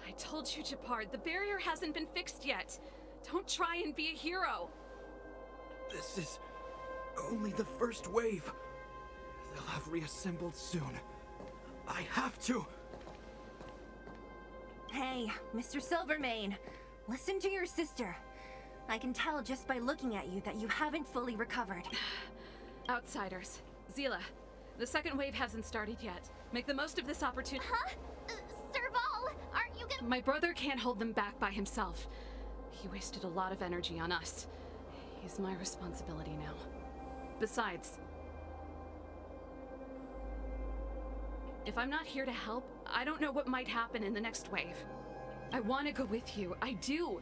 I told you, Japard, the barrier hasn't been fixed yet. Don't try and be a hero. This is only the first wave. They'll have reassembled soon. I have to. Hey, Mr. Silvermane, listen to your sister. I can tell just by looking at you that you haven't fully recovered. Outsiders. Zila, the second wave hasn't started yet. Make the most of this opportunity. Huh? Serval, aren't you gonna... My brother can't hold them back by himself. He wasted a lot of energy on us. He's my responsibility now. Besides, if I'm not here to help, I don't know what might happen in the next wave. I want to go with you. I do.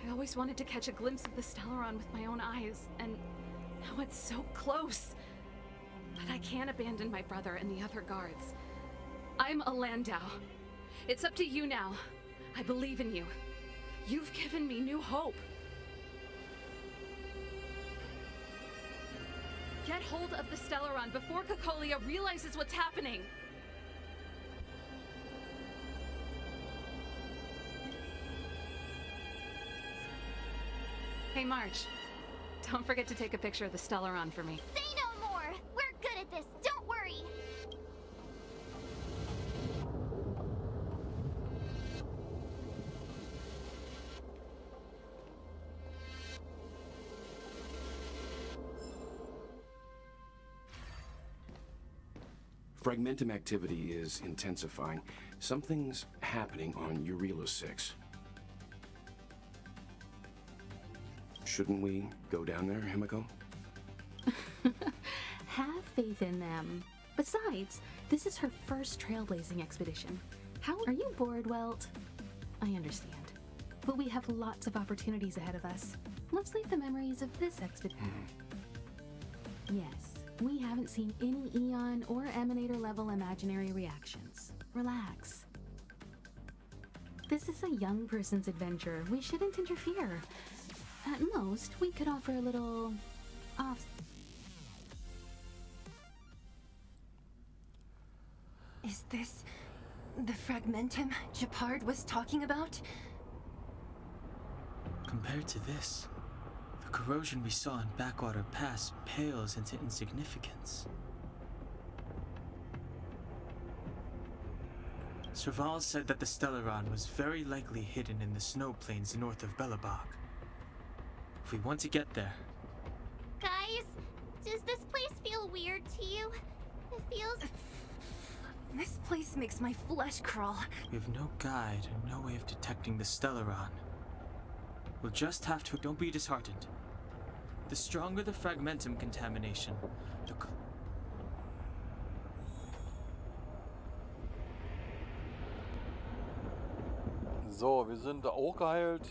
I always wanted to catch a glimpse of the Stellaron with my own eyes, and now it's so close. But I can't abandon my brother and the other guards. I'm a Landau. It's up to you now. I believe in you. You've given me new hope. Get hold of the Stellaron before Cocolia realizes what's happening. Hey, March. Don't forget to take a picture of the Stellaron for me. Say no more! We're good at this, don't worry! Fragmentum activity is intensifying. Something's happening on Urela 6. Shouldn't we go down there, Himiko? Have faith in them. Besides, this is her first trailblazing expedition. How are you bored, Welt? I understand. But we have lots of opportunities ahead of us. Let's leave the memories of this expedition. Yes, we haven't seen any Eon or Emanator level imaginary reactions. Relax. this is a young person's adventure. We shouldn't interfere. At most, we could offer a little off. Is this the fragmentum Gepard was talking about? Compared to this, the corrosion we saw in Backwater Pass pales into insignificance. Serval said that the Stellaron was very likely hidden in the snow plains north of Belobog. If we want to get there... Guys, does this place feel weird to you? It feels... This place makes my flesh crawl. We have no guide and no way of detecting the Stellaron. We'll just have to... Don't be disheartened. The stronger the fragmentum contamination, the... So, wir sind auch geheilt.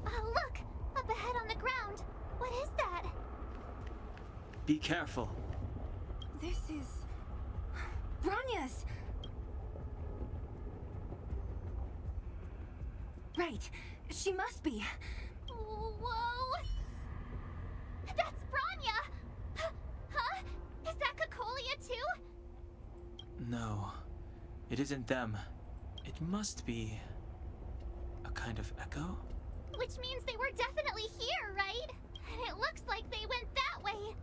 Oh, look! Up ahead on the ground! What is that? Be careful. This is... Bronya's! Right. She must be. Whoa! That's Bronya! Huh? Is that Cocolia too? No, it isn't them. It must be a kind of echo? Which means they were definitely here, right? And it looks like they went that way.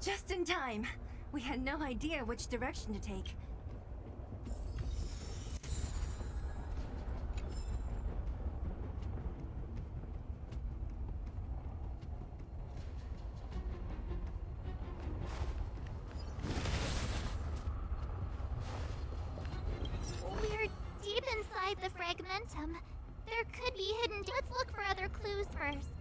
Just in time. We had no idea which direction to take. We're deep inside the fragmentum. There could be hidden... Let's look for other clues first.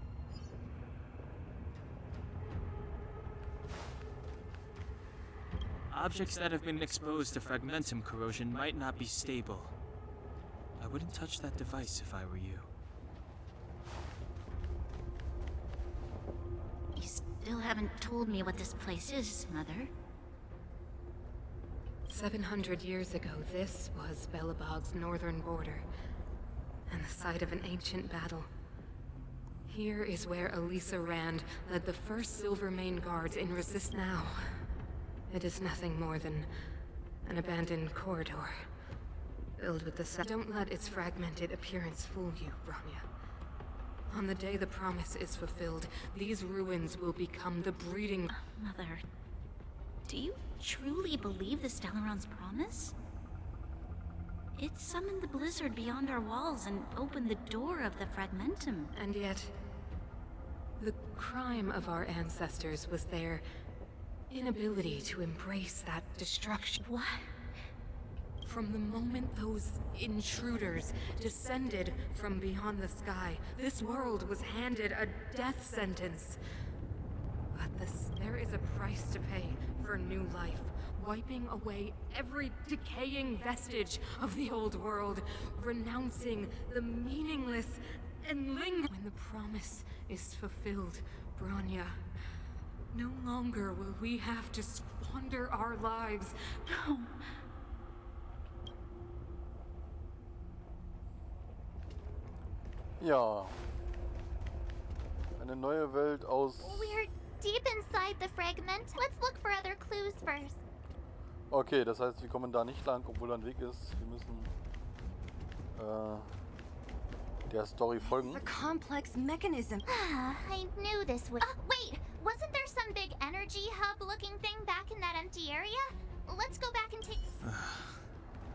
Objects that have been exposed to fragmentum corrosion might not be stable. I wouldn't touch that device if I were you. You still haven't told me what this place is, Mother. 700 years ago, this was Belobog's northern border, and the site of an ancient battle. Here is where Elisa Rand led the first Silvermane Guards in resist. Now, it is nothing more than an abandoned corridor, filled with the Don't let its fragmented appearance fool you, Bronya. On the day the promise is fulfilled, these ruins will become the breeding... Mother, do you truly believe the Stellaron's promise? It summoned the blizzard beyond our walls and opened the door of the fragmentum. And yet, the crime of our ancestors was their inability to embrace that destruction. What? From the moment those intruders descended from beyond the sky, this world was handed a death sentence. But there is a price to pay for new life, wiping away every decaying vestige of the old world, renouncing the meaningless and lingering. When the promise is fulfilled, Bronya, no longer will we have to squander our lives. No. Ja. Eine neue Welt aus... We're deep inside the fragment. Let's look for other clues first. Okay, das heißt, wir kommen da nicht lang, obwohl da ein Weg ist. Wir müssen der Story folgen. A complex mechanism. I knew this would... wait! Wasn't there some big energy hub-looking thing back in that empty area? Let's go back and take...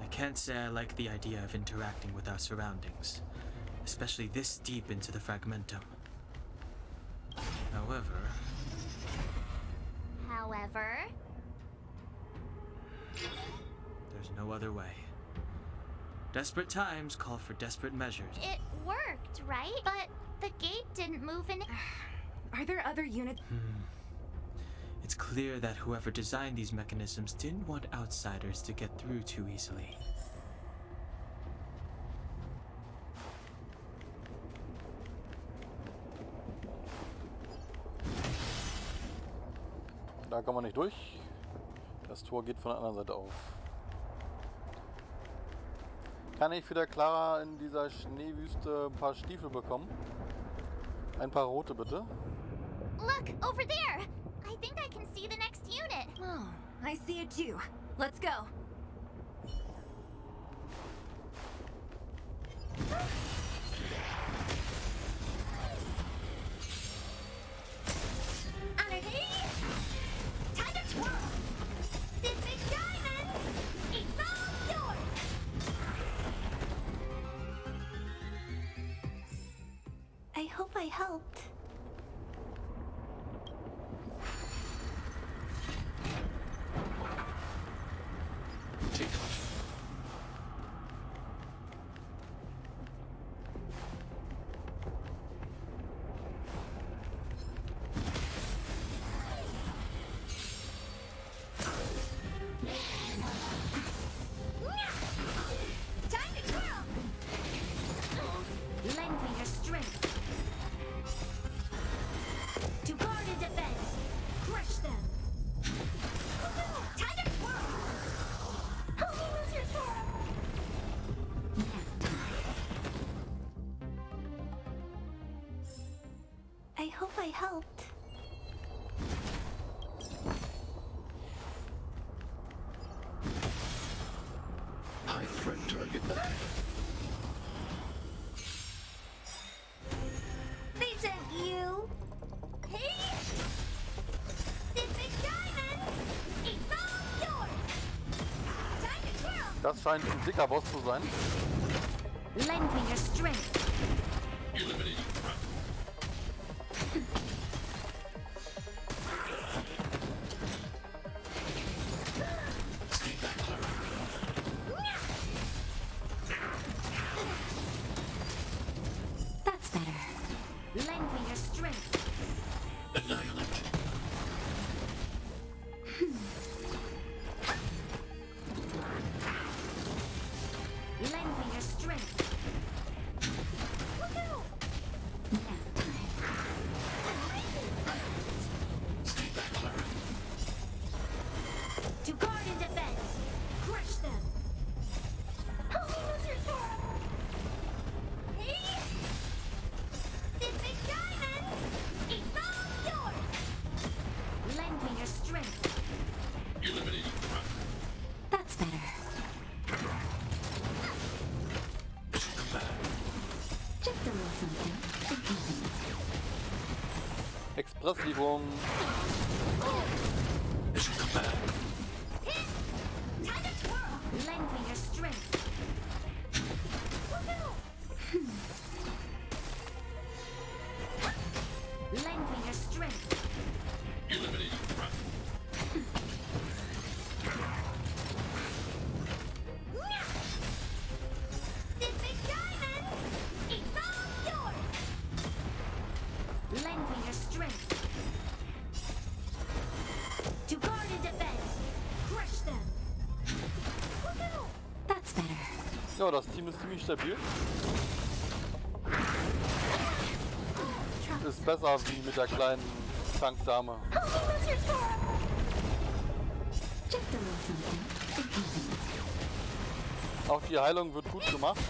I can't say I like the idea of interacting with our surroundings, especially this deep into the fragmentum. However... There's no other way. Desperate times call for desperate measures. It worked, right? But the gate didn't move in... Are there other units? It's clear that whoever designed these mechanisms didn't want outsiders to get through too easily. Da kann man nicht durch. Das Tor geht von der anderen Seite auf. Kann ich für der Clara in dieser Schneewüste ein paar Stiefel bekommen? Ein paar rote, bitte. Look, over there! I think I can see the next unit. Oh, I see it too. Let's go. Time to twirl! This big diamond! It's all yours! I hope I helped. Take off. Time to twirl! Lend me your strength. To guard and defend. Crush them. Time to twirl! Help me lose your twirl! I hope I helped. High threat target. They sent you! Hey! This big diamond! It's all yours! Time to twirl! Das scheint ein dicker Boss zu sein. Lend me your strength. That's better. Lend me your strength. Annihilate. Lend me your strength. To guard and defend. Crush them. Help me lose your twirl! Hey! This big diamond! It's all yours! Lend me your strength. That's better. Just a little something. Expresslieferung. Time to twirl! Lend me your strength. Lend me your strength. This big diamond! It's all yours! Lend me your strength. To guard and defend. Crush them. That's better. Ja, das Team ist ziemlich stabil. Ist besser wie mit der kleinen Tankdame. Help me lose your twirl! Just a little something. Auch die Heilung wird gut gemacht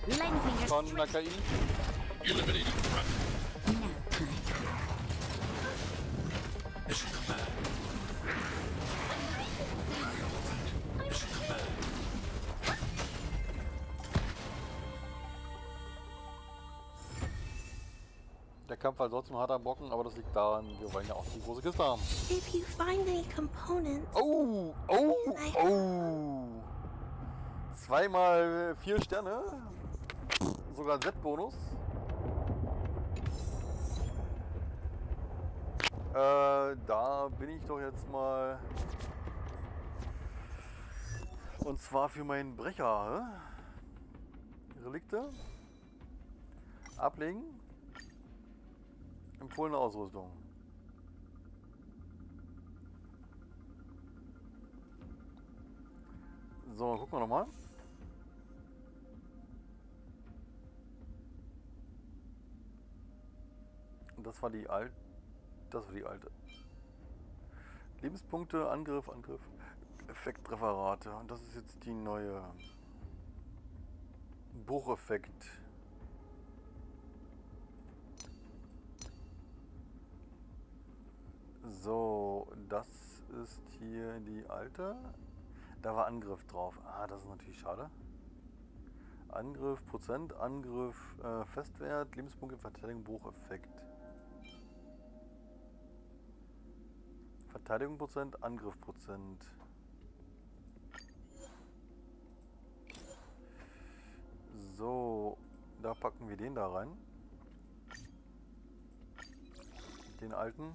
Lend me your von der strength. KI. Der Kampf war trotzdem hart am Brocken, aber das liegt daran, wir wollen ja auch die große Kiste haben. If you find any components... Oh, oh, oh. 2 mal 4 Sterne. Sogar Z-Bonus. Da bin ich doch jetzt mal... Und zwar für meinen Brecher. Relikte. Ablegen. Empfohlene Ausrüstung. So, gucken wir nochmal. Das war die alte. Lebenspunkte, Angriff, Angriff. Effektreferate. Und das ist jetzt die neue Bucheffekt. So, das ist hier die alte. Da war Angriff drauf. Ah, das ist natürlich schade. Angriff, Prozent, Angriff, Festwert, Lebenspunkte, Verteidigung, Bucheffekt. Verteidigung Prozent, Angriff Prozent. So, da packen wir den da rein. Den alten.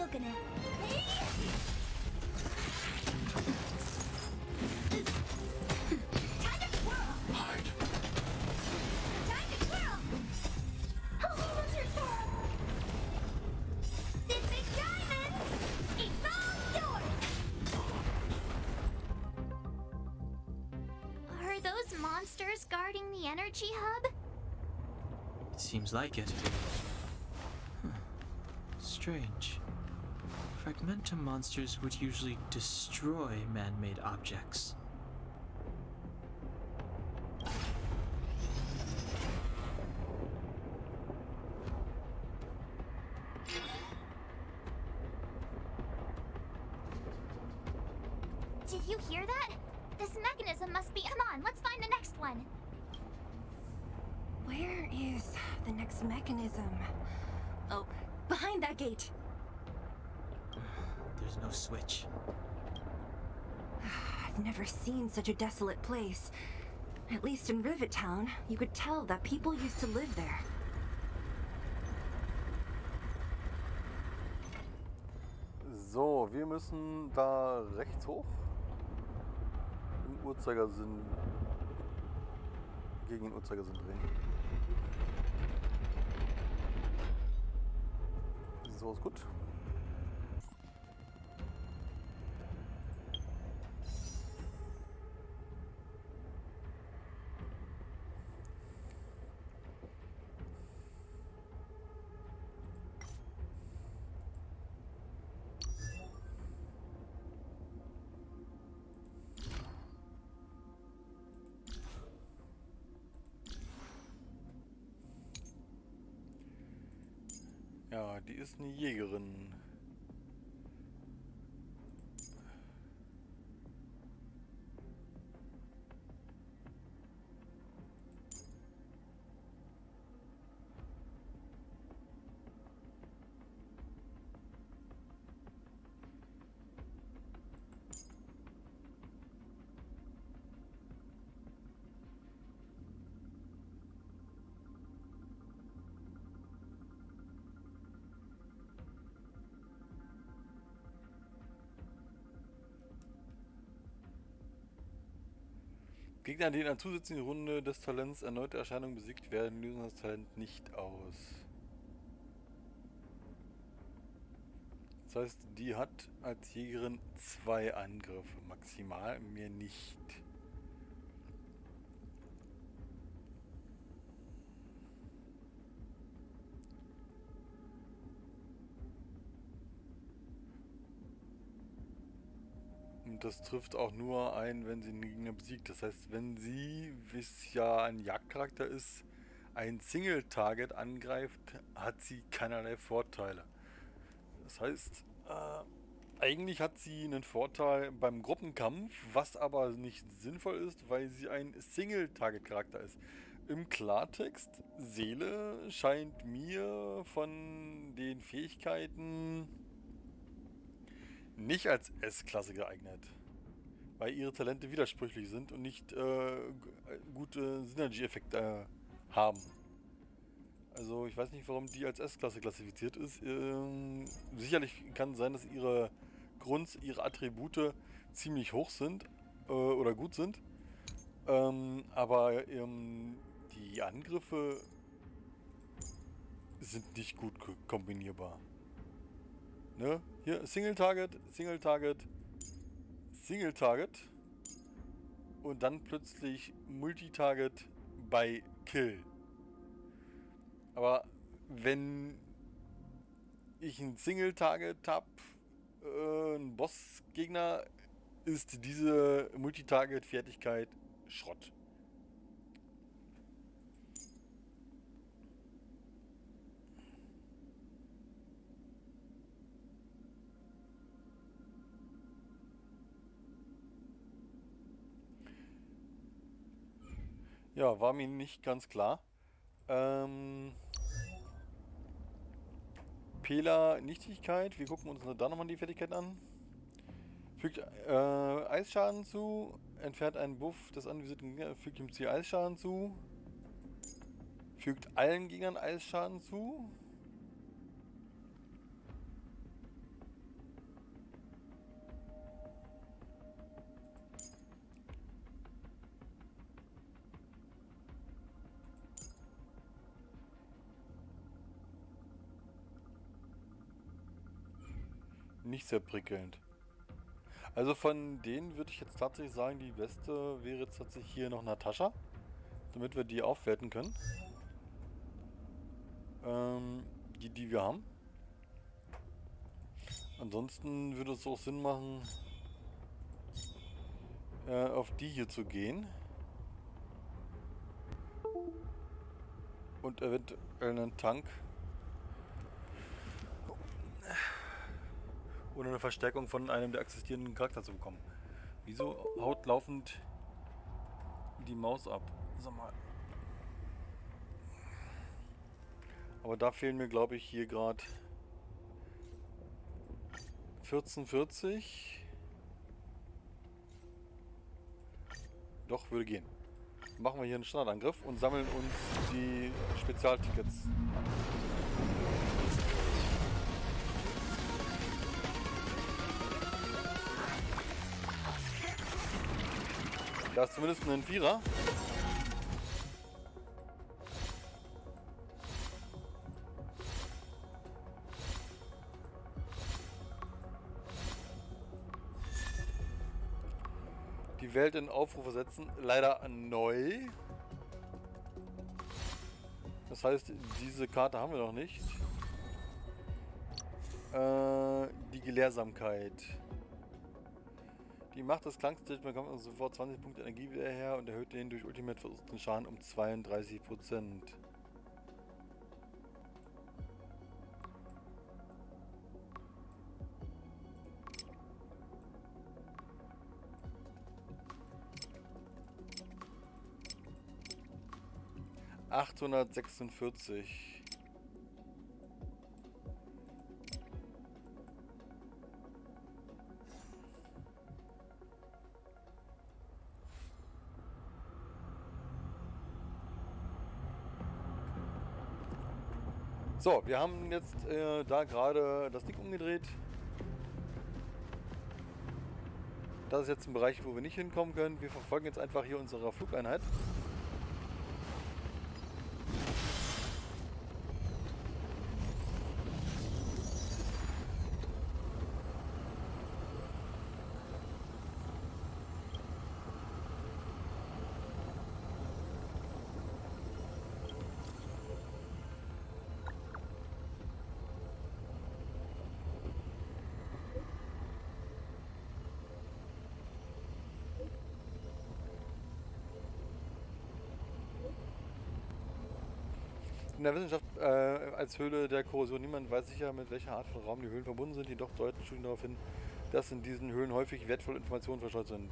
looking at? Time to twirl! Hide. Time to twirl! Holy loser twirl! This big diamond! It's all yours! Are those monsters guarding the energy hub? It seems like it. Strange. Fragmentum monsters would usually destroy man-made objects. Did you hear that? This mechanism must be... Come on, let's find the next one. Where is the next mechanism? that gate. There's no switch. I've never seen such a desolate place. At least in Rivet Town, you could tell that people used to live there. So, wir müssen da rechts hoch. Im Uhrzeigersinn. Gegen den Uhrzeigersinn drehen. So ist gut. Ja, die ist eine Jägerin. Gegner, die in einer zusätzlichen Runde des Talents erneute Erscheinung besiegt werden, lösen das Talent nicht aus. Das heißt, die hat als Jägerin 2 Angriffe, maximal, mehr nicht. Und das trifft auch nur ein, wenn sie einen Gegner besiegt. Das heißt, wenn sie, wie es ja ein Jagdcharakter ist, ein Single-Target angreift, hat sie keinerlei Vorteile. Das heißt, eigentlich hat sie einen Vorteil beim Gruppenkampf, was aber nicht sinnvoll ist, weil sie ein Single-Target-Charakter ist. Im Klartext, Seele scheint mir von den Fähigkeiten nicht als S-Klasse geeignet, weil ihre Talente widersprüchlich sind und nicht gute Synergy-Effekte haben. Also ich weiß nicht, warum die als S-Klasse klassifiziert ist. Sicherlich kann sein, dass ihre Attribute ziemlich hoch sind oder gut sind, aber die Angriffe sind nicht gut kombinierbar. Ne? Hier, Single Target, Single Target, Single Target und dann plötzlich Multitarget bei Kill. Aber wenn ich ein Single Target habe, ein Bossgegner, ist diese Multitarget-Fertigkeit Schrott. Ja, war mir nicht ganz klar. Pela Nichtigkeit. Wir gucken uns da nochmal die Fertigkeit an. Fügt Eisschaden zu. Entfernt einen Buff des anvisierten Gegners. Fügt ihm Ziel Eisschaden zu. Fügt allen Gegnern Eisschaden zu. Nicht sehr prickelnd. Also von denen würde ich jetzt tatsächlich sagen, die beste wäre jetzt tatsächlich hier noch Natascha, damit wir die aufwerten können. Die wir haben. Ansonsten würde es auch Sinn machen, auf die hier zu gehen. Und eventuell einen Tank. Oder eine Verstärkung von einem der existierenden Charakter zu bekommen. Wieso haut laufend die Maus ab? Sag mal. Aber da fehlen mir, glaube ich, hier gerade 14,40. Doch, würde gehen. Machen wir hier einen Standardangriff und sammeln uns die Spezialtickets. Da ist zumindest ein Vierer. Die Welt in Aufrufe setzen. Leider neu. Das heißt, diese Karte haben wir noch nicht. Die Gelehrsamkeit. Die Macht des Klangs bekommt also sofort 20 Punkte Energie wieder her und erhöht den durch Ultimate verursachten Schaden um 32%. ...846. So, wir haben jetzt da gerade das Ding umgedreht. Das ist jetzt ein Bereich, wo wir nicht hinkommen können. Wir verfolgen jetzt einfach hier unsere Flugeinheit. In der Wissenschaft als Höhle der Korrosion. Niemand weiß sicher, mit welcher Art von Raum die Höhlen verbunden sind. Jedoch deuten Studien darauf hin, dass in diesen Höhlen häufig wertvolle Informationen verstreut sind.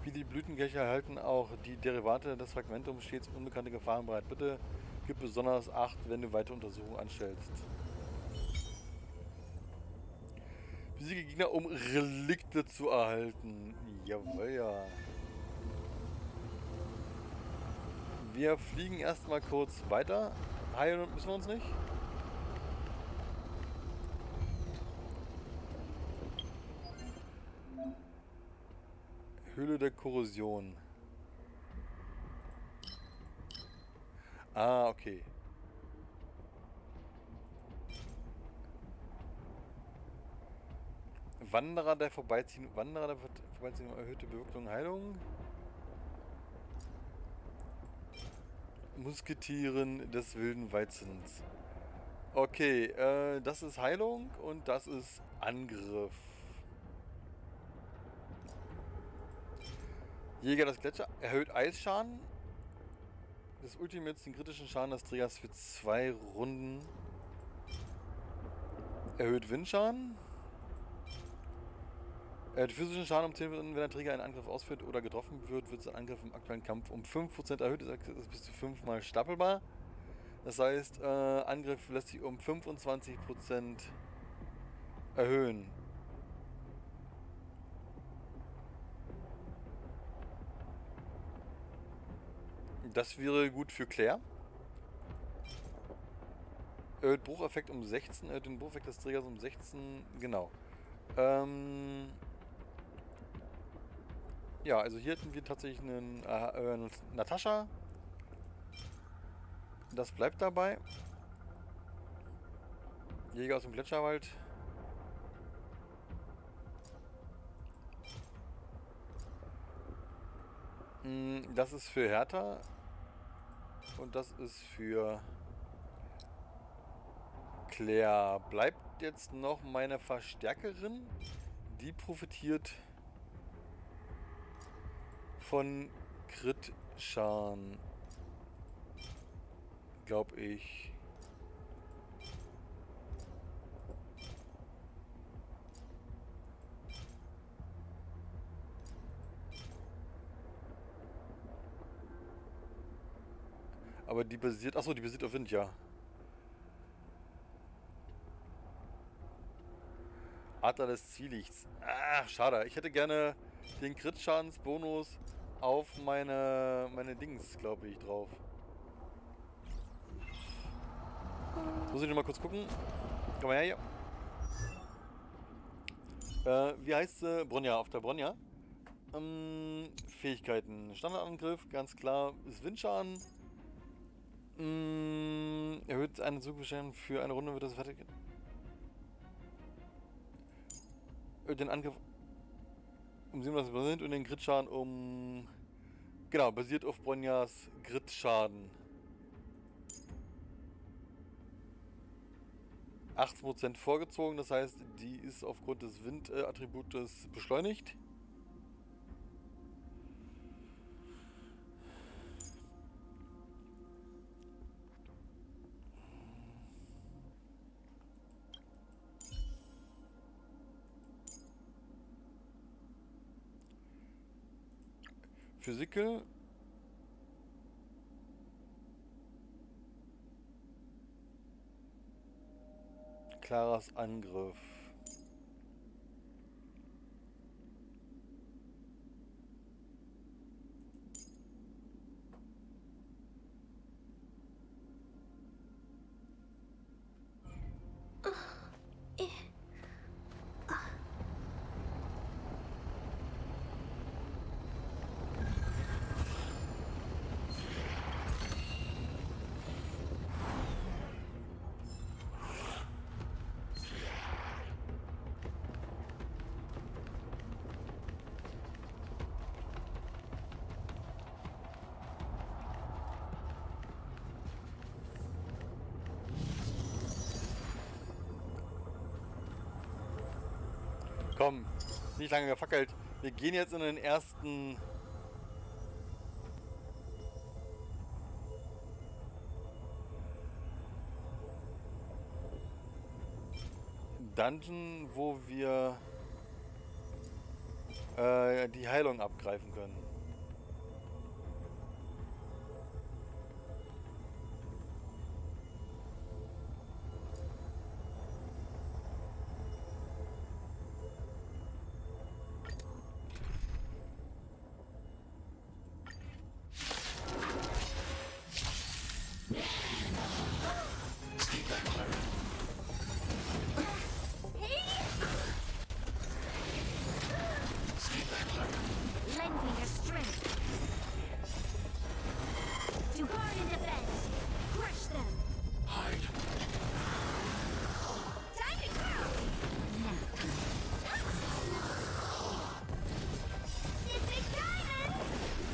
Wie die Blütenkelche erhalten auch die Derivate des Fragmentums stets unbekannte Gefahren bereit. Bitte gib besonders Acht, wenn du weitere Untersuchungen anstellst. Besiege Gegner, um Relikte zu erhalten. Jawohl, ja. Wir fliegen erstmal kurz weiter. Heilen müssen wir uns nicht. Höhle der Korrosion. Ah, okay. Wanderer der Vorbeiziehen. Erhöhte Bewirkung, Heilung. Musketieren des wilden Weizens. Okay, das ist Heilung und das ist Angriff. Jäger des Gletscher erhöht Eisschaden. Das Ultimates den kritischen Schaden des Trägers für 2 Runden. Erhöht Windschaden. Erhöht physischen Schaden um 10%, wenn der Träger einen Angriff ausführt oder getroffen wird, wird sein Angriff im aktuellen Kampf um 5% erhöht. Das ist bis zu 5-mal stapelbar. Das heißt, Angriff lässt sich um 25% erhöhen. Das wäre gut für Claire. Erhöht Brucheffekt um 16, erhöht den Brucheffekt des Trägers um 16, genau. Ja, also hier hätten wir tatsächlich einen Natascha. Das bleibt dabei. Jäger aus dem Gletscherwald. Das ist für Hertha. Und das ist für Claire. Bleibt jetzt noch meine Verstärkerin. Die profitiert von Crit-Schaden. Glaube ich. Aber die basiert... Achso, die basiert auf Wind, ja. Adler des Zwielichts. Ach, schade. Ich hätte gerne den Crit-Schadensbonus auf meine Dings, glaube ich, drauf. Muss ich noch mal kurz gucken. Komm mal her hier. Wie heißt sie? Bronya, auf der Bronya. Fähigkeiten. Standardangriff, ganz klar, ist Windschaden. Erhöht eine Zugbeschränkung für eine Runde, wird das fertig. Erhöht den Angriff um 37% und den Crit-Schaden um... Genau, basiert auf Bronyas Crit-Schaden. 18% vorgezogen, das heißt, die ist aufgrund des Wind-Attributes beschleunigt. Physical. Klaras Angriff. Komm, nicht lange gefackelt. Wir gehen jetzt in den ersten... Dungeon, wo wir die Heilung abgreifen können.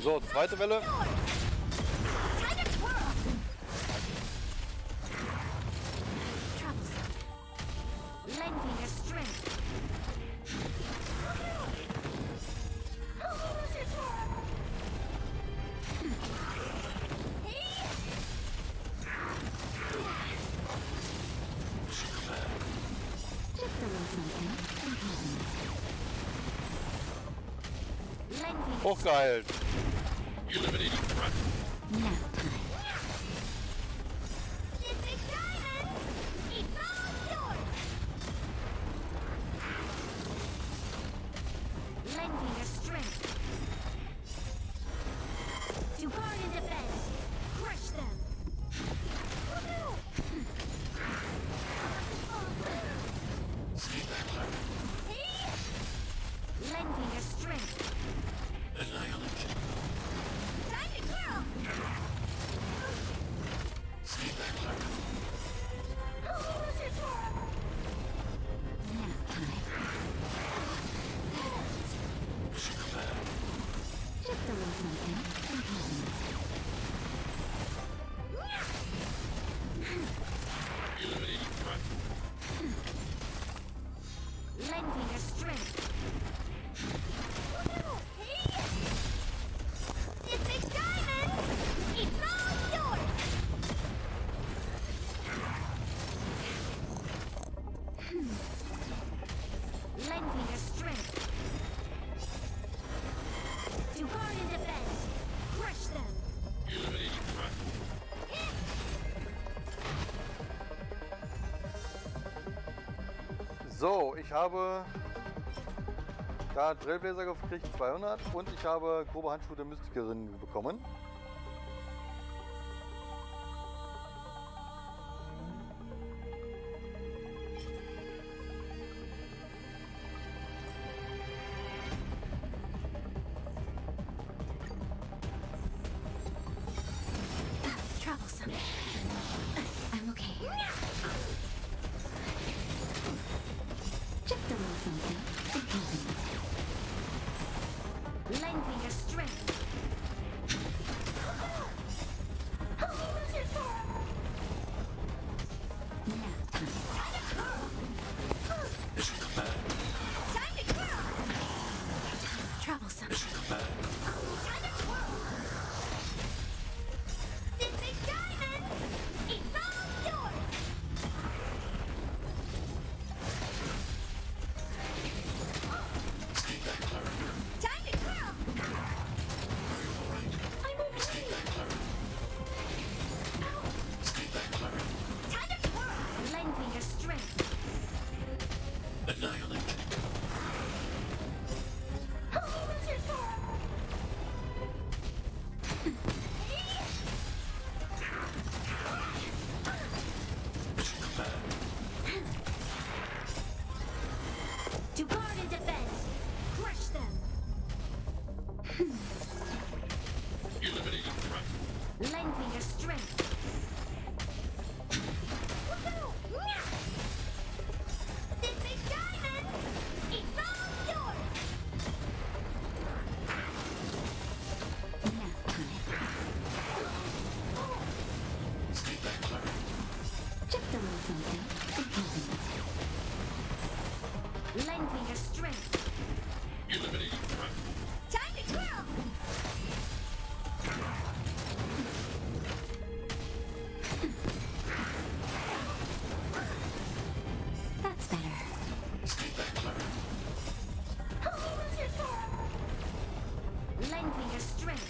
So, zweite Welle. Hochgeheilt. So, ich ich habe da Trailblazer gekriegt, 200. Und ich habe grobe Handschuhe der Mystikerin bekommen. Troublesome. I'm okay. Just a little something. Lend me your strength. Troublesome. To guard and defend. Crush them. Eliminating threat. Lend me your strength. This big diamond, it's all yours. Just a little something. Lend me your strength. Eliminating threat. Time to twirl. That's better. Lend me your strength.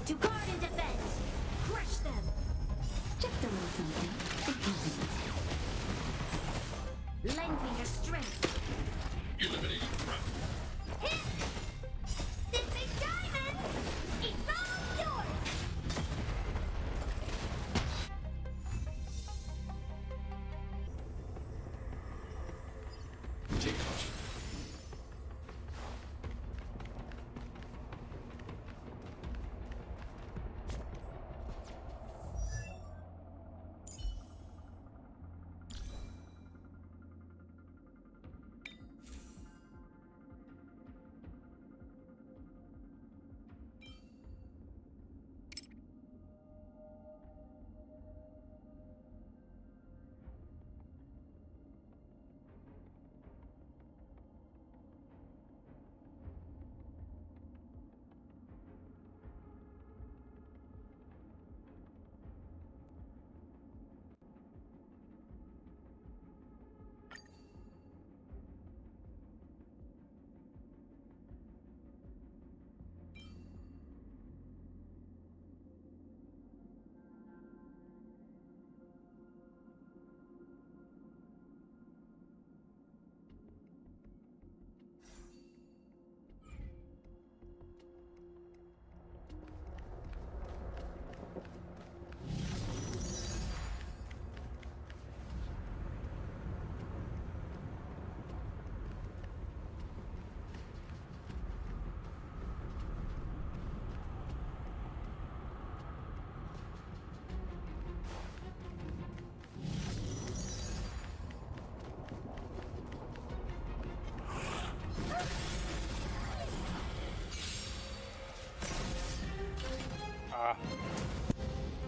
To guard and defend. Crush them. Just a little something. Lend me your strength. Eliminating threat. Hit! This big diamond, it's all yours. Take caution.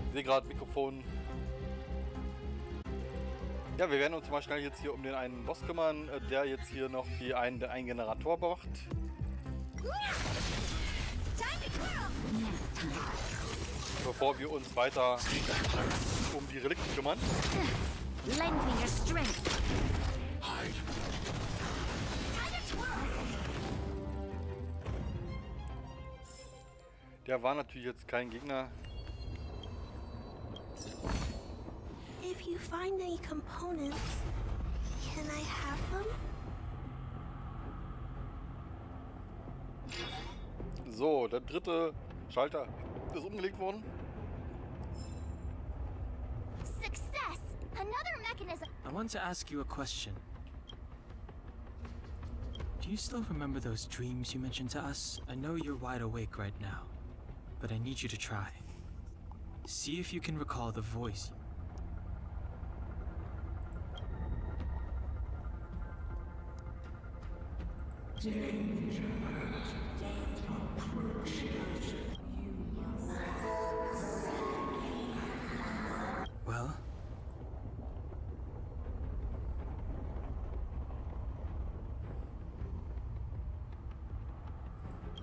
Ich sehe gerade Mikrofon. Ja, wir werden uns mal schnell jetzt hier um den einen Boss kümmern, der jetzt hier noch einen Generator macht. Bevor wir uns weiter um die Relikte kümmern. Lend me your strength. Der war natürlich jetzt kein Gegner. If you find any components, can I have them? So, der dritte Schalter ist umgelegt worden. Success! Another mechanism. I want to ask you a question. Do you still remember those dreams you mentioned to us? I know you're wide awake right now, but I need you to try. See if you can recall the voice. Well?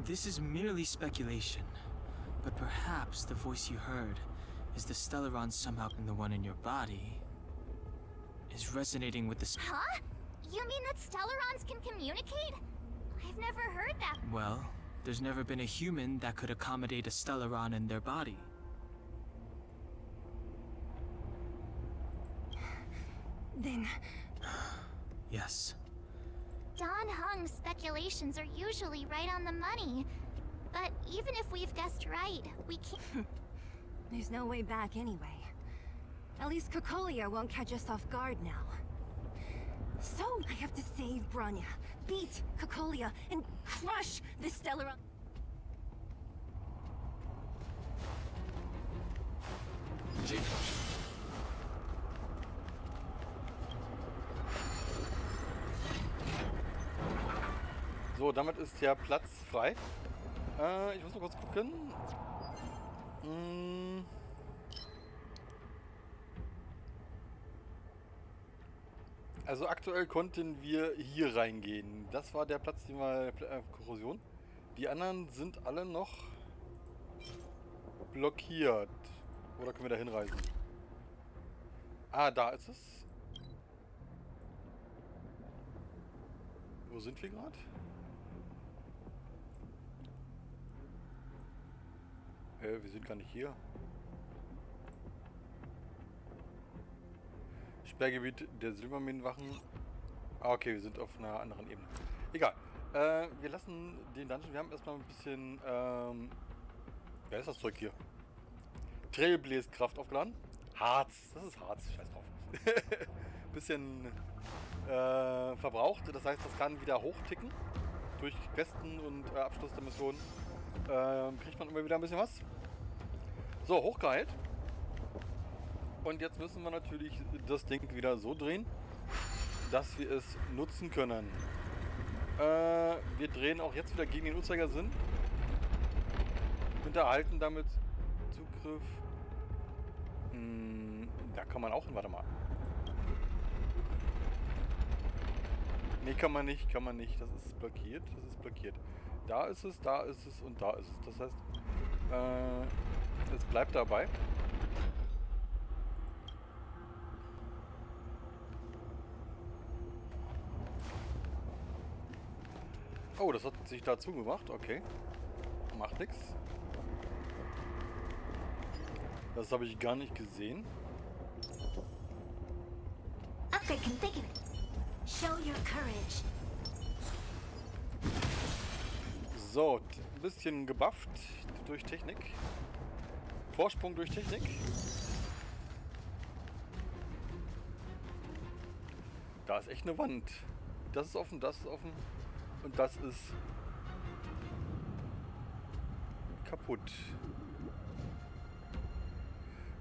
This is merely speculation, but perhaps the voice you heard is the Stellaron somehow in the one in your body is resonating with the Huh? You mean that Stellarons can communicate? I've never heard that. Well, there's never been a human that could accommodate a Stellaron in their body. Then... Yes. Don Hung's speculations are usually right on the money. But even if we've guessed right, we can't... There's no way back anyway. At least Cocolia won't catch us off guard now. So, I have to save Bronya, beat Cocolia, and crush the Stellaron. So, damit ist der Platz frei. Ich muss mal kurz gucken. Also aktuell konnten wir hier reingehen. Das war der Platz, den wir Korrosion. Die anderen sind alle noch blockiert. Oder können wir da hinreisen? Ah, da ist es. Wo sind wir gerade? Wir sind gar nicht hier. Sperrgebiet der Silberminenwachen. Ah, okay, wir sind auf einer anderen Ebene. Egal. Wir lassen den Dungeon. Wir haben erstmal ein bisschen. Wer ist das Zeug hier? Trailblaze Kraft aufgeladen. Harz. Das ist Harz. Scheiß drauf. Bisschen verbraucht. Das heißt, das kann wieder hochticken. Durch Questen und Abschluss der Mission. Kriegt man immer wieder ein bisschen was. So, hochgeheilt. Und jetzt müssen wir natürlich das Ding wieder so drehen, dass wir es nutzen können. Wir drehen auch jetzt wieder gegen den Uhrzeigersinn. Und erhalten damit Zugriff. Da kann man auch hin. Warte mal. Nee, kann man nicht. Das ist blockiert. Da ist es und da ist es. Das heißt, es bleibt dabei. Oh, das hat sich dazu gemacht. Okay. Macht nix. Das habe ich gar nicht gesehen. Upgrade configured. Show your courage. So, ein bisschen gebufft durch Technik. Vorsprung durch Technik. Da ist echt eine Wand. Das ist offen, das ist offen. Und das ist kaputt.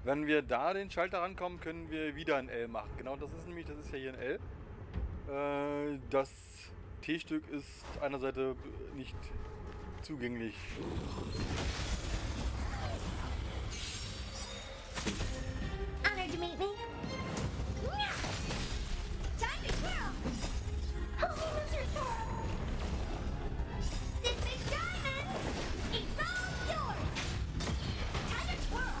Wenn wir da den Schalter rankommen, können wir wieder ein L machen. Genau, das ist nämlich, das ist ja hier ein L. Das T-Stück ist an der Seite nicht zugänglich. Honored to meet me. Time to twirl. Holy losers. This big diamond is all yours. Time to twirl.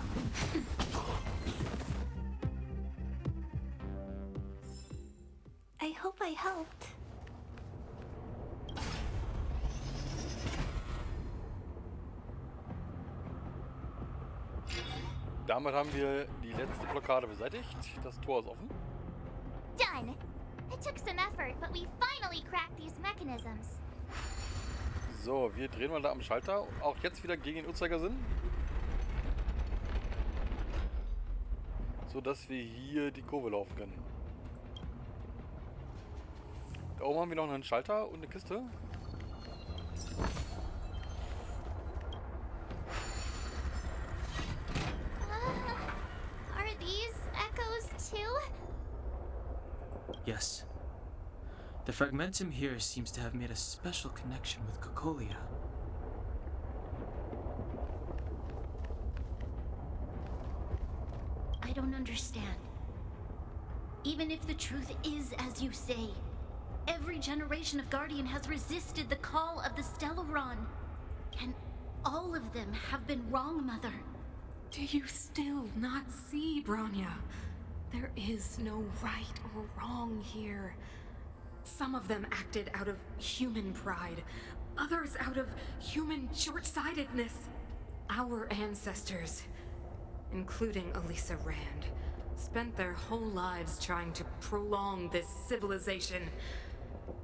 I hope I helped. Damit haben wir die letzte Blockade beseitigt. Das Tor ist offen. Done. It took some effort, but we finally cracked these mechanisms. So, wir drehen mal da am Schalter. Auch jetzt wieder gegen den Uhrzeigersinn. So dass wir hier die Kurve laufen können. Da oben haben wir noch einen Schalter und eine Kiste. Are these echoes too? Yes. The fragmentum here seems to have made a special connection with Cocolia. I don't understand. Even if the truth is as you say, every generation of Guardian has resisted the call of the Stellaron. And all of them have been wrong, Mother. Do you still not see, Bronya? There is no right or wrong here. Some of them acted out of human pride, others out of human short-sightedness. Our ancestors, including Elisa Rand, spent their whole lives trying to prolong this civilization.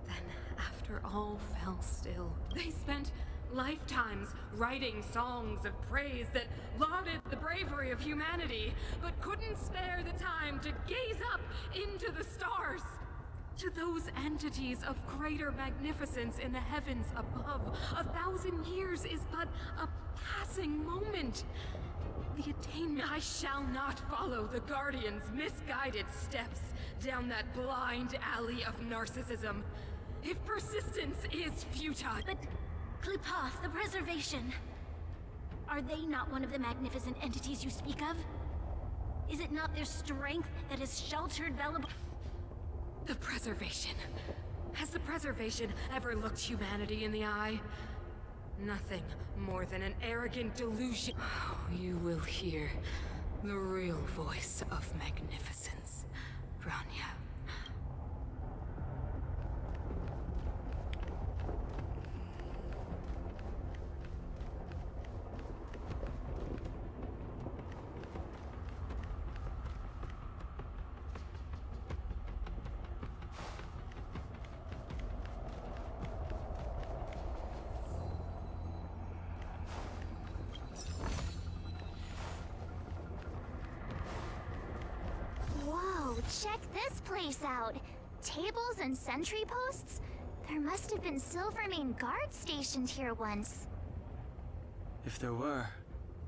Then, after all fell still, they spent lifetimes writing songs of praise that lauded the bravery of humanity, but couldn't spare the time to gaze up into the stars. To those entities of greater magnificence in the heavens above, 1,000 years is but a passing moment. The attainment. I shall not follow the Guardian's misguided steps down that blind alley of narcissism. If persistence is futile. But Klipoth, the Preservation. Are they not one of the magnificent entities you speak of? Is it not their strength that has sheltered Velab? The Preservation. Has the Preservation ever looked humanity in the eye? Nothing more than an arrogant delusion. Oh, you will hear the real voice of magnificence, Bronya. Check this place out. Tables and sentry posts? There must have been Silvermane guards stationed here once. If there were,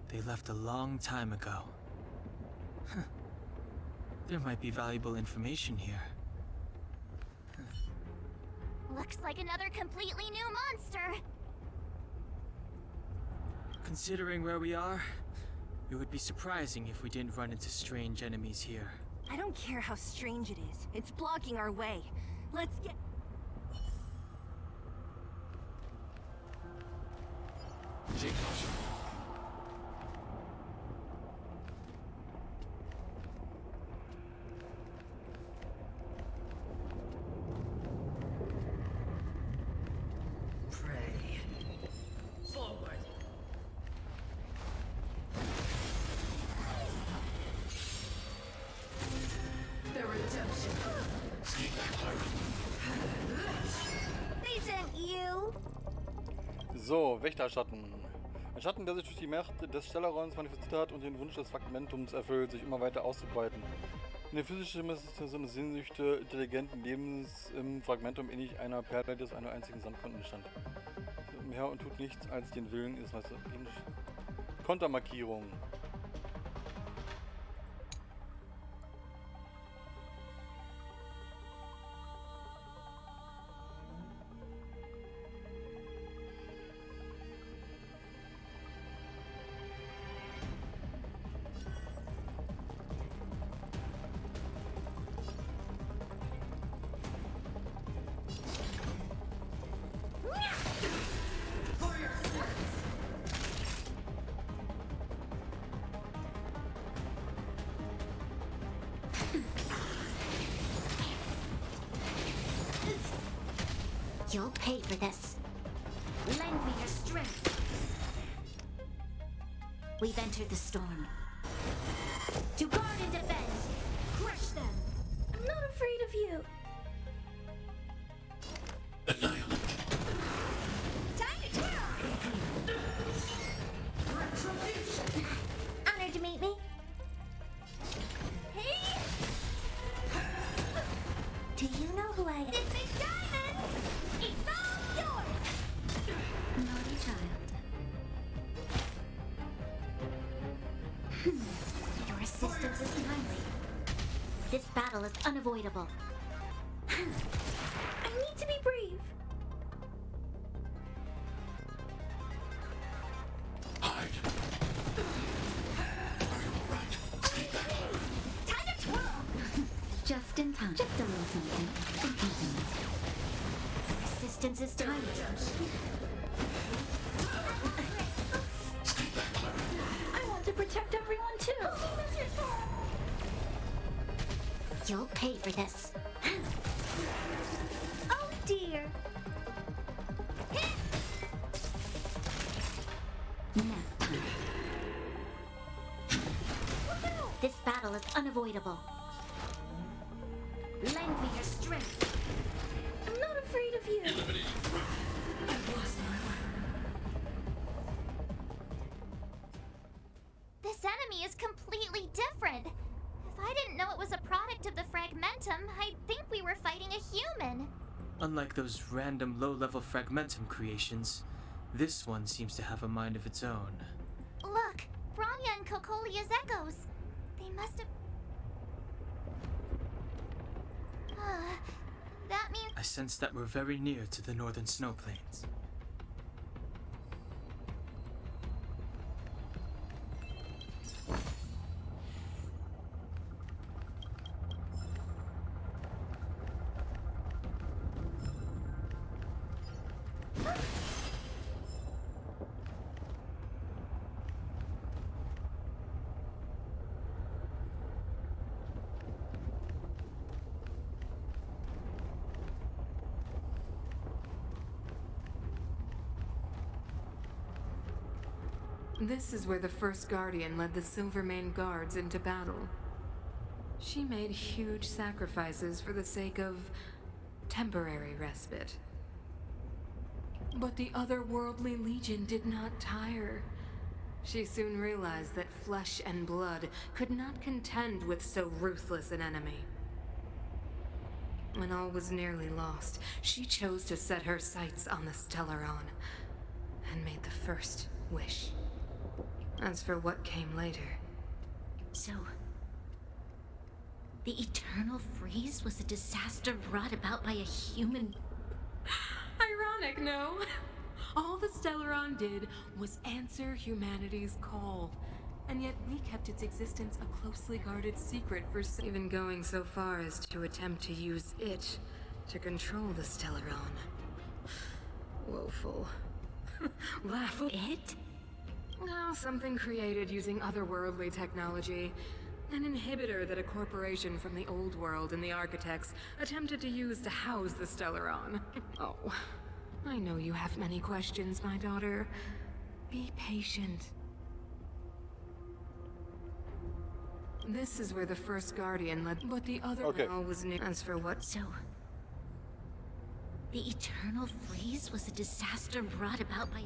they left a long time ago. There might be valuable information here. Looks like another completely new monster. Considering where we are, it would be surprising if we didn't run into strange enemies here. I don't care how strange it is. It's blocking our way. Let's get... Pray. Forward. So, Wächterschatten. Ein Schatten, der sich durch die Macht des Stellarons manifestiert hat und den Wunsch des Fragmentums erfüllt, sich immer weiter auszubreiten. Eine physische Manifestation Sehnsüchte intelligenten Lebens im Fragmentum ähnlich einer Perle, des einer einzigen Sandkanten stand. Umher und tut nichts als den Willen ihres Meisters. Kontermarkierung. You'll pay for this. Lend me your strength. We've entered the storm. To guard and defend. Crush them. I'm not afraid of you. Time to twirl. Honored to meet me. Hey. Do you know who I am? This big diamond. It's all yours. Naughty child. Your assistance is timely. This battle is unavoidable. I need to be brave. Hide. Are you alright? Time to twirl. Just in time. Just a little something. Resistance is timely. I want to protect everyone too. You'll pay for this. Oh dear. This battle is unavoidable. Lend me your strength. I'm not afraid of you. This enemy is completely different. If I didn't know it was a product of the fragmentum, I'd think we were fighting a human. Unlike those random low-level fragmentum creations, this one seems to have a mind of its own. Look, Bronya and Cocolia's echoes. They must have... that means... I sense that we're very near to the northern snow plains. This is where the first Guardian led the Silvermane Guards into battle. She made huge sacrifices for the sake of temporary respite. But the otherworldly Legion did not tire. She soon realized that flesh and blood could not contend with so ruthless an enemy. When all was nearly lost, she chose to set her sights on the Stellaron and made the first wish. As for what came later... So... the eternal freeze was a disaster brought about by a human... Ironic, no? All the Stellaron did was answer humanity's call. And yet we kept its existence a closely guarded secret for even going so far as to attempt to use it to control the Stellaron. Woeful. Laughable. It? No, something created using otherworldly technology. An inhibitor that a corporation from the old world and the architects attempted to use to house the Stellaron. Oh, I know you have many questions, my daughter. Be patient. This is where the first Guardian led, but the other one was new. As for what? So... the eternal freeze was a disaster brought about by...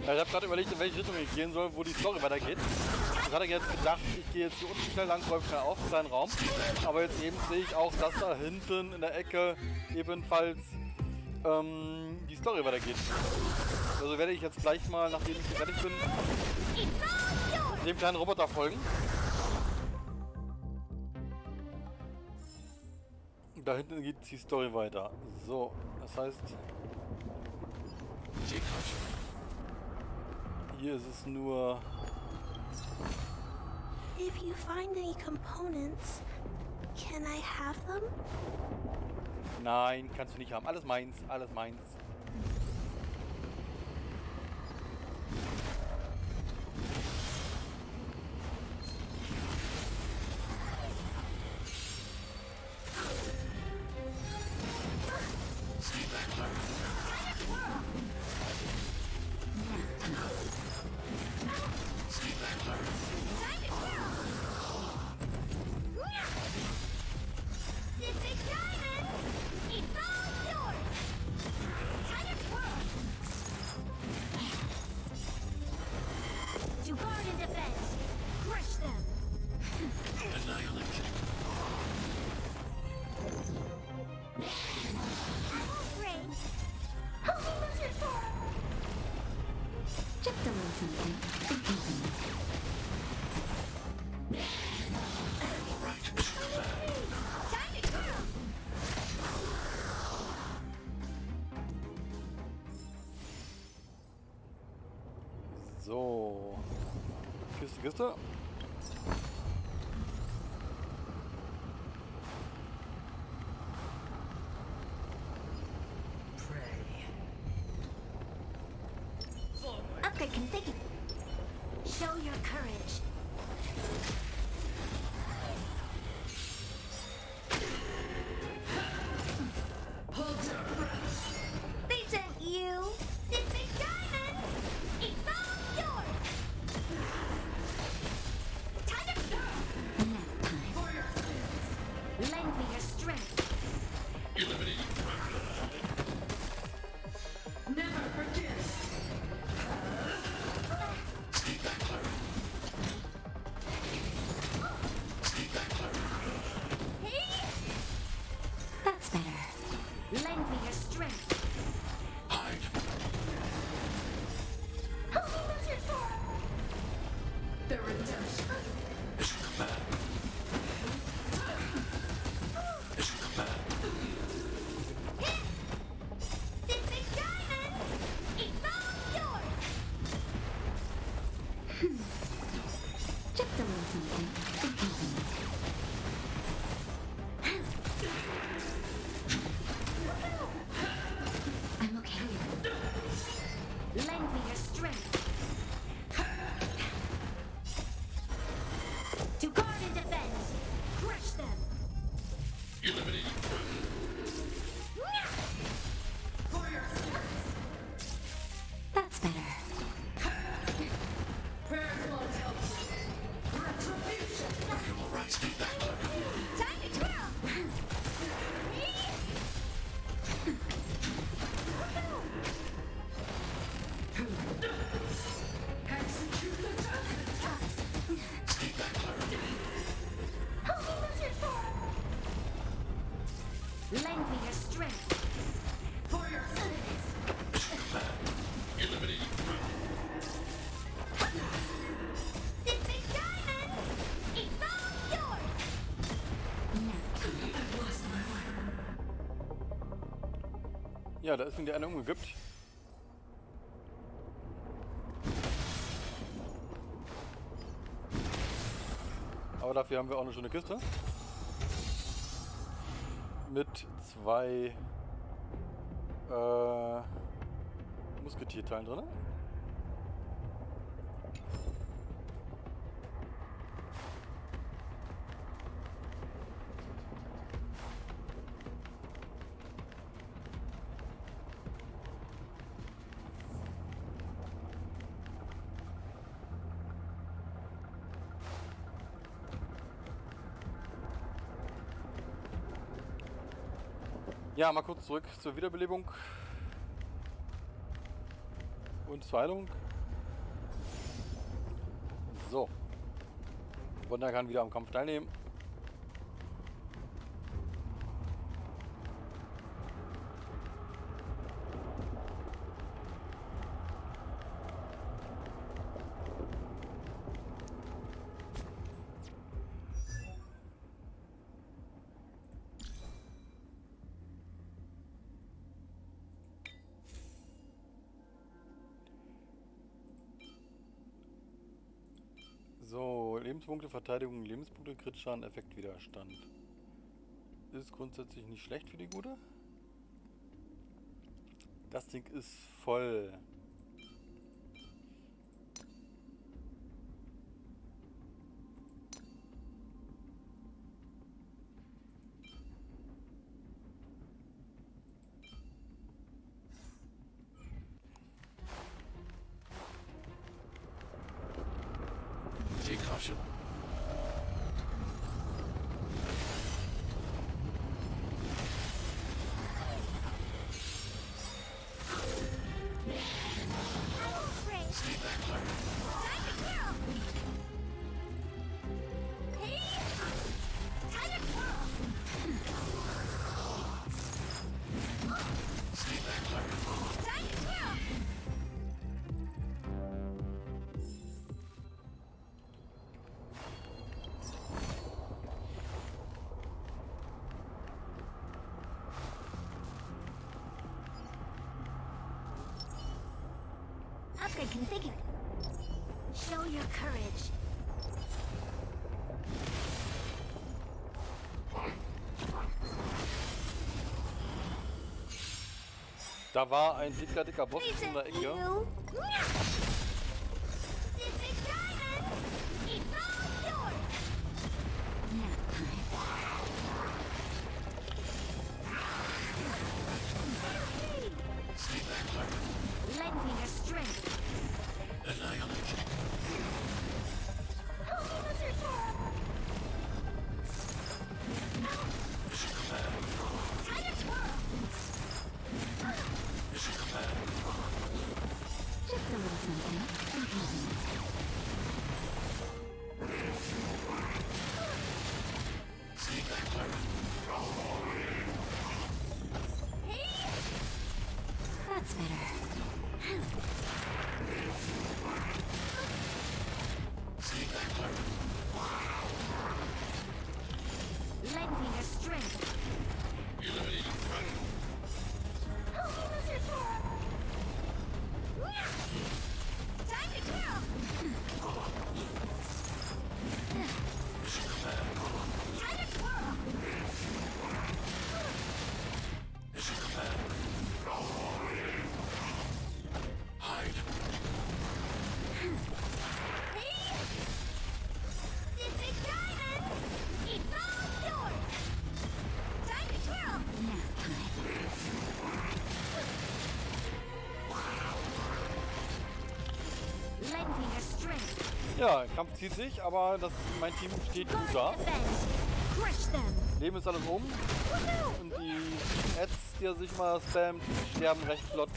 Ich habe gerade überlegt, in welche Richtung ich gehen soll, wo die Story weitergeht. Ich hatte jetzt gedacht, ich gehe jetzt hier unten schnell lang, räume schnell auf, kleinen Raum. Aber jetzt eben sehe ich auch, dass da hinten in der Ecke ebenfalls die Story weitergeht. Also werde ich jetzt gleich mal, nachdem ich hier fertig bin, dem kleinen Roboter folgen. Da hinten geht die Story weiter. So, das heißt, hier ist es nur... If you find any components, can I have them? Nein, kannst du nicht haben. Alles meins, alles meins. So. Kiste. Upgrade configured. Show your courage. Hold your breath. They sent you. This big diamond. It's all yours. Time to go. Nap time. For your sins. Lend me your strength. Eliminate. Never forget. That's better. Lend me your strength. Hide. Help me with your sword. The redemption. Mission command. Mission command. This big diamond. It's all yours. Just a little something. I'm okay. Lend me your strength. To guard and defend. Crush them. Eliminate. That's better. Prayers won't help. Retribution. All right, speak back. Time to twirl. Execute the task. Speak back. Help me with your sword. Lend me your strength. For your service. Eliminate. This big diamond. It's all yours. I've lost my way. Ja, da ist mir der eine umgekippt. Aber dafür haben wir auch eine schöne Kiste. Mit 2 Musketierteilen drin. Ja, mal kurz zurück zur Wiederbelebung und zur Heilung. So. Bronya kann wieder am Kampf teilnehmen. So, Lebenspunkte, Verteidigung, Lebenspunkte, Crit-Schaden, Effektwiderstand. Ist grundsätzlich nicht schlecht für die Gute. Das Ding ist voll. Caution. Upgrade configured. Show your courage. Da war ein dicker Boss in der Ecke. That's better. Lending your strength. Time to kill. Time to twirl. Ja, Kampf zieht sich, aber mein Team steht gut da. Leben ist alles um. Und die Ads, die er sich mal spammt, sterben recht flott.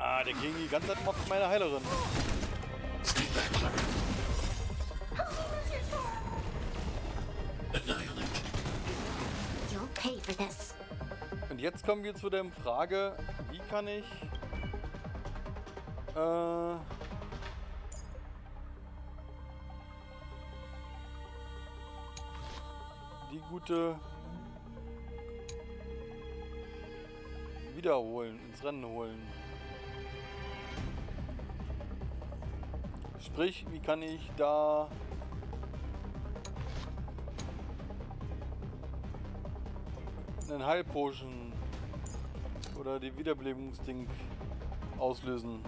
Ah, der ging die ganze Zeit auf meine Heilerin. Und jetzt kommen wir zu der Frage, wie kann ich die Gute wiederholen, ins Rennen holen. Sprich, wie kann ich da einen Heilpotion oder die Wiederbelebungsding auslösen?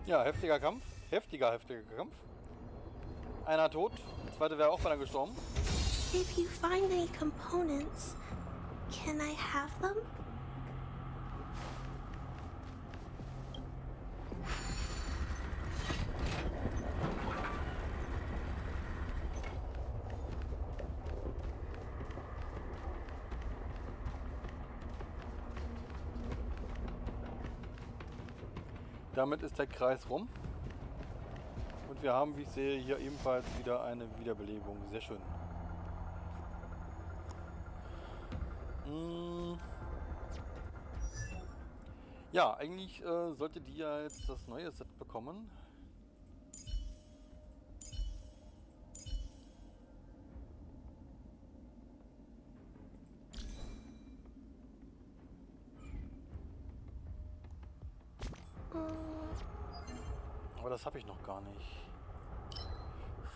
Ja, heftiger Kampf. Heftiger Kampf. Einer tot. Der zweite wäre auch beinahe gestorben. If you find any components, can I have them? Damit ist der Kreis rum. Und wir haben, wie ich sehe, hier ebenfalls wieder eine Wiederbelebung. Sehr schön. Ja, eigentlich sollte die ja jetzt das neue Set bekommen. Aber das habe ich noch gar nicht.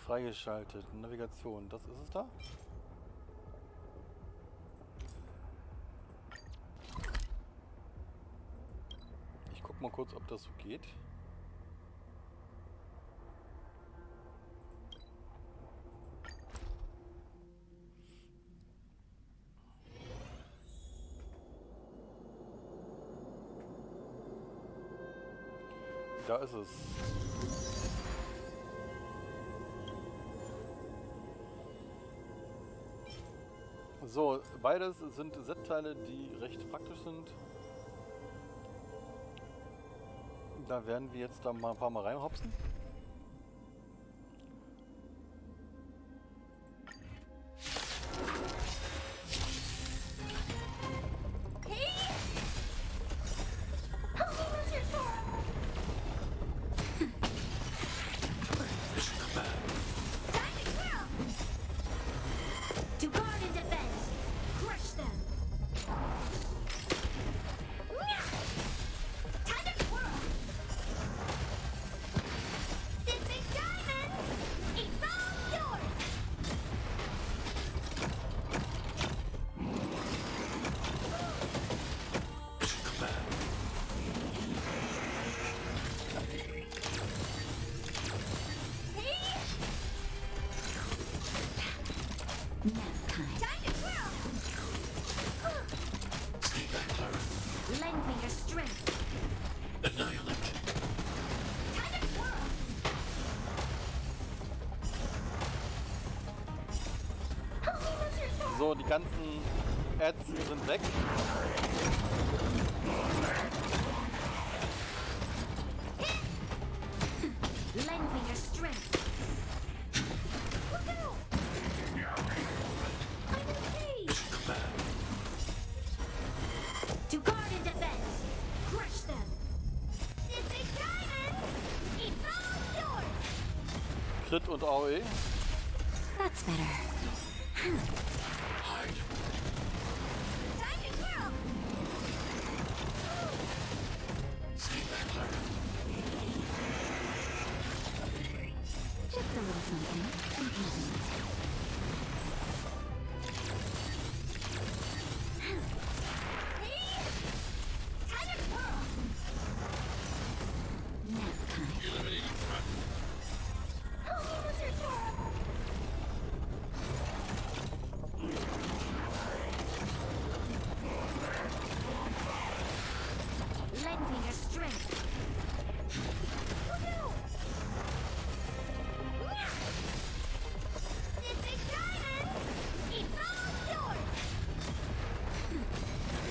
Freigeschaltet. Navigation. Das ist es da? Ich guck mal kurz, ob das so geht. Da ist es. So, beides sind Set-Teile, die recht praktisch sind. Da werden wir jetzt da mal ein paar Mal reinhopsen. So, die ganzen Ads sind weg. Crit und AOE. That's better.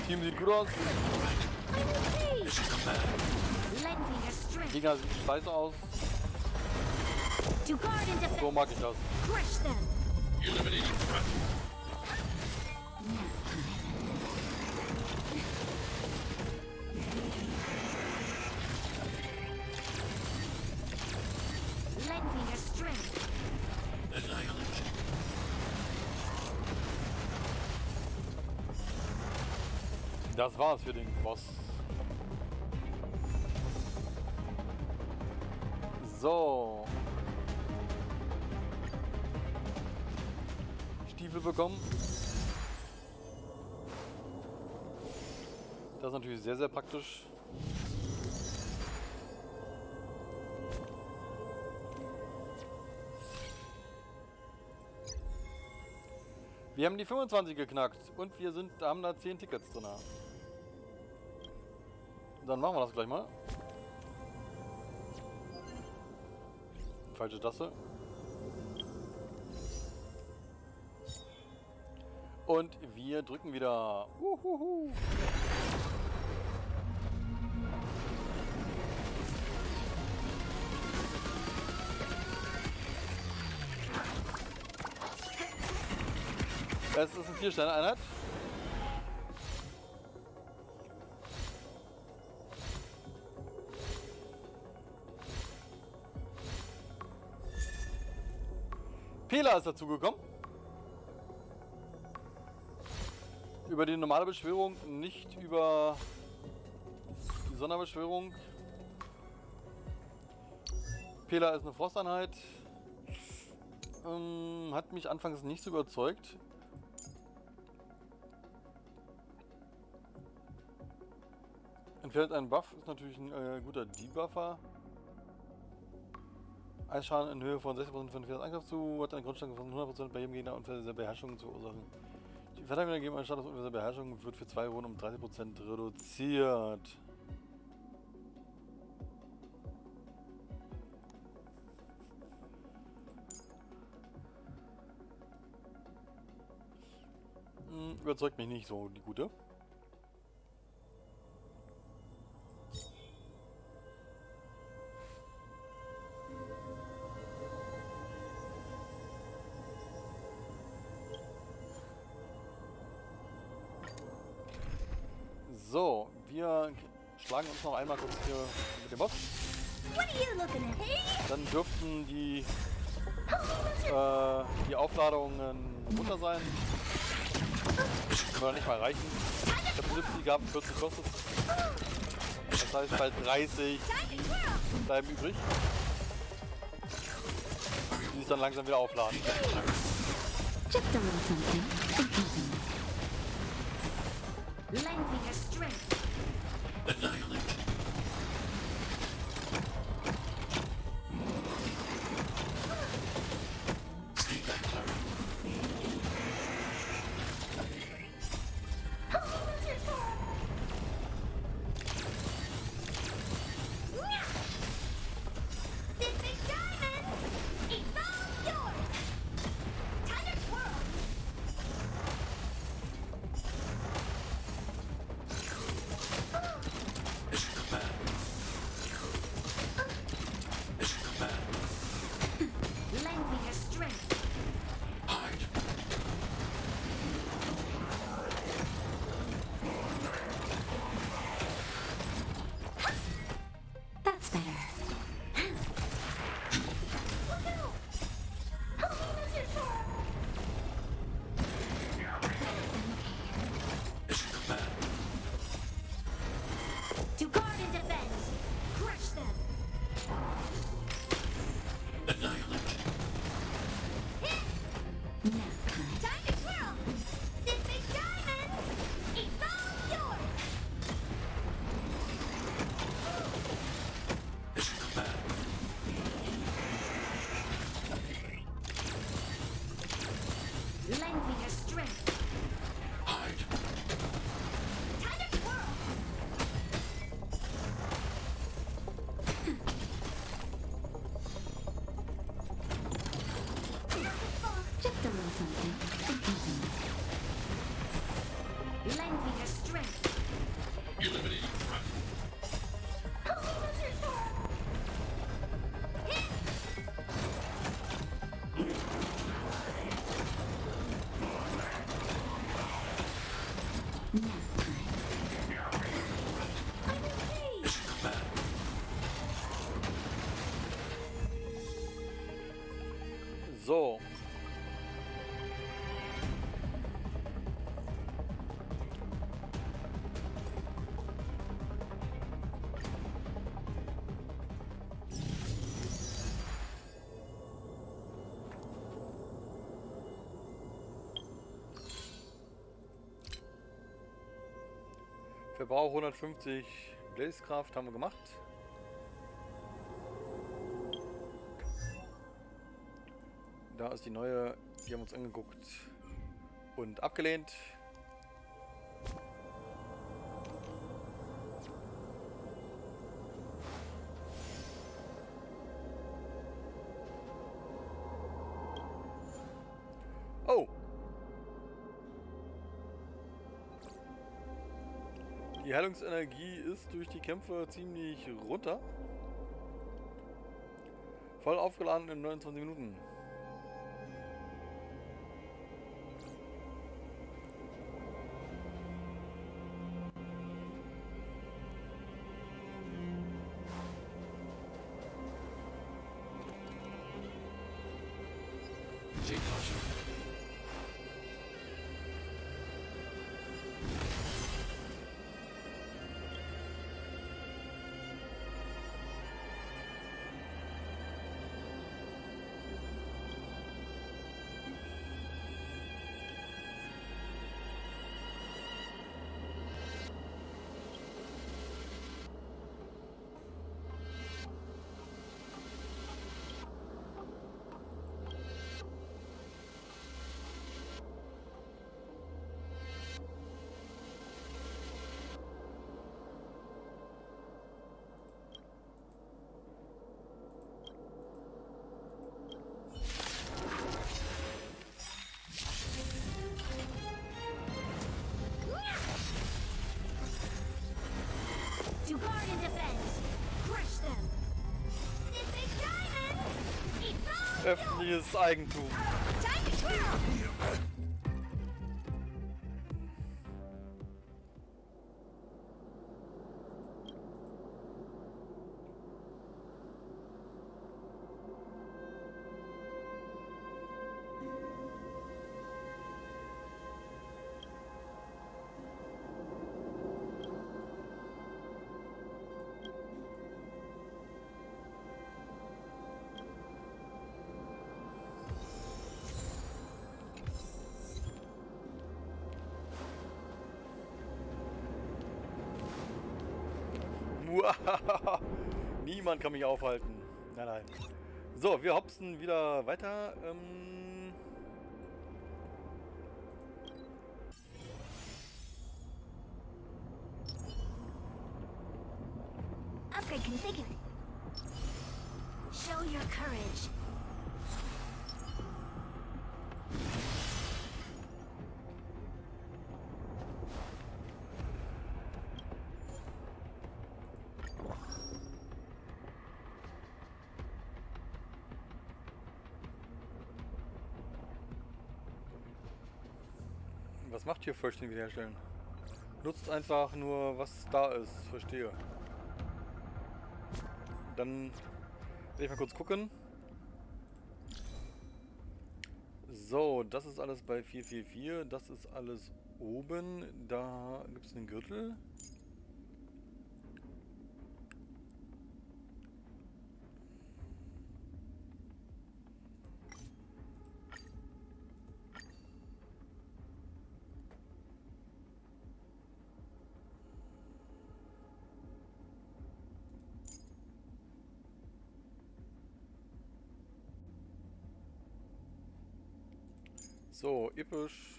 Team sieht gut aus. Gegner sieht scheiße aus. So mag ich das. Das war's für den Boss. So. Stiefel bekommen. Das ist natürlich sehr, sehr praktisch. Wir haben die 25 geknackt und wir haben da 10 Tickets drin. Dann machen wir das gleich mal. Falsche Taste. Und wir drücken wieder. Uhuhu. Es ist eine 4-Sterne-Einheit. Pela ist dazugekommen. Über die normale Beschwörung, nicht über die Sonderbeschwörung. Pela ist eine Frosteinheit. Hat mich anfangs nicht so überzeugt. Entfernt einen Buff, ist natürlich ein guter Debuffer. Eisschaden in Höhe von 60% von 4 Angriff zu, hat eine Grundstärke von 100% bei jedem Gegner und für Beherrschung zu verursachen. Die Verteidigung geben einen Status unter Beherrschung wird für 2 Runden um 30% reduziert. Überzeugt mich nicht so, die gute. So, wir schlagen uns noch einmal kurz hier mit dem Boss. Dann dürften die Aufladungen runter sein. Oder nicht mal reichen. Ich habe 70 gehabt, 40 kostet. Das heißt, bei 30 bleiben übrig. Die sich dann langsam wieder aufladen. So. Verbrauch 150 Blazekraft haben wir gemacht. Da ist die neue, die haben uns angeguckt. Und abgelehnt. Oh! Die Heilungsenergie ist durch die Kämpfe ziemlich runter. Voll aufgeladen in 29 Minuten. To guard and defend. Crush them. This is diamond. It's all Öffentliches Eigentum. time to twirl. Niemand kann mich aufhalten. Nein, nein. So, wir hopsen wieder weiter. Upgrade configured. Show your courage. Was macht hier vollständig wiederherstellen? Nutzt einfach nur, was da ist. Verstehe. Dann will ich mal kurz gucken. So, das ist alles bei 444. Das ist alles oben. Da gibt es einen Gürtel. So, episch.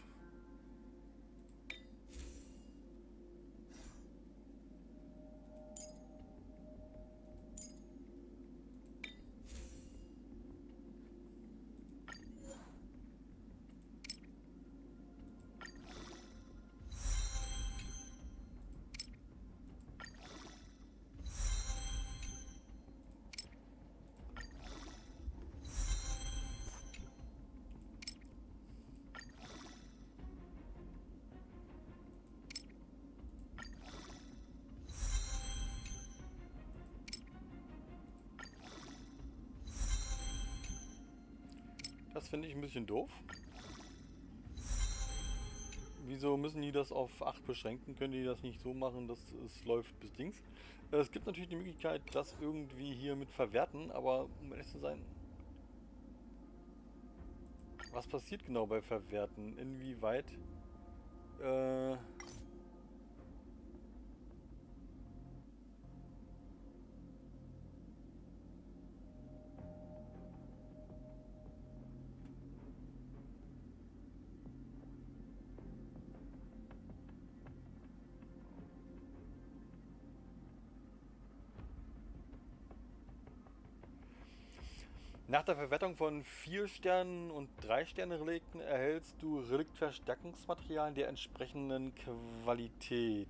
Das finde ich ein bisschen doof. Wieso müssen die das auf 8 beschränken? Können die das nicht so machen, dass es läuft bis Dings? Es gibt natürlich die Möglichkeit, das irgendwie hier mit verwerten, aber um ehrlich zu sein, was passiert genau bei Verwerten? Inwieweit? Nach der Verwertung von 4 Sternen und 3 Sterne Relikten erhältst du Reliktverstärkungsmaterialien der entsprechenden Qualität.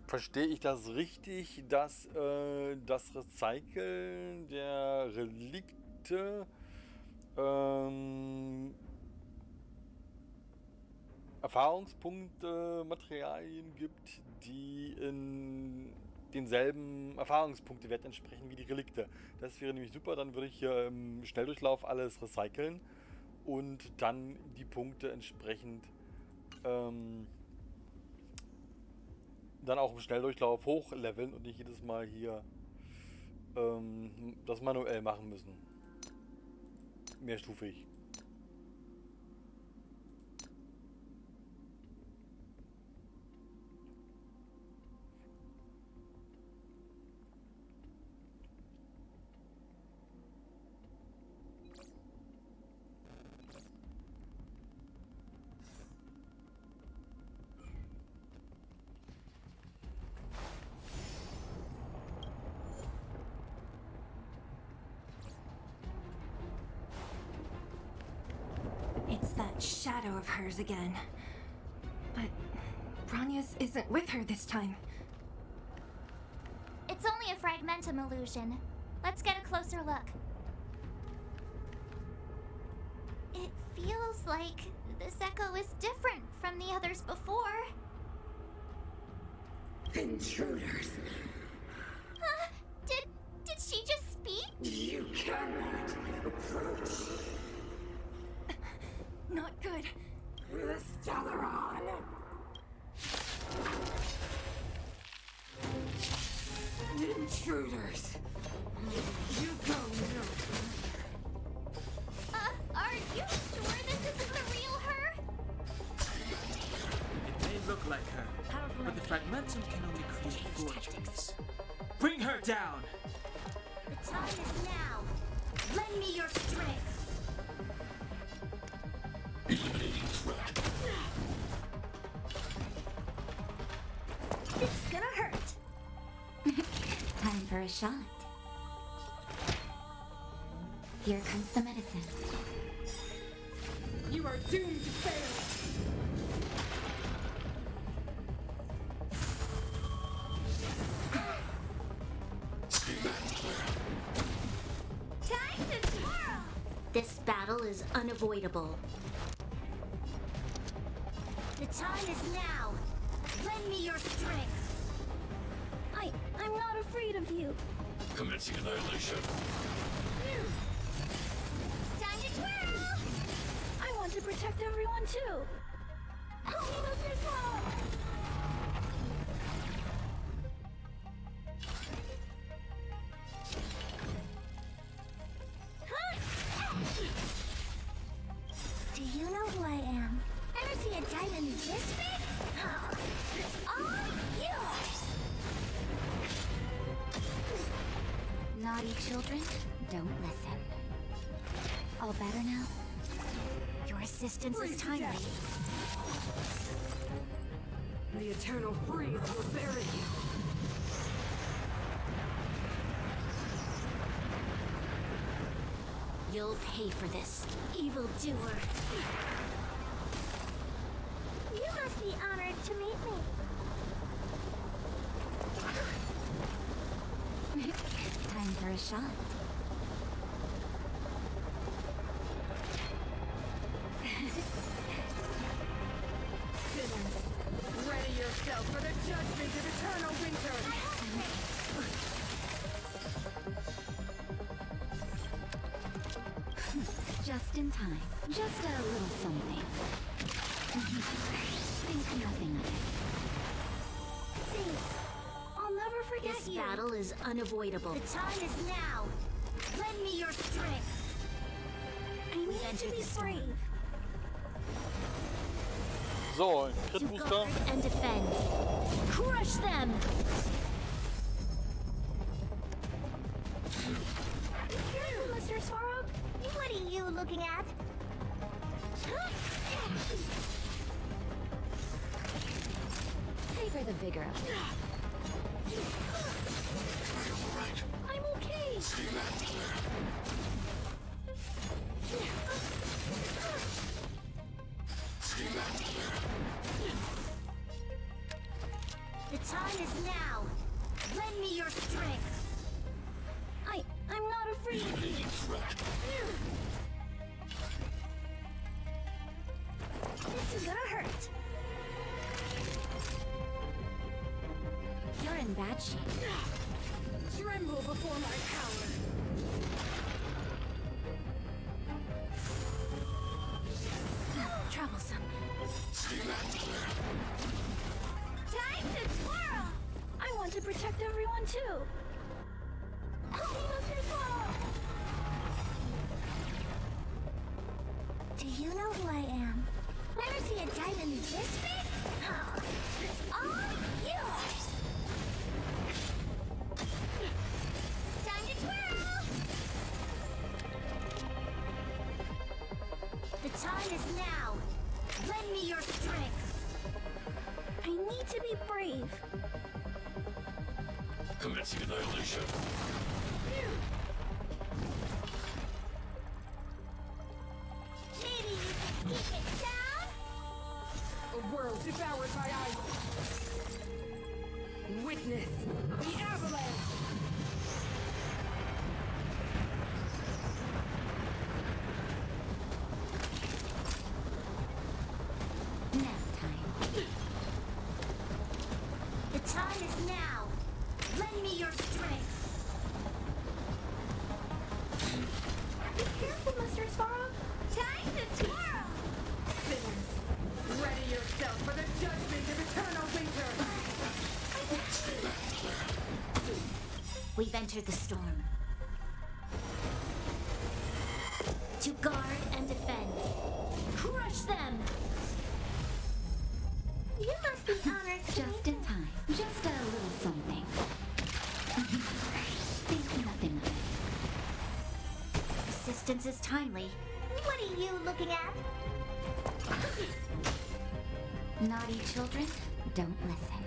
Verstehe ich das richtig, dass das Recyceln der Relikte Erfahrungspunkte, Materialien gibt, die in denselben Erfahrungspunktewert entsprechen wie die Relikte? Das wäre nämlich super, dann würde ich hier im Schnelldurchlauf alles recyceln und dann die Punkte entsprechend dann auch im Schnelldurchlauf hochleveln und nicht jedes Mal hier das manuell machen müssen. Mehrstufig. It's that shadow of hers again. But Bronya's isn't with her this time. It's only a fragmentum illusion. Let's get a closer look. It feels like this echo is different from the others before. Intruders. Huh? Did she just speak? You cannot approach. Not good. The Stellaron. Intruders. You go now. Are you sure this isn't the real her? It may look like her, but the fragmentum can only create forgeries. Bring her down! The time is now. Lend me your strength. Eliminating threat. It's gonna hurt. Time for a shot. Here comes the medicine. You are doomed to fail. Time to twirl. This battle is unavoidable. The time is now. Lend me your strength. I'm not afraid of you. Commencing annihilation. Time to twirl. I want to protect everyone too. Help me lose this one. Do you know who I am? Ever see a diamond this big? Oh, it's all yours! Naughty children, don't listen. All better now? Your assistance is timely. The eternal freeze will bury you. You'll pay for this, evildoer. You must be honored to meet me. Time for a shot. Sinners, ready yourself for the judgment of eternal winter. Just in time. Just a little something. Think nothing of it. Thanks. I'll never forget This you. battle is unavoidable. The time is now. Lend me your strength. I need to be free. So, To Crit-Booster. guard and defend. Crush them! Mr. Sorrow, what are you looking at? the vigor of it. I'm okay. The time is now. Lend me your strength. I'm not afraid of you. This is gonna hurt. You're in bad shape. Tremble before my power. Troublesome. Time to twirl! I want to protect everyone too. Do you know who I am? Never see a diamond this big? Oh, it's all yours! Time to twirl! The time is now. Lend me your strength. I need to be brave. Commencing annihilation. Maybe you can keep it down? A world devoured by ice. Witness the avalanche. Nap time. The time is now. Lend me your strength. Be careful, Mr. Sparrow. Time to twirl. Sinners, ready yourself for the judgment of eternal winter. We've entered the storm. To guard and defend. Crush them! You must be honored. Just in time. Just a little something. Think nothing of it. Assistance is timely. What are you looking at? Naughty children, don't listen.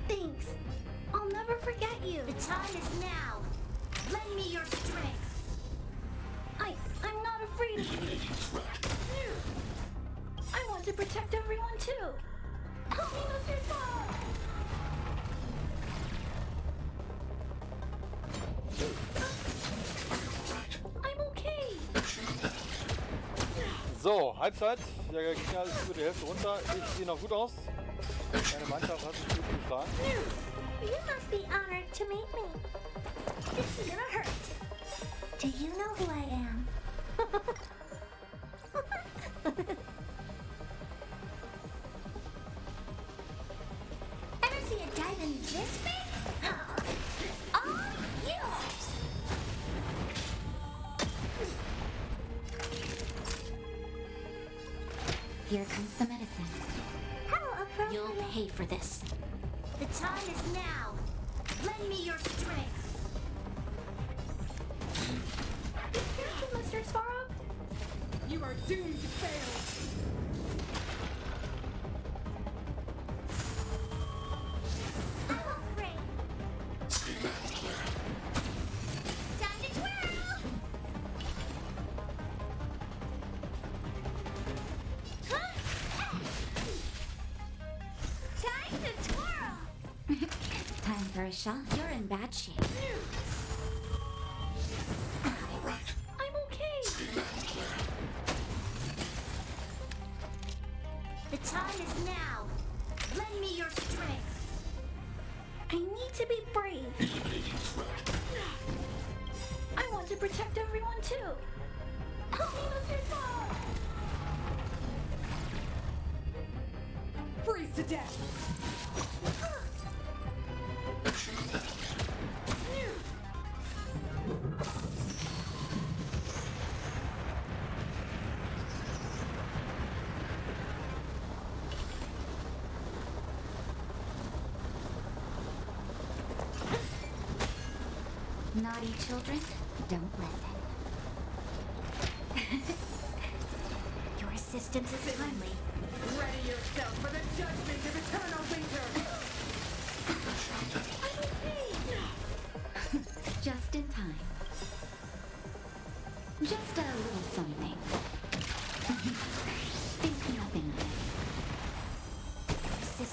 Thanks. I'll never forget you. The time is now. Lend me your strength. I'm not afraid of you. I want to protect everyone too. Help me, Mr. Sparrow. I'm okay. So, Halbzeit. Der Gegner ist über die Hälfte runter. Ich sehe noch gut aus. Meine Mannschaft hat sich gut geschlagen. You must be honored to meet me. This is gonna hurt. Do you know who I am? Ever see a diamond this big? Oh, it's all yours. Here comes the medicine. How appropriate. You'll pay for this. The time is now. Lend me your strength. Be careful, Mr. Sparrow. You are doomed to fail. I won't pray. Time to twirl. Huh? Time to twirl. Time for a shot. You're in bad shape. I'm okay. The time is now. Lend me your strength. I need to be brave. I want to protect everyone too. Help me, Mr. Sparrow. Freeze to death. Naughty children, don't listen. Your assistance is timely. Ready yourself for the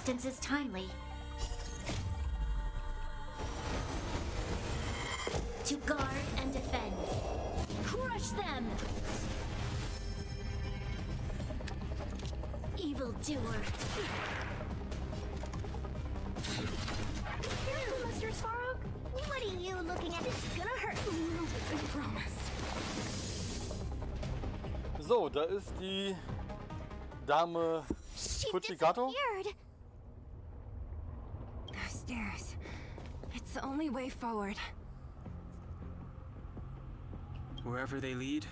resistance is timely. To guard and defend. Crush them! Evildoer. Careful, Mr. Svarog. What are you looking at? It's gonna hurt a little bit, I promise. So, da ist die Dame Fujikato. Those stairs. It's the only way forward. Wherever they lead,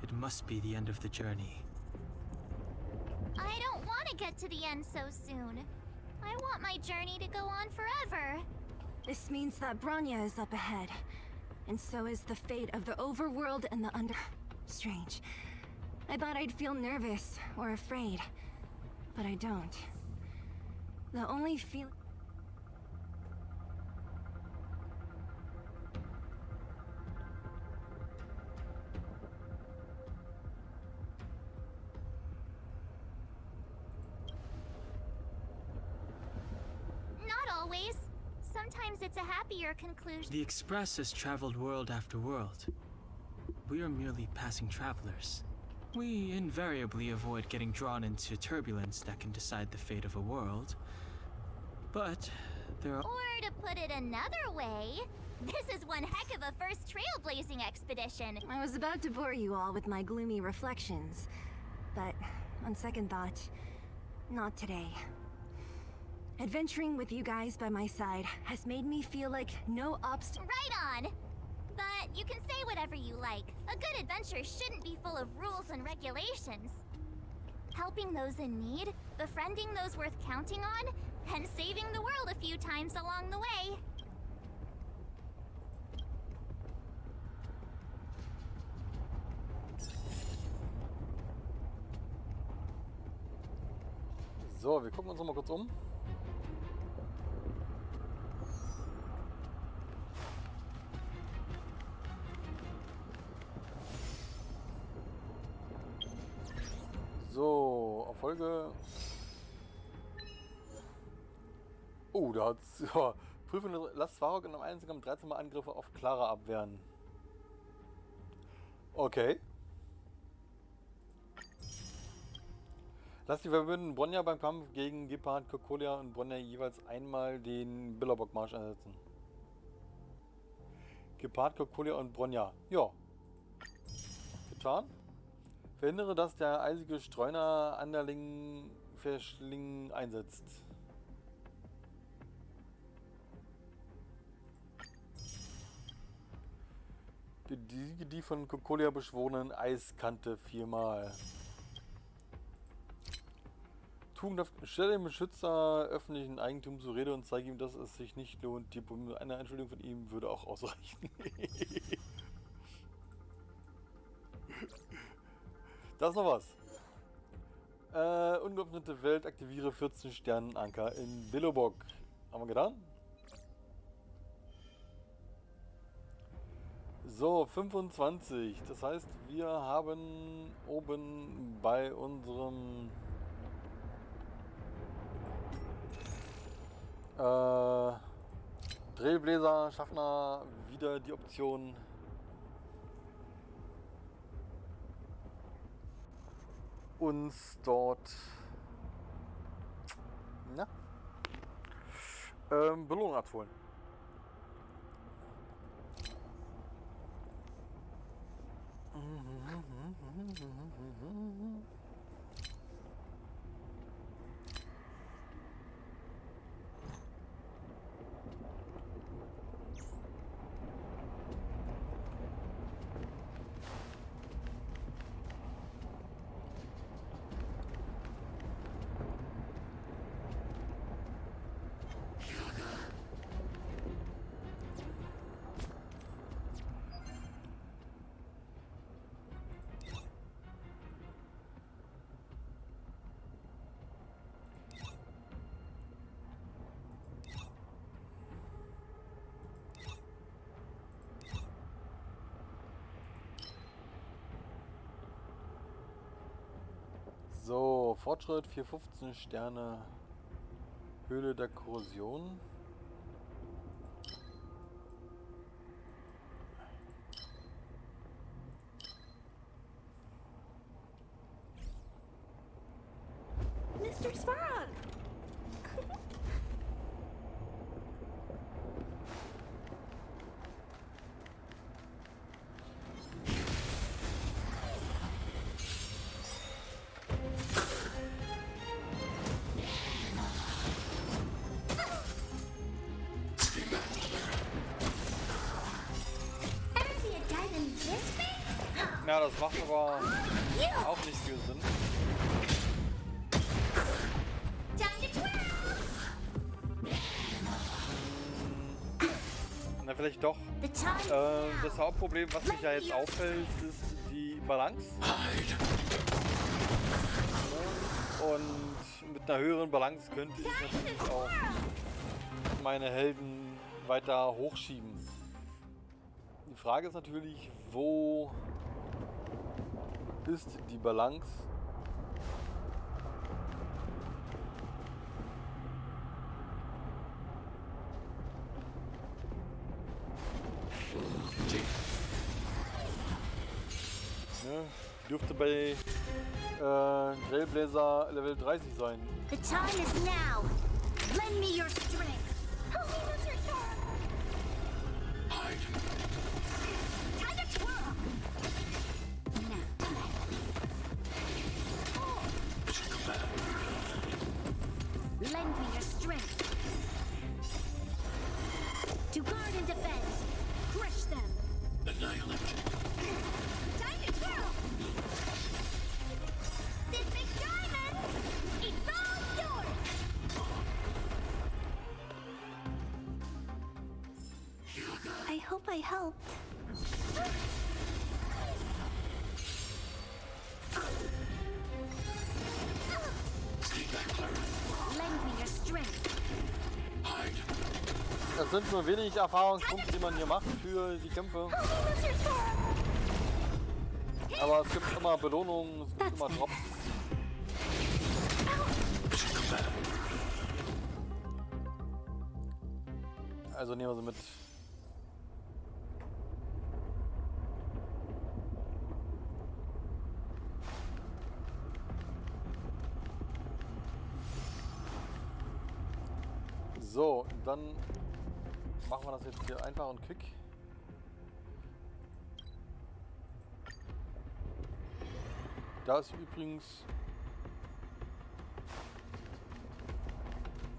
it must be the end of the journey. I don't want to get to the end so soon. I want my journey to go on forever. This means that Bronya is up ahead. And so is the fate of the overworld and the under... Strange. I thought I'd feel nervous or afraid. But I don't. The only feel... Not always. Sometimes it's a happier conclusion. The Express has traveled world after world. We are merely passing travelers. We invariably avoid getting drawn into turbulence that can decide the fate of a world. But there are... Or to put it another way, this is one heck of a first trailblazing expedition. I was about to bore you all with my gloomy reflections. But, on second thought, not today. Adventuring with you guys by my side has made me feel like no obstacle... Right on! But you can say whatever you like. A good adventure shouldn't be full of rules and regulations. Helping those in need, befriending those worth counting on, and saving the world a few times along the way. So, wir gucken uns noch mal kurz um. So, Erfolge. Oh, da hat's. Ja, prüfen, lasst Svarog in einem einzigen 13 Mal Angriffe auf Clara abwehren. Okay. Lasst die Verbündeten Bronya beim Kampf gegen Gepard, Cocolia und Bronya jeweils einmal den Billerbockmarsch einsetzen. Gepard, Cocolia und Bronya. Ja. Getan. Verhindere, dass der eisige Streuner Anderling Verschlingen einsetzt. Besiege die von Cocolia beschworenen Eiskante 4-mal. Tugendhaft, stelle dem Beschützer öffentlichen Eigentums zur Rede und zeige ihm, dass es sich nicht lohnt. Eine Entschuldigung von ihm würde auch ausreichen. Da ist noch was. Ungeöffnete Welt, aktiviere 14 Sternenanker in Billowbock. Haben wir getan? So, 25. Das heißt, wir haben oben bei unserem Trailblazer Schaffner wieder die Option uns dort Belohnung abholen. So, Fortschritt 415 Sterne. Höhle der Korrosion. Mr. Svarog! Ja, das macht aber auch nicht viel Sinn. Na, vielleicht doch. Das Hauptproblem, was mich ja jetzt auffällt, ist die Balance. Und mit einer höheren Balance könnte ich natürlich auch meine Helden weiter hochschieben. Die Frage ist natürlich, wo ist die Balance? Ne, dürfte bei Trailblazer Level 30 sein. The time is now. Lend me your strength. Help me, Mr. Stark. Time to twirl. Lend me your strength. To guard and defend. Crush them. Annihilate. Time to twirl. This big diamond, it's all yours. I hope I helped. Lend me your strength. Es sind nur wenig Erfahrungspunkte, die man hier macht für die Kämpfe. Aber es gibt immer Belohnungen, es gibt immer Drops. Also nehmen wir sie mit. So, dann machen wir das jetzt hier einfach und quick. Da ist übrigens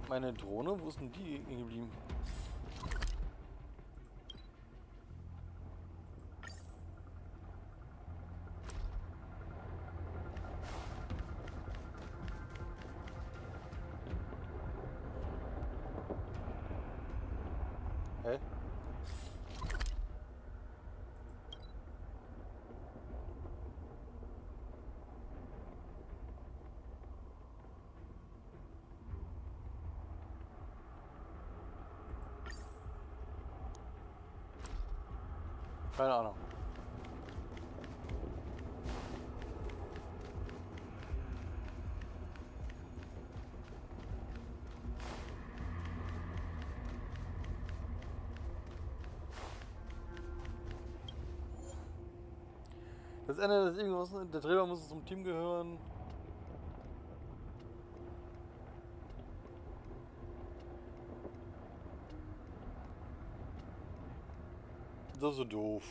meine Drohne. Wo ist denn die geblieben? Hä? Keine Ahnung. Das Ende des irgendwas, der Träger muss zum Team gehören. Das ist so doof.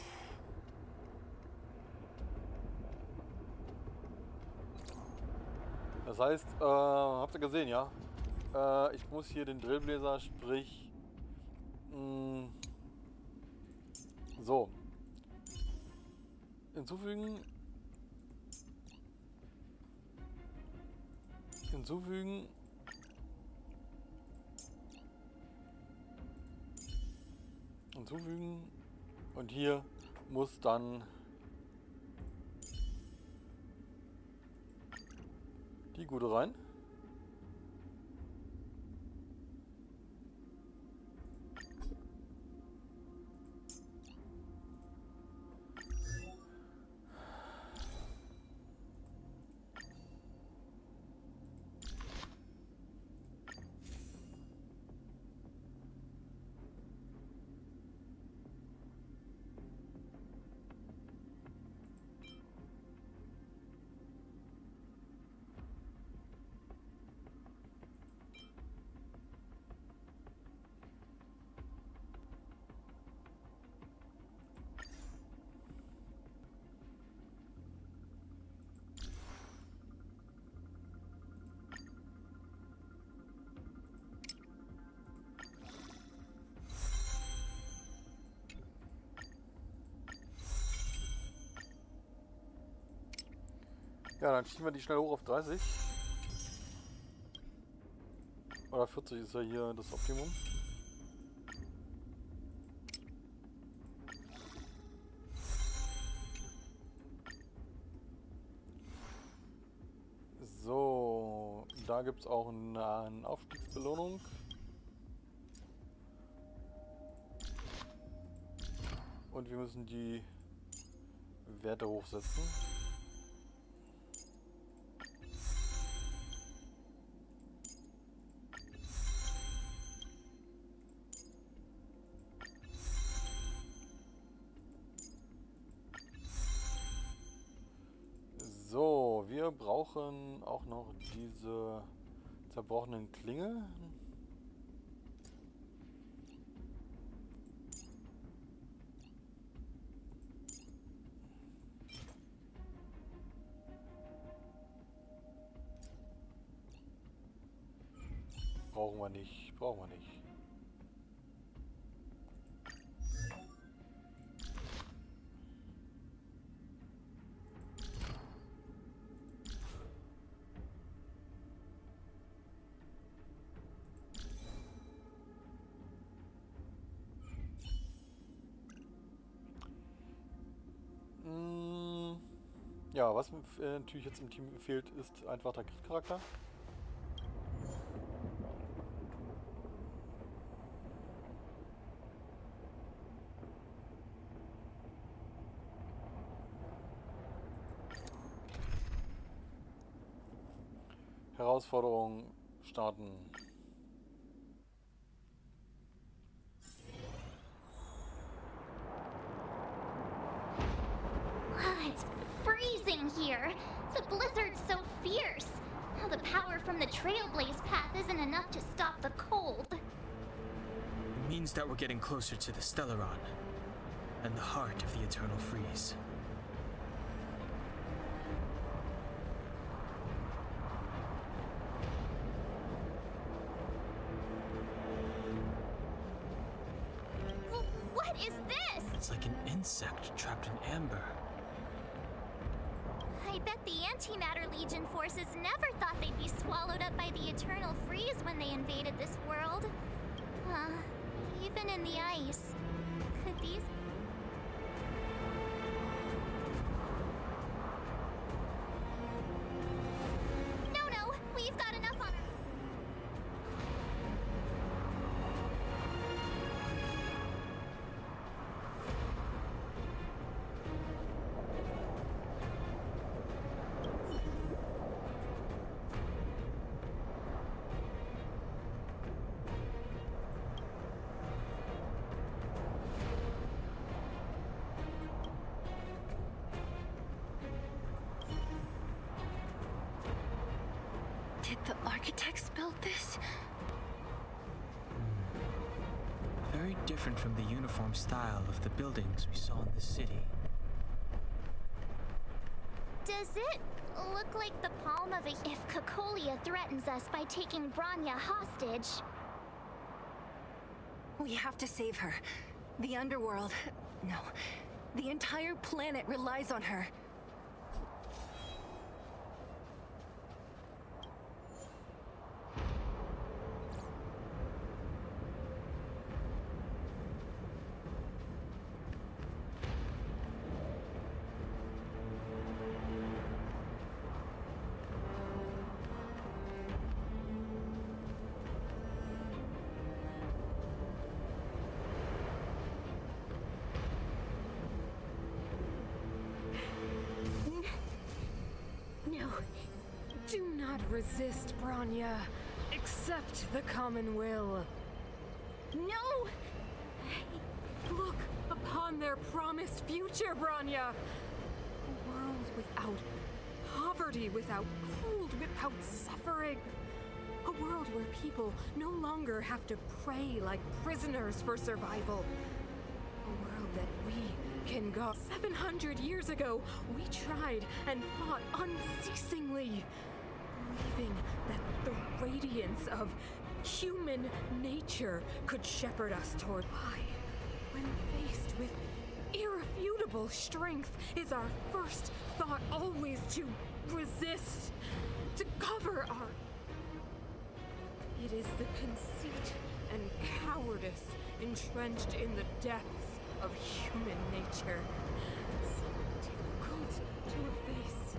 Das heißt, habt ihr gesehen, ja? Ich muss hier den Trailblazer, sprich... so. Hinzufügen. Hinzufügen. Hinzufügen. Und hier muss dann die gute rein. Ja, dann schieben wir die schnell hoch auf 30. Oder 40 ist ja hier das Optimum. So, da gibt es auch eine Aufstiegsbelohnung. Und wir müssen die Werte hochsetzen. So, wir brauchen auch noch diese zerbrochenen Klinge. Brauchen wir nicht, brauchen wir nicht. Ja, was natürlich jetzt im Team fehlt, ist einfach der Charakter. Herausforderung starten. It's freezing here. The blizzard's so fierce. The power from the Trailblaze path isn't enough to stop the cold. It means that we're getting closer to the Stellaron and the heart of the eternal freeze. What is this? It's like an insect trapped in amber. I bet the Antimatter Legion forces never thought they'd be swallowed up by the eternal freeze when they invaded this world. Even in the ice. Could these... No, we've got enough on our... Did the architects build this? Very different from the uniform style of the buildings we saw in the city. Does it look like the palm of a... If Cocolia threatens us by taking Bronya hostage... We have to save her. The underworld... No. The entire planet relies on her. Do not resist, Bronya. Accept the common will. No! Look upon their promised future, Bronya. A world without poverty, without cold, without suffering. A world where people no longer have to pray like prisoners for survival. A world that we can go. 700 years ago, we tried and fought unceasingly, believing that the radiance of human nature could shepherd us toward why. When faced with irrefutable strength, is our first thought always to resist, to cover our... It is the conceit and cowardice entrenched in the depths of human nature, so difficult to efface.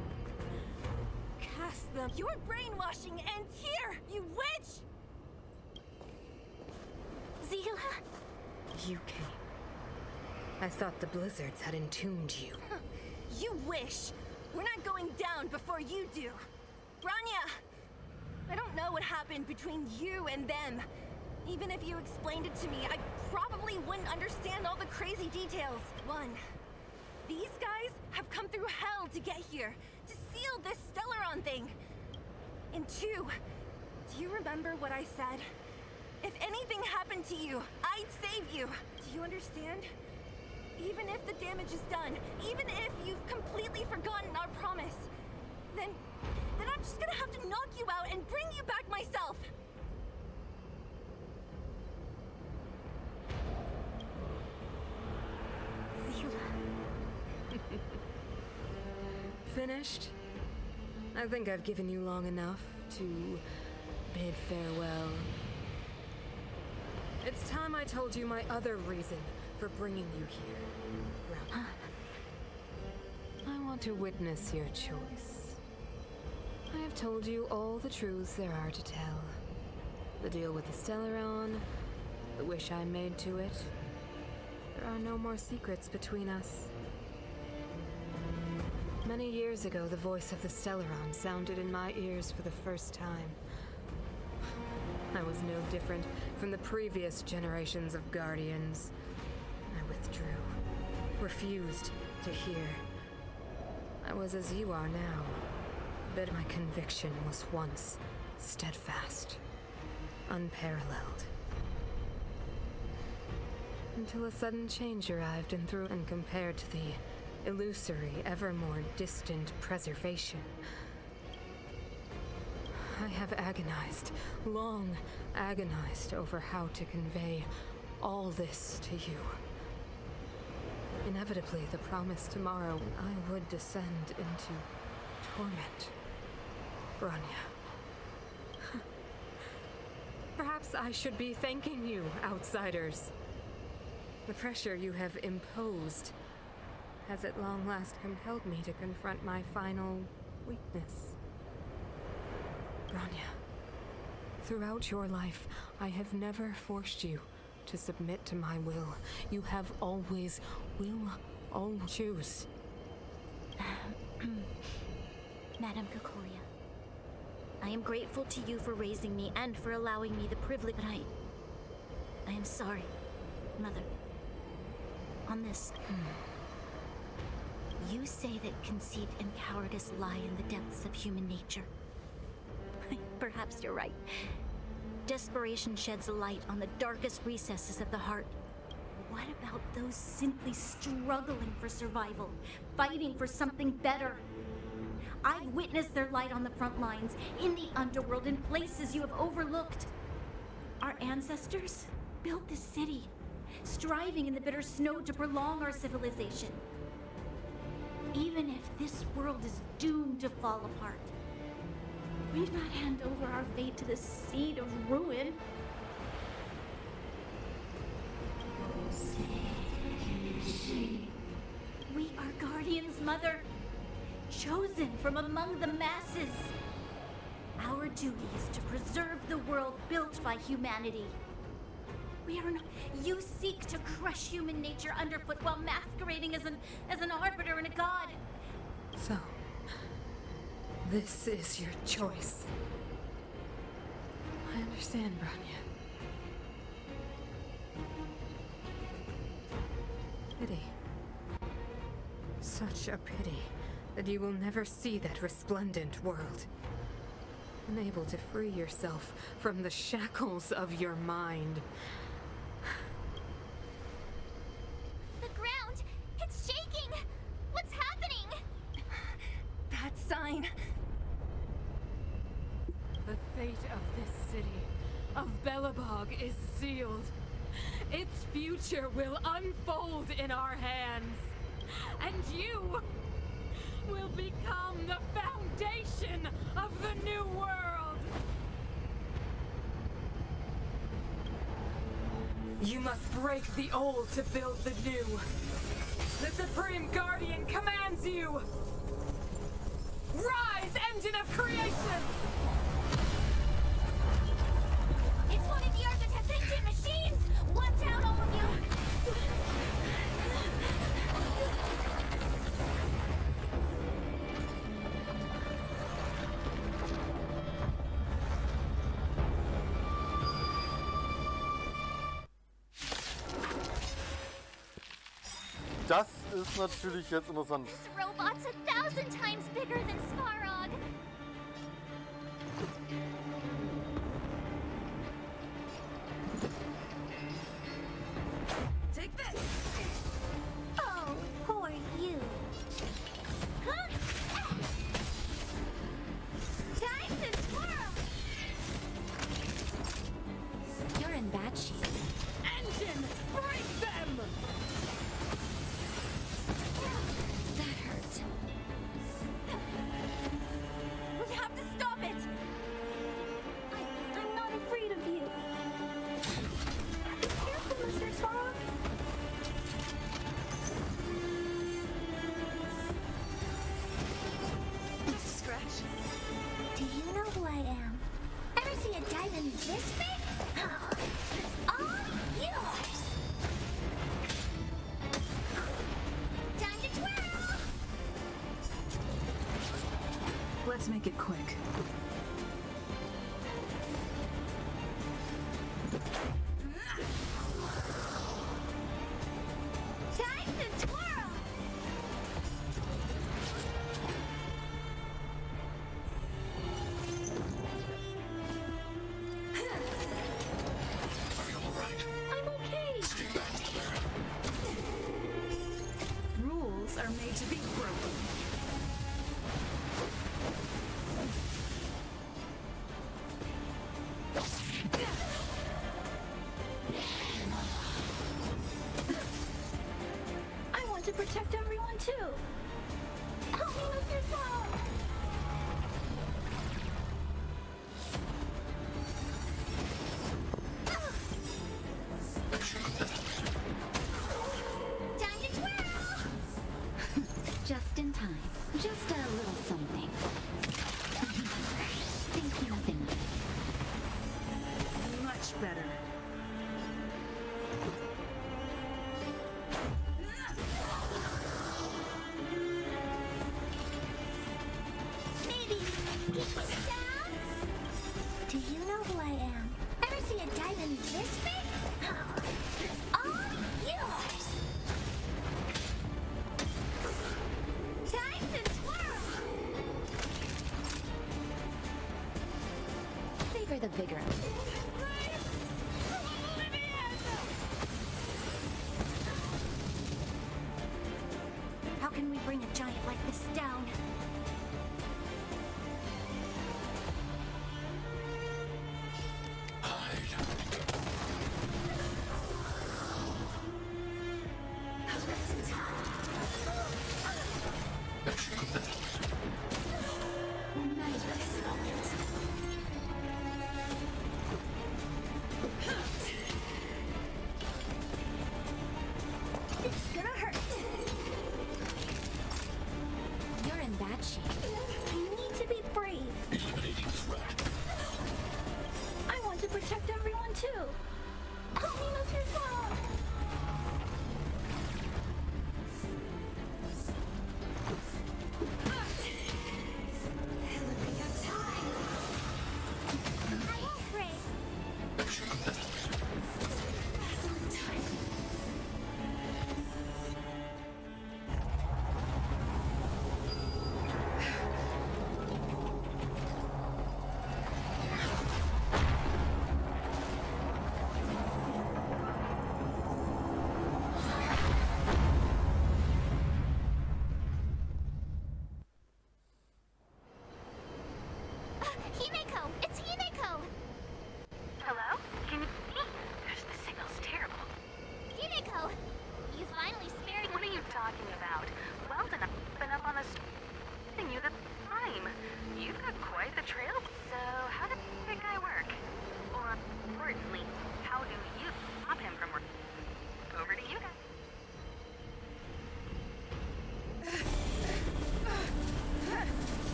Cast them. Your brainwashing ends here, you witch! Zila? You came. I thought the blizzards had entombed you. You wish. We're not going down before you do. Bronya! I don't know what happened between you and them. Even if you explained it to me, I probably wouldn't understand all the crazy details. 1, these guys have come through hell to get here, to seal this Stellaron thing. And 2, do you remember what I said? If anything happened to you, I'd save you. Do you understand? Even if the damage is done, even if you've completely forgotten our promise, then I'm just gonna have to knock you out and bring you back myself. Zila. Finished? I think I've given you long enough to bid farewell. It's time I told you my other reason for bringing you here. Brown. I want to witness your choice. I have told you all the truths there are to tell. The deal with the Stellaron, the wish I made to it. There are no more secrets between us. Many years ago, the voice of the Stellaron sounded in my ears for the first time. I was no different from the previous generations of Guardians. I withdrew, refused to hear. I was as you are now, but my conviction was once steadfast, unparalleled. Until a sudden change arrived and compared to the illusory, ever more distant preservation. I have agonized, long agonized over how to convey all this to you. Inevitably, the promise tomorrow I would descend into torment. Bronya. Perhaps I should be thanking you, outsiders. The pressure you have imposed has at long last compelled me to confront my final weakness. Bronya, throughout your life, I have never forced you to submit to my will. You have always choose. Madame Cocolia, I am grateful to you for raising me and for allowing me the privilege, but I am sorry, Mother. On this, you say that conceit and cowardice lie in the depths of human nature. Perhaps you're right. Desperation sheds a light on the darkest recesses of the heart. What about those simply struggling for survival, fighting for something better? I've witnessed their light on the front lines, in the underworld, in places you have overlooked. Our ancestors built this city, striving in the bitter snow to prolong our civilization. Even if this world is doomed to fall apart, we'd not hand over our fate to the seed of ruin. We are guardians, Mother, chosen from among the masses. Our duty is to preserve the world built by humanity. We are not... You seek to crush human nature underfoot while masquerading as an arbiter and a god. So, this is your choice. I understand, Bronya. Pity. Such a pity that you will never see that resplendent world. Unable to free yourself from the shackles of your mind. The ground! It's shaking! What's happening? That sign! The fate of this city, of Belobog, is sealed. Its future will unfold in our hands. And you will become the foundation of the new world. You must break the old to build the new. The Supreme Guardian commands you! Rise, engine of creation! It's one of the Architect's ancient machines! Watch out, all of you! Das ist natürlich jetzt interessant. This robot's 1,000 times bigger than Svarog. Take this! Oh, poor you. Huh? Time to twirl! You're in bad shape. Engine, break them! That hurt. We have to stop it! I'm not afraid of you. Be careful, Mr. Svarog. Just a scratch. Do you know who I am? Ever see a diamond this big? Oh, it's all yours! Time to twirl! Let's make it quick. Time to twirl! I'm okay. Rules are made to be broken. I want to protect everyone too. Help me, Mr. Svarog. Time to twirl! Just in time. Just a little something. Think nothing of it. Much better. Maybe keep it down? Do you know who I am? Ever see a diamond this big? Oh, it's all yours! Time to twirl! Savor the vigor. How can we bring a giant like this down? It's gonna hurt. You're in bad shape. I need to be brave. I want to protect everyone too. Help me, Mr. Svarog. I won't break.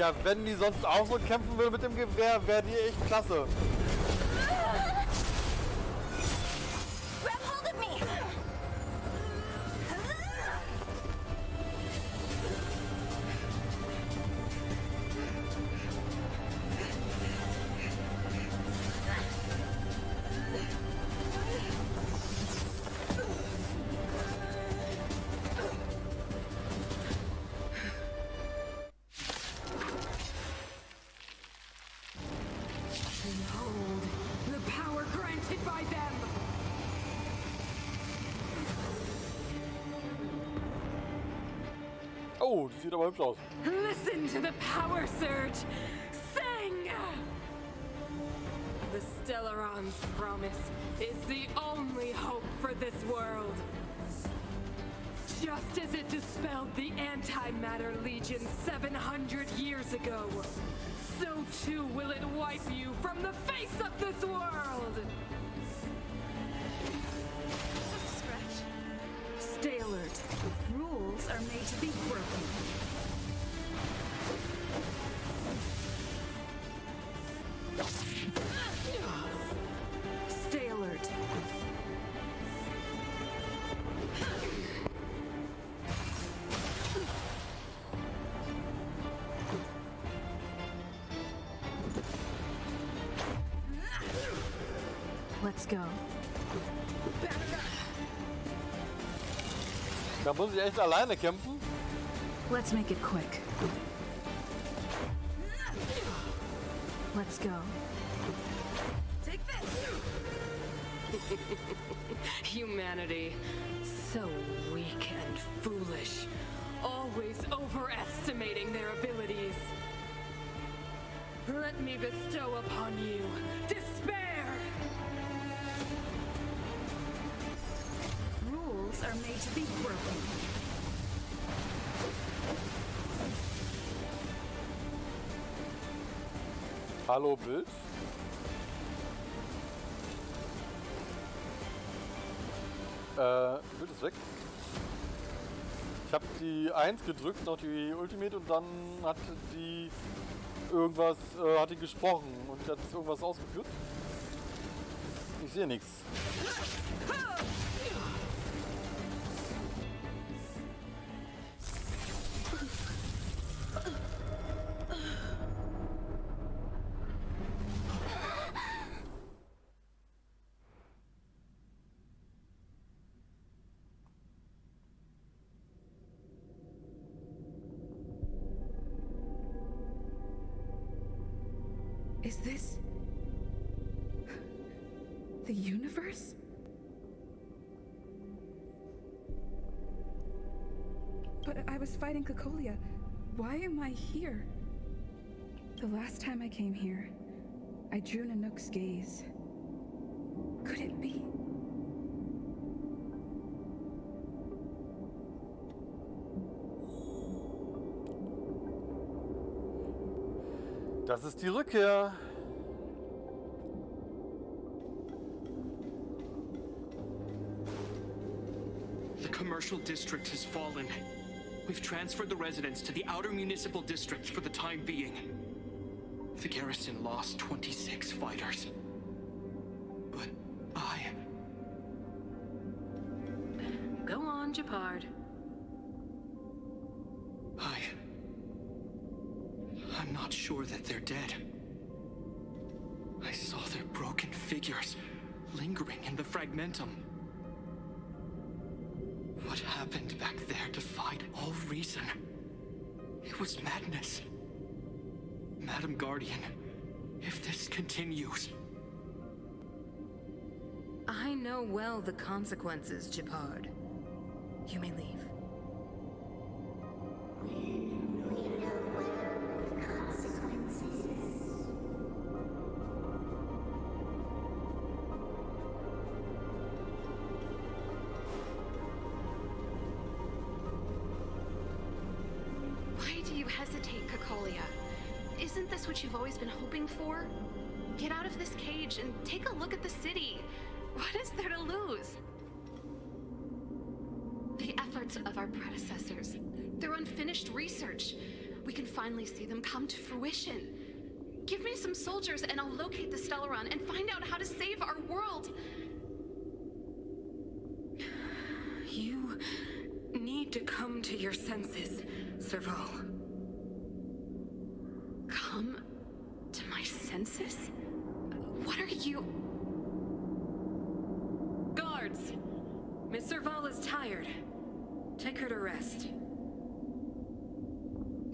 Ja, wenn die sonst auch so kämpfen würde mit dem Gewehr, wäre die echt klasse. Grab hold of me! Behold, the power granted by them! Oh, die sieht aber hübsch aus. Listen to the power surge! Sing! The Stellaron's promise is the only hope for this world. Just as it dispelled the Antimatter Legion 700 years ago, so too will it wipe you from the face of this world! Scratch. Stay alert. Rules are made to be broken. Stay alert. Let's go. Da muss ich echt alleine kämpfen. Let's make it quick. Let's go. Take this! Humanity. So weak and foolish. Always overestimating their abilities. Let me bestow upon you despair! Rules are made to be broken. Hallo Bild. Bild ist weg. Ich habe die 1 gedrückt, noch die Ultimate, und dann hat die irgendwas, hat die gesprochen und hat irgendwas ausgeführt. Ich sehe nichts. Is this the universe? But I was fighting Cocolia. Why am I here? The last time I came here, I drew Nanook's gaze. Could it be? Das ist die Rückkehr. The commercial district has fallen. We've transferred the residents to the outer municipal districts for the time being. The garrison lost 26 fighters. But Go on, Japard. I'm not sure that they're dead. I saw their broken figures lingering in the fragmentum. What happened back there defied all reason. It was madness. Madam Guardian, if this continues... I know well the consequences, Japard. You may leave. Why do you hesitate, Cocolia? Isn't this what you've always been hoping for? Get out of this cage and take a look at the city. What is there to lose? The efforts of our predecessors, their unfinished research. we can finally see them come to fruition. Give me some soldiers and I'll locate the Stellaron and find out how to save our world. You need to come to your senses, Serval. Come to my senses? What are you... Guards! Miss Serval is tired. Take her to rest.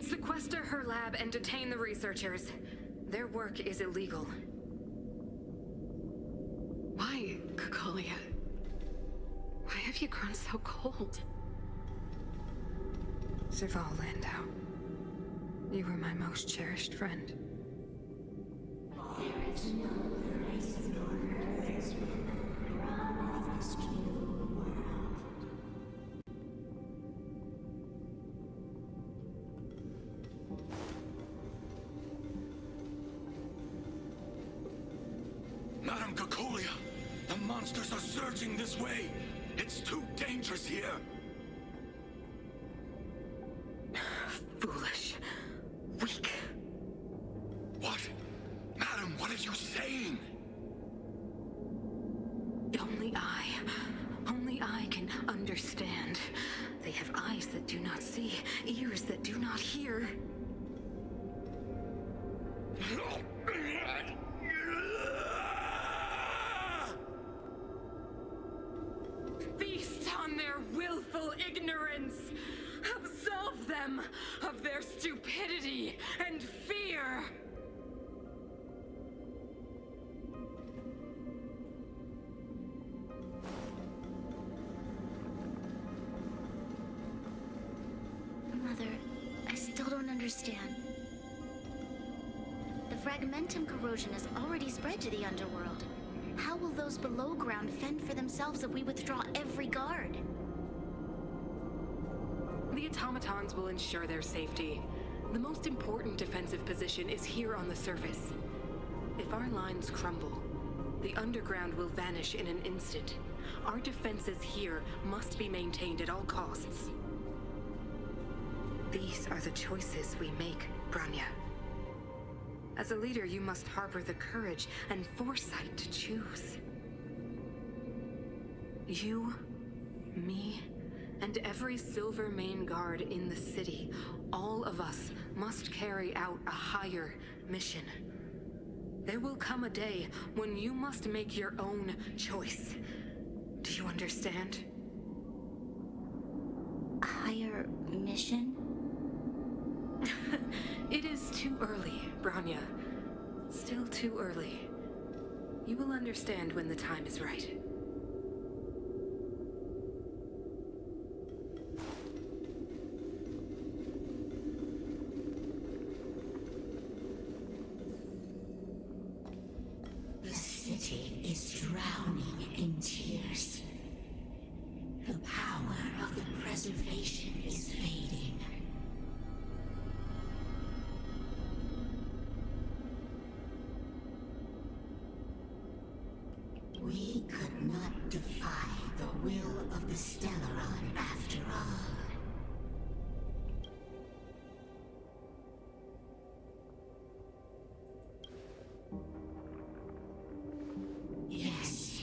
Sequester her lab and detain the researchers. Their work is illegal. Why, Cocolia? Why have you grown so cold? Serval Landau, you were my most cherished friend. There is no grace nor grace from this new world. Madam Cocolia, the monsters are surging this way. It's too dangerous here. Foolish. Weak. What? Madam, what are you saying? Only I can understand. They have eyes that do not see, ears that do not hear. Feast on their willful ignorance! Absolve them of their stupidity and fear! Mother, I still don't understand. The fragmentum corrosion has already spread to the underworld. How will those below ground fend for themselves if we withdraw every guard? The automatons will ensure their safety. The most important defensive position is here on the surface. If our lines crumble, the underground will vanish in an instant. Our defenses here must be maintained at all costs. These are the choices we make, Bronya. As a leader, you must harbor the courage and foresight to choose. You, me, and every Silver Main Guard in the city, all of us must carry out a higher mission. There will come a day when you must make your own choice. Do you understand? A higher mission? It is too early, Bronya. Still too early. You will understand when the time is right. The city is drowning in tears. The power of the preservation is fading. We could not defy the will of the Stellaron after all. Yes,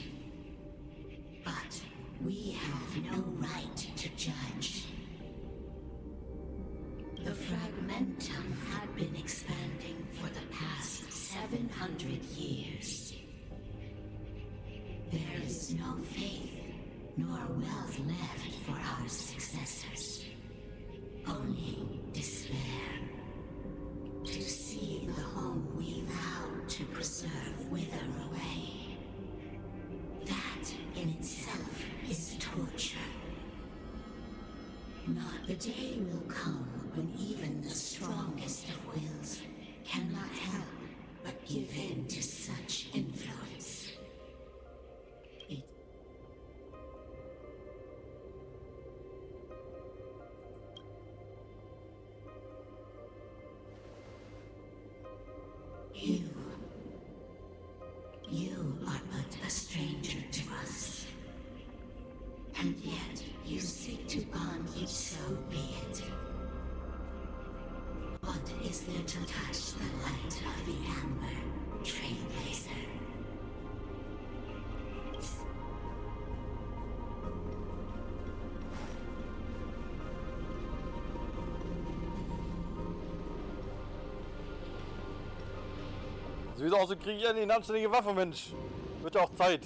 but we have no right to judge. The fragmentum had been expanding for the past 700 years. There is no faith nor wealth left for our successors. Only despair. To see the home we vowed to preserve wither away. That in itself is torture. Not the day will come when even the strongest of wills cannot help but give in to such influence. You are but a stranger to us. And yet you seek to bond each, so be it. is there to touch the light of the amber, Trailblazer? So wie es aussieht, kriege ich endlich eine anständige Waffe, Mensch. Wird ja auch Zeit.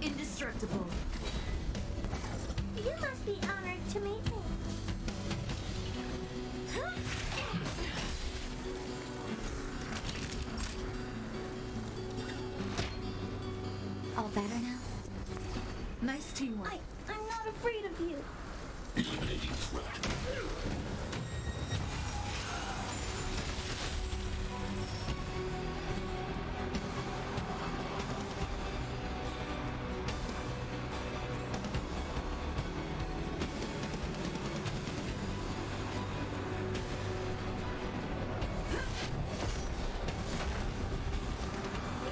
Indestructible. You must be honored to meet me. All better now? Nice teamwork. I'm not afraid of you. Eliminating threat.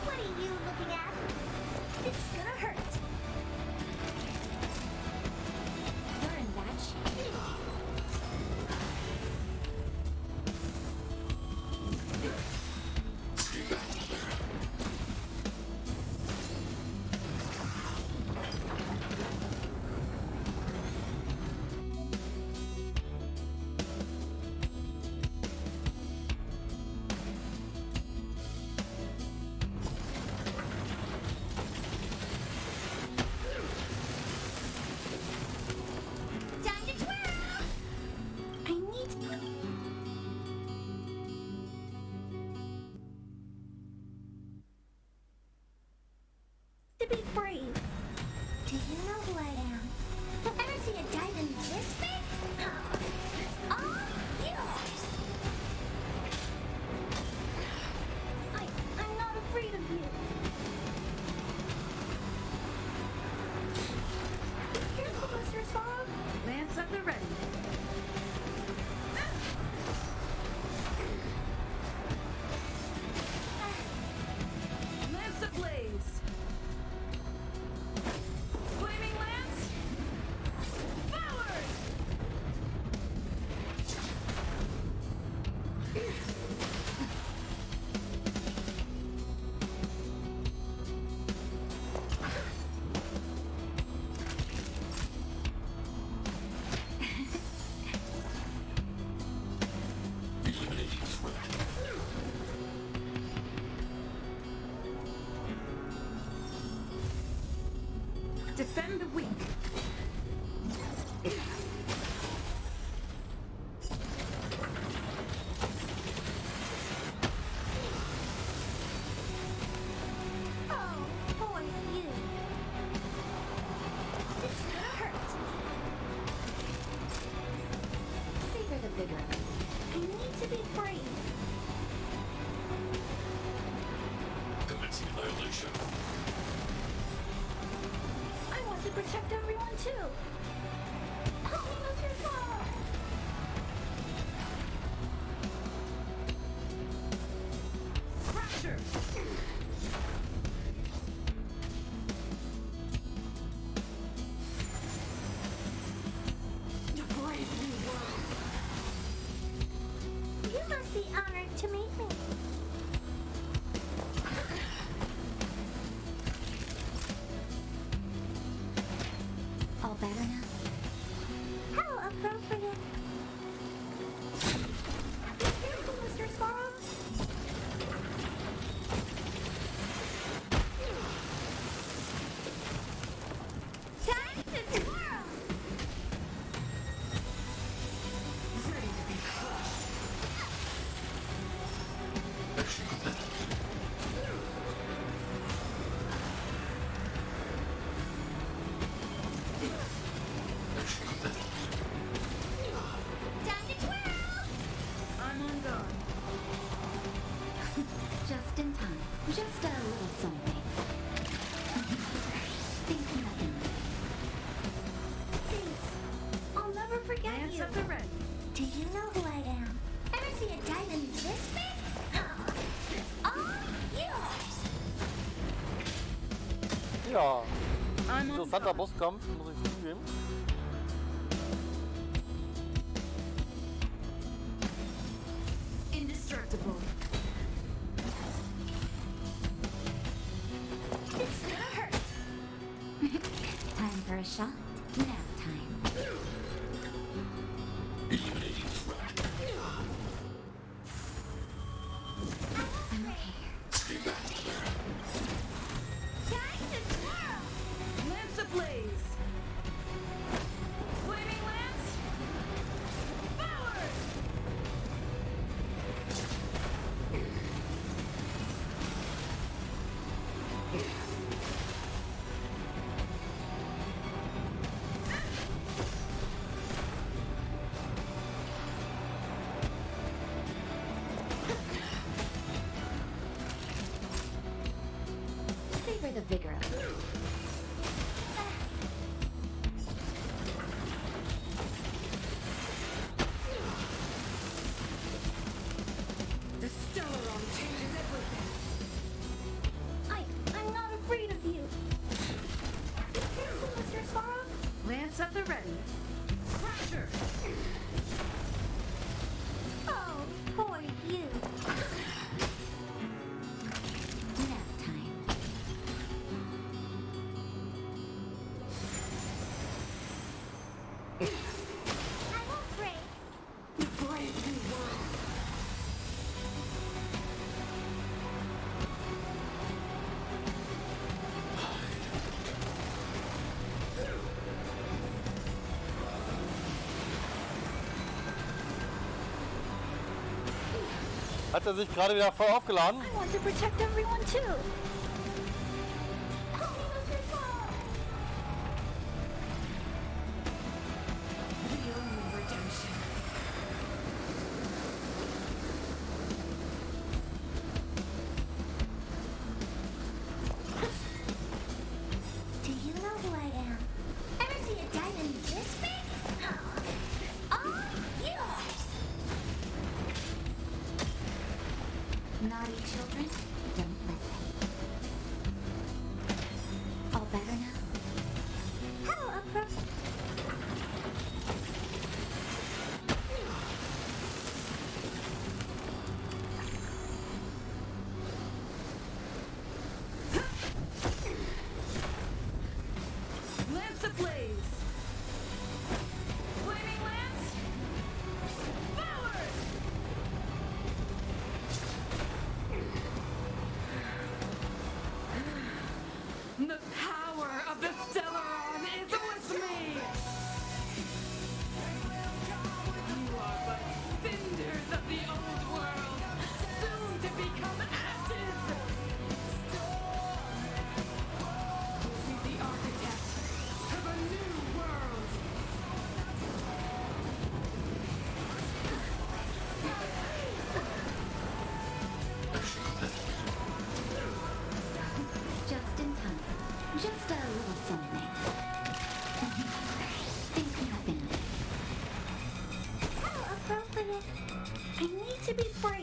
What are you looking at? It's gonna hurt. You're in bad shape. Time to twirl! I need to be brave. Do you know who I am? Ever see a diamond this big? It's all yours. I'm not afraid of you. Careful, Mr. Fog. Lance at the ready. Lance ablaze. Flaming lance. Forward. Eliminating threat. Defend the weak. Oh, boy, you. It's gonna hurt. Savor the vigor. I need to be brave. Commencing annihilation. I want to protect everyone too. Help me, Mr. Fog. appropriate. Be careful, Mr. Sparrow. Time to twirl. Ready to be crushed. Action complete. Action complete. Time to twirl. I'm on guard. Just in time. Just a little something. Think nothing. Thanks. I'll never forget Lance you. at the ready. Do you know who I am? Ever see a diamond this big? Oh, it's all yours. Ja, interessanter Bosskampf, muss ich zugeben. Indestructible. It's gonna hurt. Time for a shot. Nap time. Eliminating threat. I'm okay. Stay back here. Time to twirl. Lance ablaze. Flaming lance. Forward. Savor the vigor of it. The Stellaron changes everything. I'm not afraid of you. Be careful, Mr. Sparrow. Lance at the ready. Crusher. Oh, poor you. Nap time. I won't break. The brave new world. Hat er sich gerade wieder voll aufgeladen? I want to protect everyone too. Help me, Mr. Sparrow. The only redemption. Do you know who I am? Ever see a diamond this big? Oh, it's all yours. Naughty children, don't listen. All better now? How appropriate. Lance ablaze. Flaming lance. Forward. The power of the Stellaron is with me! You are but cinders of the old world, soon to become ashes! Be the architect of a new world! Action complete. Just in time. Just a little something. Think nothing. How appropriate. I need to be brave.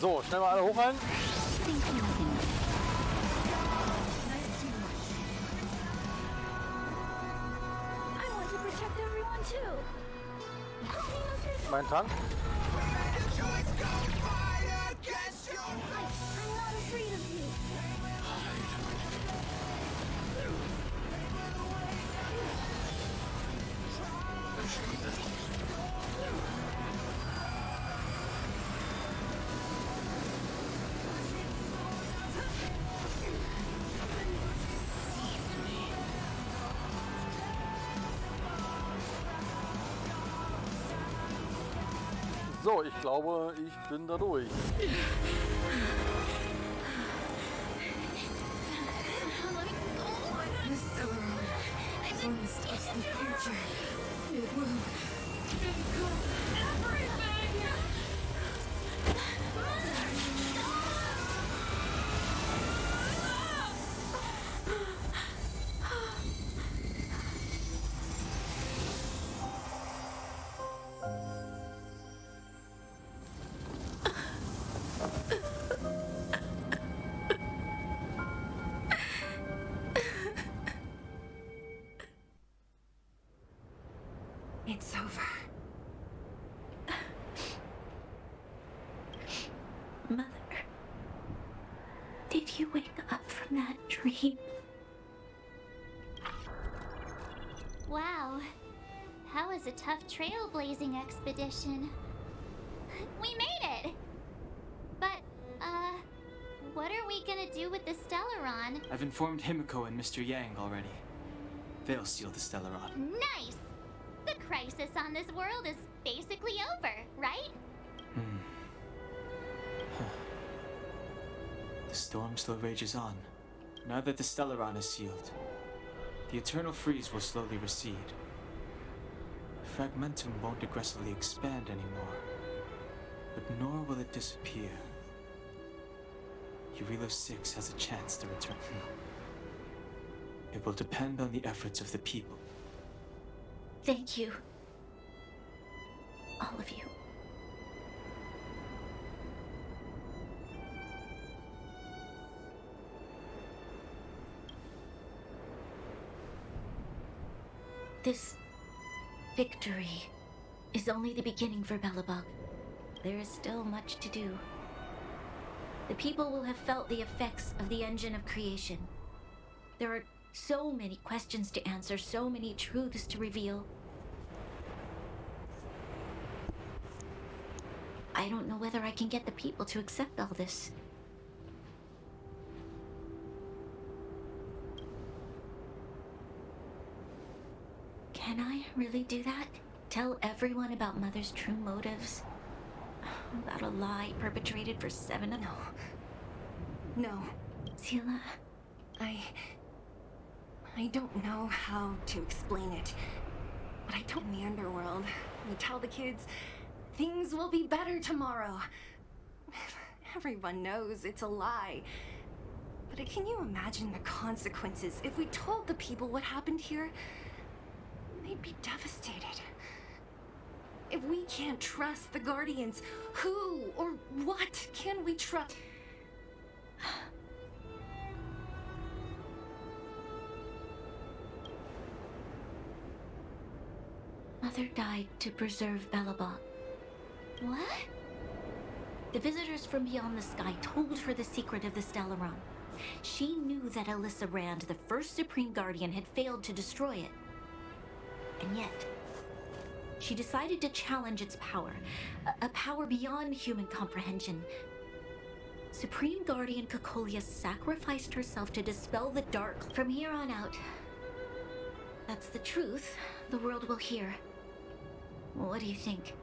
So, schnell mal alle hoch rein. I want to protect everyone too. Mein Tank. I'm not afraid of you. So, ich glaube, ich bin da durch. This Daran promised us the future. It will encompass everything! It's over. Mother, did you wake up from that dream? Wow. That was a tough trailblazing expedition. We made it! But, what are we gonna do with the Stellaron? I've informed Himiko and Mr. Yang already. They'll steal the Stellaron. Nice! The crisis on this world is basically over, right? The storm still rages on. Now that the Stellaron is sealed, the eternal freeze will slowly recede. Fragmentum won't aggressively expand anymore, but nor will it disappear. Eurilo 6 has a chance to return. It will depend on the efforts of the people. Thank you. All of you. This victory is only the beginning for Belobog. There is still much to do. The people will have felt the effects of the engine of creation. There are so many questions to answer, so many truths to reveal. I don't know whether I can get the people to accept all this. Can I really do that? Tell everyone about Mother's true motives? About a lie perpetrated for 7 of them? No. Sila? I don't know how to explain it, but I don't in the underworld. We tell the kids, things will be better tomorrow. Everyone knows it's a lie. But can you imagine the consequences if we told the people what happened here? They'd be devastated. If we can't trust the Guardians, who or what can we trust? Mother died to preserve Belobog. What? The visitors from beyond the sky told her the secret of the Stellaron. She knew that Alyssa Rand, the first Supreme Guardian, had failed to destroy it. And yet, she decided to challenge its power, a power beyond human comprehension. Supreme Guardian Cocolia sacrificed herself to dispel the dark. From here on out, that's the truth the world will hear. What do you think?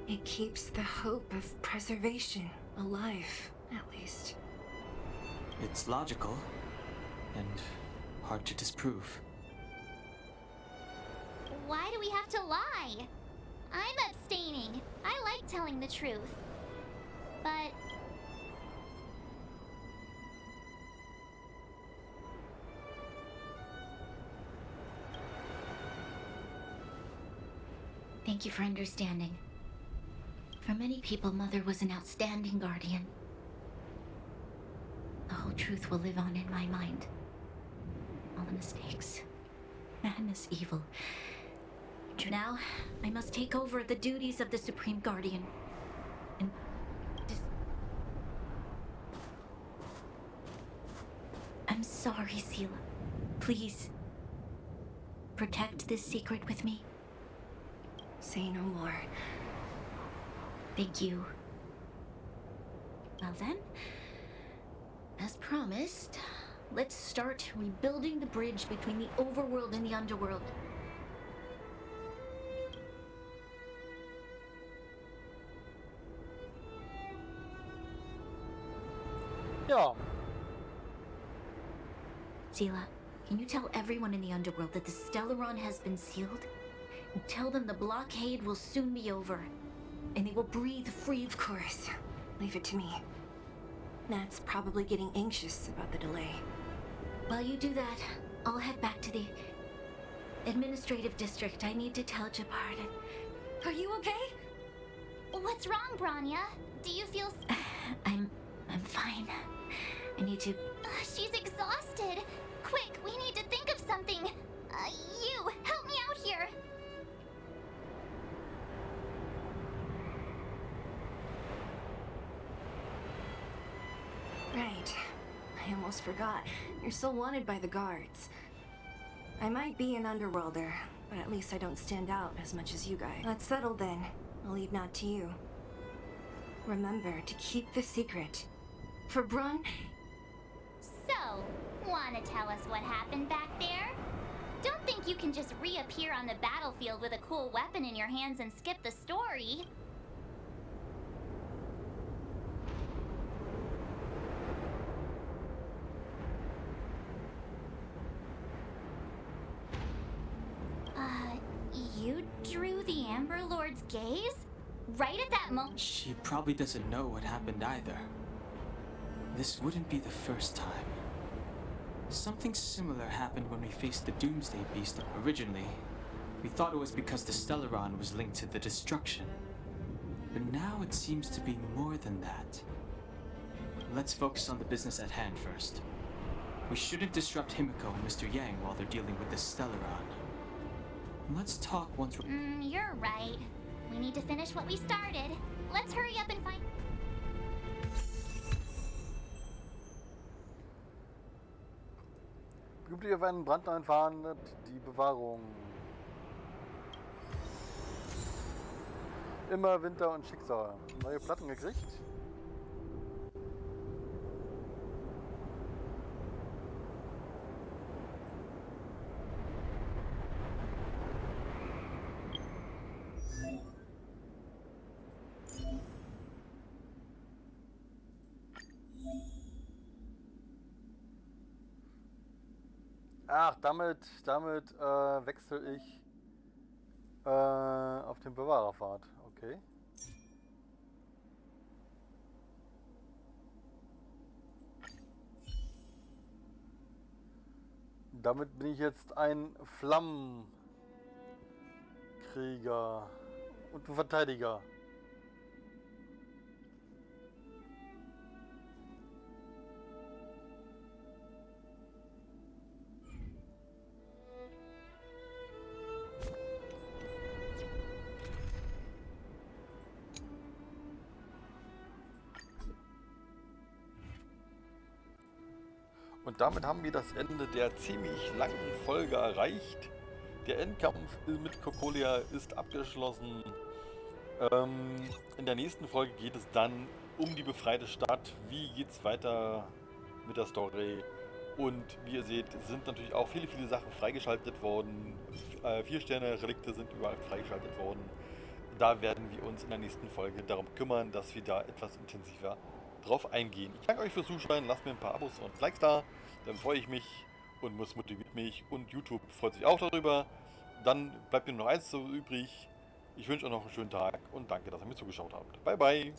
It keeps the hope of preservation alive, at least. It's logical and hard to disprove. Why do we have to lie? I'm abstaining. I like telling the truth. But... Thank you for understanding. For many people, Mother was an outstanding guardian. The whole truth will live on in my mind. All the mistakes, madness, evil. Now, I must take over the duties of the Supreme Guardian. And I'm sorry, Seela. Please, protect this secret with me. Say no more. Thank you. Well then, as promised, let's start rebuilding the bridge between the overworld and the underworld. Ja. Seela, can you tell everyone in the underworld that the Stellaron has been sealed? And tell them the blockade will soon be over, and they will breathe free. Of course. Leave it to me. Nat's probably getting anxious about the delay. While you do that, I'll head back to the administrative district. I need to tell Jabard. Are you okay? What's wrong, Bronya? Do you feel... I'm fine. I need to... She's exhausted. Quick, we need to think of something. You, help me out here. Right. I almost forgot. You're still wanted by the guards. I might be an underworlder, but at least I don't stand out as much as you guys. Let's settle then. I'll leave Nat to you. Remember to keep the secret. For Brun... So, wanna tell us what happened back there? Don't think you can just reappear on the battlefield with a cool weapon in your hands and skip the story. You drew the Amber Lord's gaze? Right at that moment? She probably doesn't know what happened either. This wouldn't be the first time. Something similar happened when we faced the Doomsday Beast. Originally, we thought it was because the Stellaron was linked to the destruction. But now it seems to be more than that. Let's focus on the business at hand first. We shouldn't disrupt Himiko and Mr. Yang while they're dealing with the Stellaron. Let's talk once we're... You're right. We need to finish what we started. Let's hurry up and find... Üblich auf einen Brand einfahren, die Bewahrung. Immer Winter und Schicksal. Neue Platten gekriegt. Ach, damit wechsle ich auf den Bewahrerpfad. Okay. Damit bin ich jetzt ein Flammenkrieger und ein Verteidiger. Und damit haben wir das Ende der ziemlich langen Folge erreicht. Der Endkampf mit Cocolia ist abgeschlossen. In der nächsten Folge geht es dann um die befreite Stadt. Wie geht's weiter mit der Story? Und wie ihr seht, sind natürlich auch viele Sachen freigeschaltet worden. 4 Sterne Relikte sind überall freigeschaltet worden. Da werden wir uns in der nächsten Folge darum kümmern, dass wir da etwas intensiver drauf eingehen. Ich danke euch fürs Zuschauen, lasst mir ein paar Abos und Likes da, dann freue ich mich und es motiviert mich und YouTube freut sich auch darüber. Dann bleibt mir nur noch eins so übrig. Ich wünsche euch noch einen schönen Tag und danke, dass ihr mir zugeschaut habt. Bye bye!